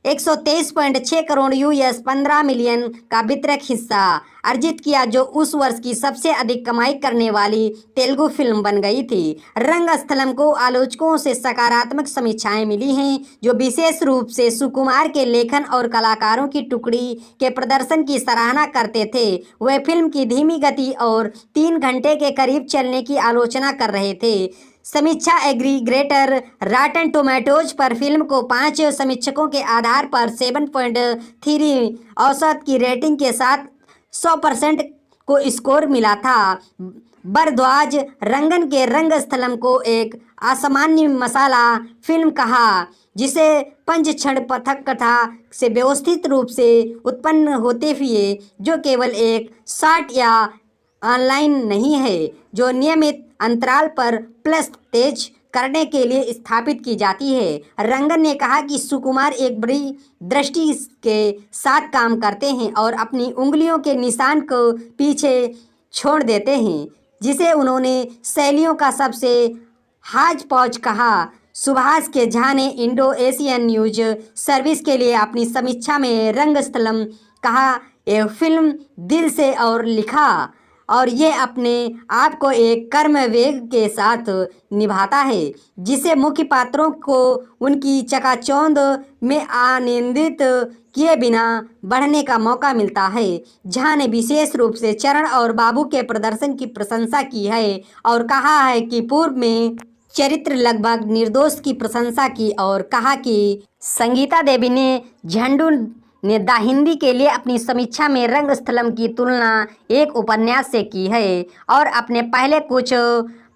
Speaker 4: 123.6 करोड़ US 15 मिलियन का वितरक हिस्सा अर्जित किया, जो उस वर्ष की सबसे अधिक कमाई करने वाली तेलुगु फिल्म बन गई थी। रंगस्थलम को आलोचकों से सकारात्मक समीक्षाएं मिली हैं, जो विशेष रूप से सुकुमार के लेखन और कलाकारों की टुकड़ी के प्रदर्शन की सराहना करते थे। वे फिल्म की धीमी गति और 3 घंटे के करीब चलने की आलोचना कर रहे थे। समीक्षा एग्रीगेटर रॉटन टोमेटोज पर फिल्म को 5 समीक्षकों के आधार पर 7.3 औसत की रेटिंग के साथ 100% को स्कोर मिला था। भरद्वाज रंगन के रंगस्थलम को एक असामान्य मसाला फिल्म कहा, जिसे पंचक्षण पथक कथा से व्यवस्थित रूप से उत्पन्न होते हुए जो केवल एक शॉट या ऑनलाइन नहीं है, जो नियमित अंतराल पर प्लस तेज करने के लिए स्थापित की जाती है। रंगन ने कहा कि सुकुमार एक बड़ी दृष्टि के साथ काम करते हैं और अपनी उंगलियों के निशान को पीछे छोड़ देते हैं, जिसे उन्होंने शैलियों का सबसे हाज पौच कहा। सुभाष के झा ने इंडो एशियन न्यूज सर्विस के लिए अपनी समीक्षा में रंगस्थलम कहा, यह फिल्म दिल से और लिखा और ये अपने आप को एक कर्म वेग के साथ निभाता है, जिसे मुख्य पात्रों को उनकी चकाचौंध में आनंदित किए बिना बढ़ने का मौका मिलता है। झा ने विशेष रूप से चरण और बाबू के प्रदर्शन की प्रशंसा की है और कहा है कि पूर्व में चरित्र लगभग निर्दोष की प्रशंसा की और कहा कि संगीता देवी ने झंडू ने द हिंदी के लिए अपनी समीक्षा में रंगस्थलम की तुलना एक उपन्यास से की है और अपने पहले कुछ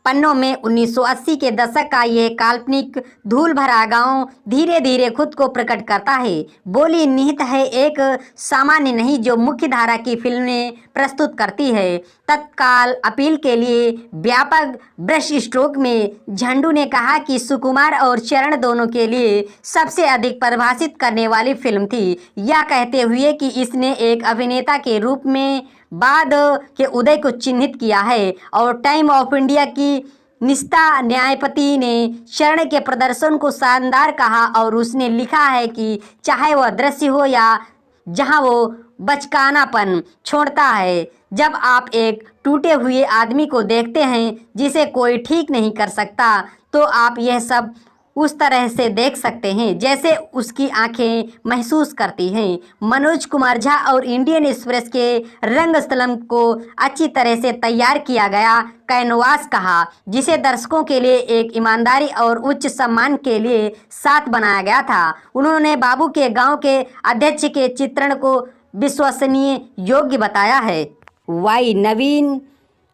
Speaker 4: पन्नों में 1980 के दशक का यह काल्पनिक धूल भरा गांव धीरे धीरे खुद को प्रकट करता है। बोली निहित है एक सामान्य नहीं जो मुख्य धारा की फिल्में प्रस्तुत करती है। तत्काल अपील के लिए व्यापक ब्रश स्ट्रोक में झंडू ने कहा कि सुकुमार और चरण दोनों के लिए सबसे अधिक परिभाषित करने वाली फिल्म थी, यह कहते हुए कि इसने एक अभिनेता के रूप में बाद के उदय को चिन्हित किया है। और टाइम ऑफ इंडिया की निष्ठा न्यायपति ने चरण के प्रदर्शन को शानदार कहा और उसने लिखा है कि चाहे वह दृश्य हो या जहां वो बचकानापन छोड़ता है, जब आप एक टूटे हुए आदमी को देखते हैं जिसे कोई ठीक नहीं कर सकता, तो आप यह सब उस तरह से देख सकते हैं जैसे उसकी आंखें महसूस करती हैं। मनोज कुमार झा और इंडियन एक्सप्रेस के रंगस्थलम को अच्छी तरह से तैयार किया गया कैनवास कहा, जिसे दर्शकों के लिए एक ईमानदारी और उच्च सम्मान के लिए साथ बनाया गया था। उन्होंने बाबू के गांव के अध्यक्ष के चित्रण को विश्वसनीय योग्य बताया है।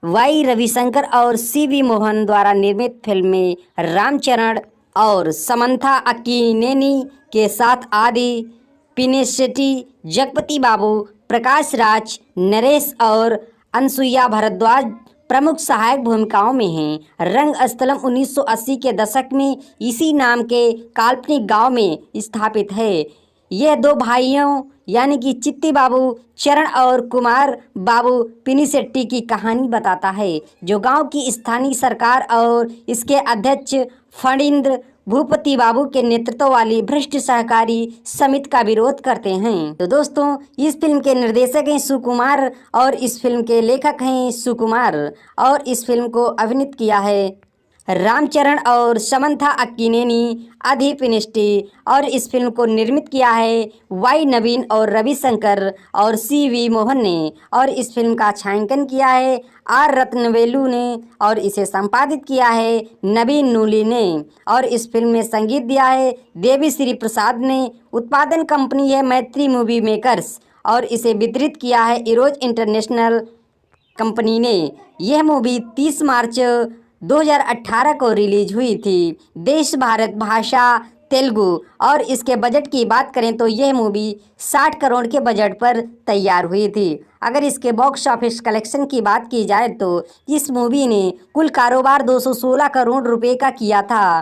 Speaker 4: वाई रविशंकर और सी.वी. मोहन द्वारा निर्मित फिल्म में रामचरण और समंथा अक्किनेनी के साथ आदि पिनिसेट्टी, जगपति बाबू, प्रकाश राज, नरेश और अनसुईया भारद्वाज प्रमुख सहायक भूमिकाओं में हैं। रंगस्थलम 1980 के दशक में इसी नाम के काल्पनिक गांव में स्थापित है। यह दो भाइयों यानी कि चित्ती बाबू चरण और कुमार बाबू पिनिसेट्टी की कहानी बताता है, जो गांव की स्थानीय सरकार और इसके अध्यक्ष फणींद्र भूपति बाबू के नेतृत्व वाली भ्रष्ट सहकारी समिति का विरोध करते हैं। तो दोस्तों, इस फिल्म के निर्देशक हैं सुकुमार और इस फिल्म के लेखक हैं सुकुमार और इस फिल्म को अभिनीत किया है रामचरण और समंथा अक्किनेनी पिनिसेट्टी और इस फिल्म को निर्मित किया है वाई नवीन और रविशंकर और सी.वी. मोहन ने और इस फिल्म का छायांकन किया है आर रत्नवेलु ने और इसे संपादित किया है नवीन नूली ने और इस फिल्म में संगीत दिया है देवी श्री प्रसाद ने। उत्पादन कंपनी है मैत्री मूवी मेकर्स और इसे वितरित किया है इरोज इंटरनेशनल कंपनी ने। यह मूवी 30 मार्च 2018 को रिलीज हुई थी। देश भारत भाषा तेलुगु और इसके बजट की बात करें तो यह मूवी 60 करोड़ के बजट पर तैयार हुई थी। अगर इसके बॉक्स ऑफिस कलेक्शन की बात की जाए तो इस मूवी ने कुल कारोबार 216 करोड़ रुपए का किया था।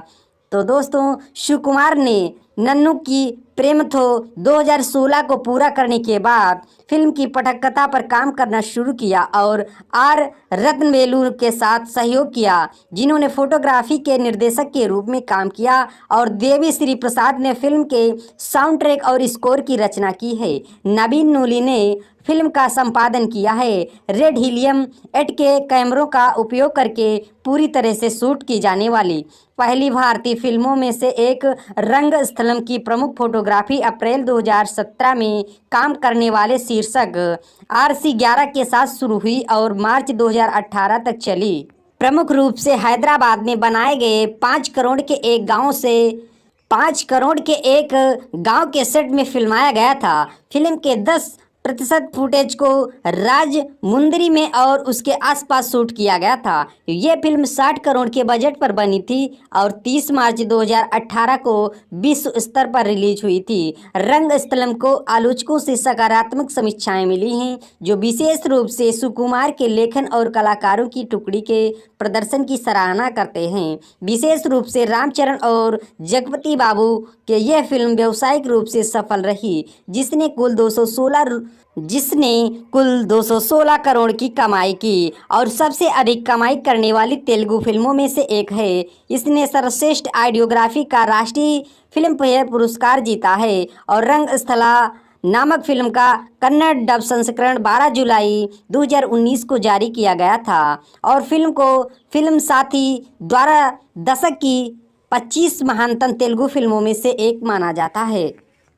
Speaker 4: तो दोस्तों, सुकुमार ने नन्नू की प्रेम थो 2016 को पूरा करने के बाद फिल्म की पटकथा पर काम करना शुरू किया और आर रत्नवेलु के साथ सहयोग किया, जिन्होंने फोटोग्राफी के निर्देशक के रूप में काम किया और देवी श्री प्रसाद ने फिल्म के साउंड ट्रैक और स्कोर की रचना की है। नवीन नूली ने फिल्म का संपादन किया है। रेड हीलियम 8K कैमरों का उपयोग करके पूरी तरह से शूट की जाने वाली पहली भारतीय फिल्मों में से एक रंगस्थलम की प्रमुख फोटोग्राफी अप्रैल 2017 में काम करने वाले शीर्षक RC11 के साथ शुरू हुई और मार्च 2018 तक चली। प्रमुख रूप से हैदराबाद में बनाए गए 5 करोड़ के एक गांव के सेट में फिल्माया गया था। फिल्म के 10 फुटेज को राजमुंदरी में और उसके आसपास शूट किया गया था। यह फिल्म 60 करोड़ के बजट पर बनी थी और 30 मार्च 2018 को विश्व स्तर पर रिलीज हुई थी। रंगस्थलम को आलोचकों से सकारात्मक समीक्षाएं मिली हैं, जो विशेष रूप से सुकुमार के लेखन और कलाकारों की टुकड़ी के प्रदर्शन की सराहना करते हैं। विशेष रूप से रामचरण और जगपति बाबू के यह फिल्म व्यावसायिक रूप से सफल रही, जिसने कुल 216 करोड़ की कमाई की और सबसे अधिक कमाई करने वाली तेलुगु फिल्मों में से एक है। इसने सर्वश्रेष्ठ आइडियोग्राफी का राष्ट्रीय फिल्म फेयर पुरस्कार जीता है और रंगस्थला नामक फिल्म का कन्नड़ डब संस्करण 12 जुलाई 2019 को जारी किया गया था और फिल्म को फिल्म साथी द्वारा दशक की 25 महानतम तेलुगु फिल्मों में से एक माना जाता है।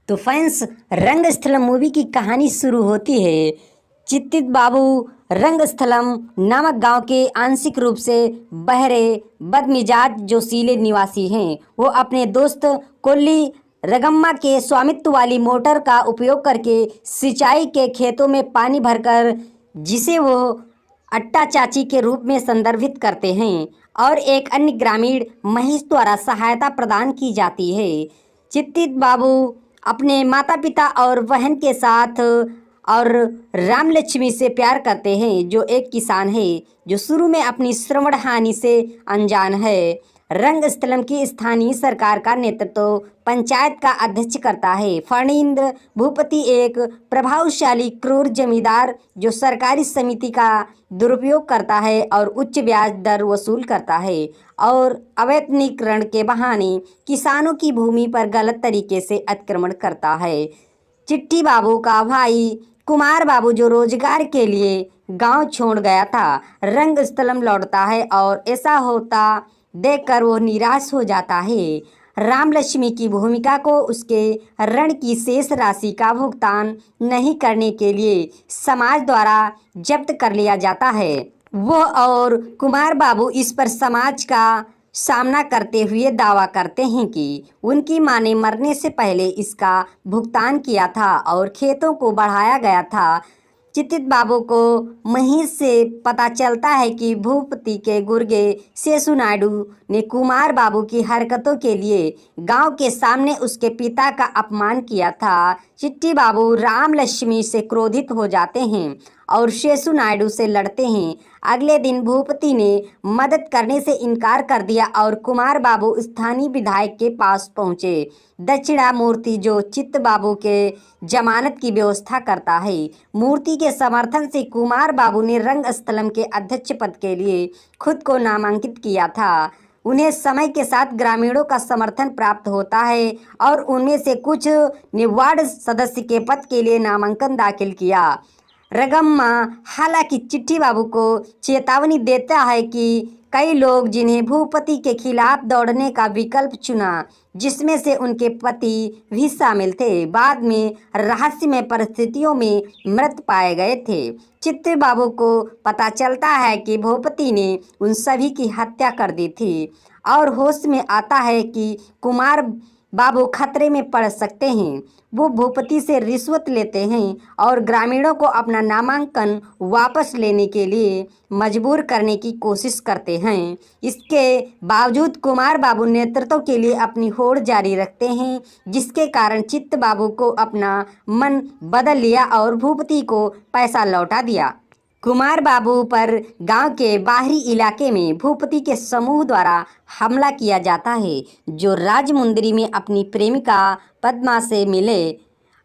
Speaker 4: तो फ्रेंड्स, रंगस्थलम मूवी की कहानी शुरू होती है। चित्तित बाबू रंगस्थलम नामक गांव के आंशिक रूप से बहरे बदमिजाज जोशीले निवासी हैं। वो अपने दोस्त कोल्ली रगम्मा के स्वामित्व वाली मोटर का उपयोग करके सिंचाई के खेतों में पानी भरकर, जिसे वो अट्टा चाची के रूप में संदर्भित करते हैं, और एक अन्य ग्रामीण महेश द्वारा सहायता प्रदान की जाती है। चित्तित बाबू अपने माता पिता और बहन के साथ और रामलक्ष्मी से प्यार करते हैं, जो एक किसान है जो शुरू में अपनी श्रवण हानि से अनजान है। रंगस्थलम की स्थानीय सरकार का नेतृत्व पंचायत का अध्यक्ष करता है। फणींद्र भूपति एक प्रभावशाली क्रूर जमींदार जो सरकारी समिति का दुरुपयोग करता है और उच्च ब्याज दर वसूल करता है और अवैतनिकरण के बहाने किसानों की भूमि पर गलत तरीके से अतिक्रमण करता है। चिट्टी बाबू का भाई कुमार बाबू, जो रोजगार के लिए गांव छोड़ गया था, रंगस्थलम लौटता है और ऐसा होता देखकर वो निराश हो जाता है। रामलक्ष्मी की भूमिका को उसके ऋण की शेष राशि का भुगतान नहीं करने के लिए समाज द्वारा जब्त कर लिया जाता है। वो और कुमार बाबू इस पर समाज का सामना करते हुए दावा करते हैं कि उनकी मां ने मरने से पहले इसका भुगतान किया था और खेतों को बढ़ाया गया था। चित्तित बाबू को महेश से पता चलता है कि भूपति के गुर्गे शेषु नायडू ने कुमार बाबू की हरकतों के लिए गांव के सामने उसके पिता का अपमान किया था। चिट्टी बाबू रामलक्ष्मी से क्रोधित हो जाते हैं और शेषु नायडू से लड़ते हैं। अगले दिन भूपति ने मदद करने से इनकार कर दिया और कुमार बाबू स्थानीय विधायक के पास पहुंचे। दक्षिणामूर्ति, जो चित्त बाबू के जमानत की व्यवस्था करता है, मूर्ति के समर्थन से कुमार बाबू ने रंगस्थलम के अध्यक्ष पद के लिए खुद को नामांकित किया था। उन्हें समय के साथ ग्रामीणों का समर्थन प्राप्त होता है और उनमें से कुछ ने वार्ड सदस्य के पद के लिए नामांकन दाखिल किया। रगम्मा हालांकि चिट्टी बाबू को चेतावनी देता है कि कई लोग जिन्हें भूपति के खिलाफ दौड़ने का विकल्प चुना, जिसमें से उनके पति भी शामिल थे, बाद में रहस्यमय परिस्थितियों में मृत पाए गए थे। चित्ती बाबू को पता चलता है कि भूपति ने उन सभी की हत्या कर दी थी और होश में आता है कि कुमार बाबू खतरे में पड़ सकते हैं। वो भूपति से रिश्वत लेते हैं और ग्रामीणों को अपना नामांकन वापस लेने के लिए मजबूर करने की कोशिश करते हैं। इसके बावजूद कुमार बाबू नेतृत्व के लिए अपनी होड़ जारी रखते हैं, जिसके कारण चित्त बाबू को अपना मन बदल लिया और भूपति को पैसा लौटा दिया। कुमार बाबू पर गांव के बाहरी इलाके में भूपति के समूह द्वारा हमला किया जाता है, जो राजमुंदरी में अपनी प्रेमिका पद्मा से मिले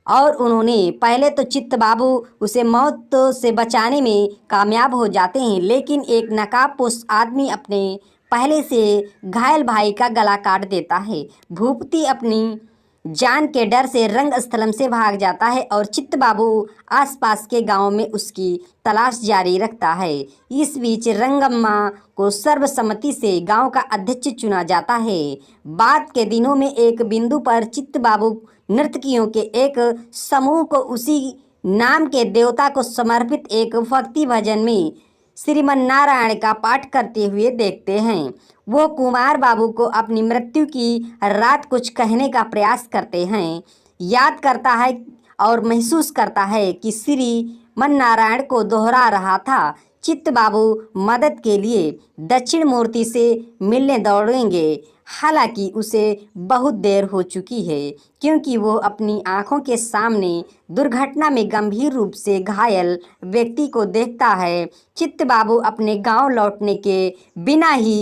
Speaker 4: और उन्होंने पहले तो चित्त बाबू उसे मौत से बचाने में कामयाब हो जाते हैं, लेकिन एक नकाबपोश आदमी अपने पहले से घायल भाई का गला काट देता है। भूपति अपनी जान के डर से रंगस्थलम से भाग जाता है और चित्त बाबू आसपास के गांव में उसकी तलाश जारी रखता है। इस बीच रंगम्मा को सर्वसम्मति से गांव का अध्यक्ष चुना जाता है। बाद के दिनों में एक बिंदु पर चित्त बाबू नर्तकियों के एक समूह को उसी नाम के देवता को समर्पित एक भक्ति भजन में श्रीमन नारायण का पाठ करते हुए देखते हैं। वो कुमार बाबू को अपनी मृत्यु की रात कुछ कहने का प्रयास करते हैं, याद करता है और महसूस करता है कि श्री मन नारायण को दोहरा रहा था। चित्त बाबू मदद के लिए दक्षिण मूर्ति से मिलने दौड़ेंगे। हालांकि उसे बहुत देर हो चुकी है, क्योंकि वो अपनी आंखों के सामने दुर्घटना में गंभीर रूप से घायल व्यक्ति को देखता है। चित्त बाबू अपने गांव लौटने के बिना ही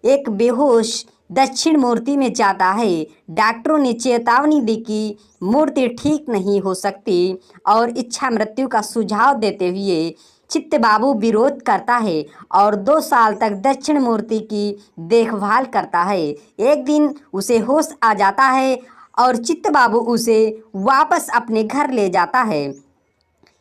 Speaker 4: एक बेहोश दक्षिण मूर्ति में जाता है। डॉक्टरों ने चेतावनी दी कि मूर्ति ठीक नहीं हो सकती और इच्छा मृत्यु का सुझाव देते हुए चित्त बाबू विरोध करता है और 2 साल तक दक्षिण मूर्ति की देखभाल करता है। एक दिन उसे होश आ जाता है और चित्त बाबू उसे वापस अपने घर ले जाता है।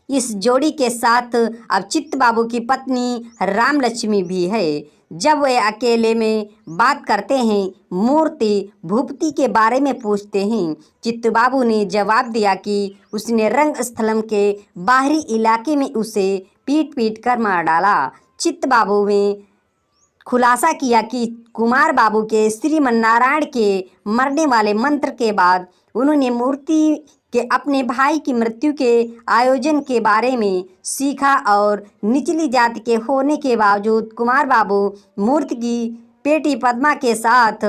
Speaker 4: इस जोड़ी के साथ अब चित्त बाबू की पत्नी राम लक्ष्मी भी है। जब वे अकेले में बात करते हैं, मूर्ति भूपति के बारे में पूछते हैं। चित्त बाबू ने जवाब दिया कि उसने रंगस्थलम के बाहरी इलाके में उसे पीट पीट कर मार डाला। चित्त बाबू ने खुलासा किया कि कुमार बाबू के श्रीमन्नारायण के मरने वाले मंत्र के बाद उन्होंने मूर्ति के अपने भाई की मृत्यु के आयोजन के बारे में सीखा और निचली जाति के होने के बावजूद कुमार बाबू मूर्ति की बेटी पद्मा के साथ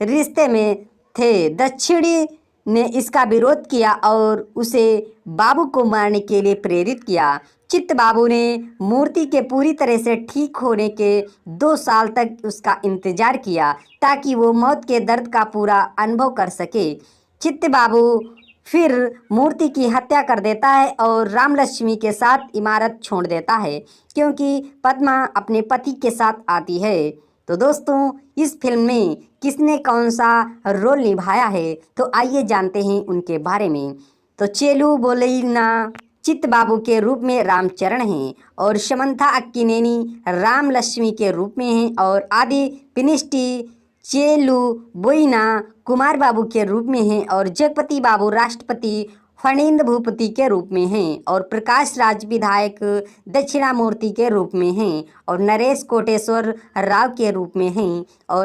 Speaker 4: रिश्ते में थे। दक्षिणी ने इसका विरोध किया और उसे बाबू को मारने के लिए प्रेरित किया। चित्त बाबू ने मूर्ति के पूरी तरह से ठीक होने के 2 साल तक उसका इंतजार किया ताकि वो मौत के दर्द का पूरा अनुभव कर सके। चित्त बाबू फिर मूर्ति की हत्या कर देता है और राम लक्ष्मी के साथ इमारत छोड़ देता है, क्योंकि पद्मा अपने पति के साथ आती है। तो दोस्तों, इस फिल्म में किसने कौन सा रोल निभाया है, तो आइए जानते हैं उनके बारे में। तो चेलू बोलेना चित्त बाबू के रूप में रामचरण हैं और समंथा अक्किनेनी राम लक्ष्मी के रूप में हैं और आदि पिनिस्टी चेलू बोइना कुमार बाबू के रूप में हैं और जगपति बाबू राष्ट्रपति फणींद्र भूपति के रूप में हैं और प्रकाश राज विधायक दक्षिणामूर्ति के रूप में हैं और नरेश कोटेश्वर राव के रूप में हैं और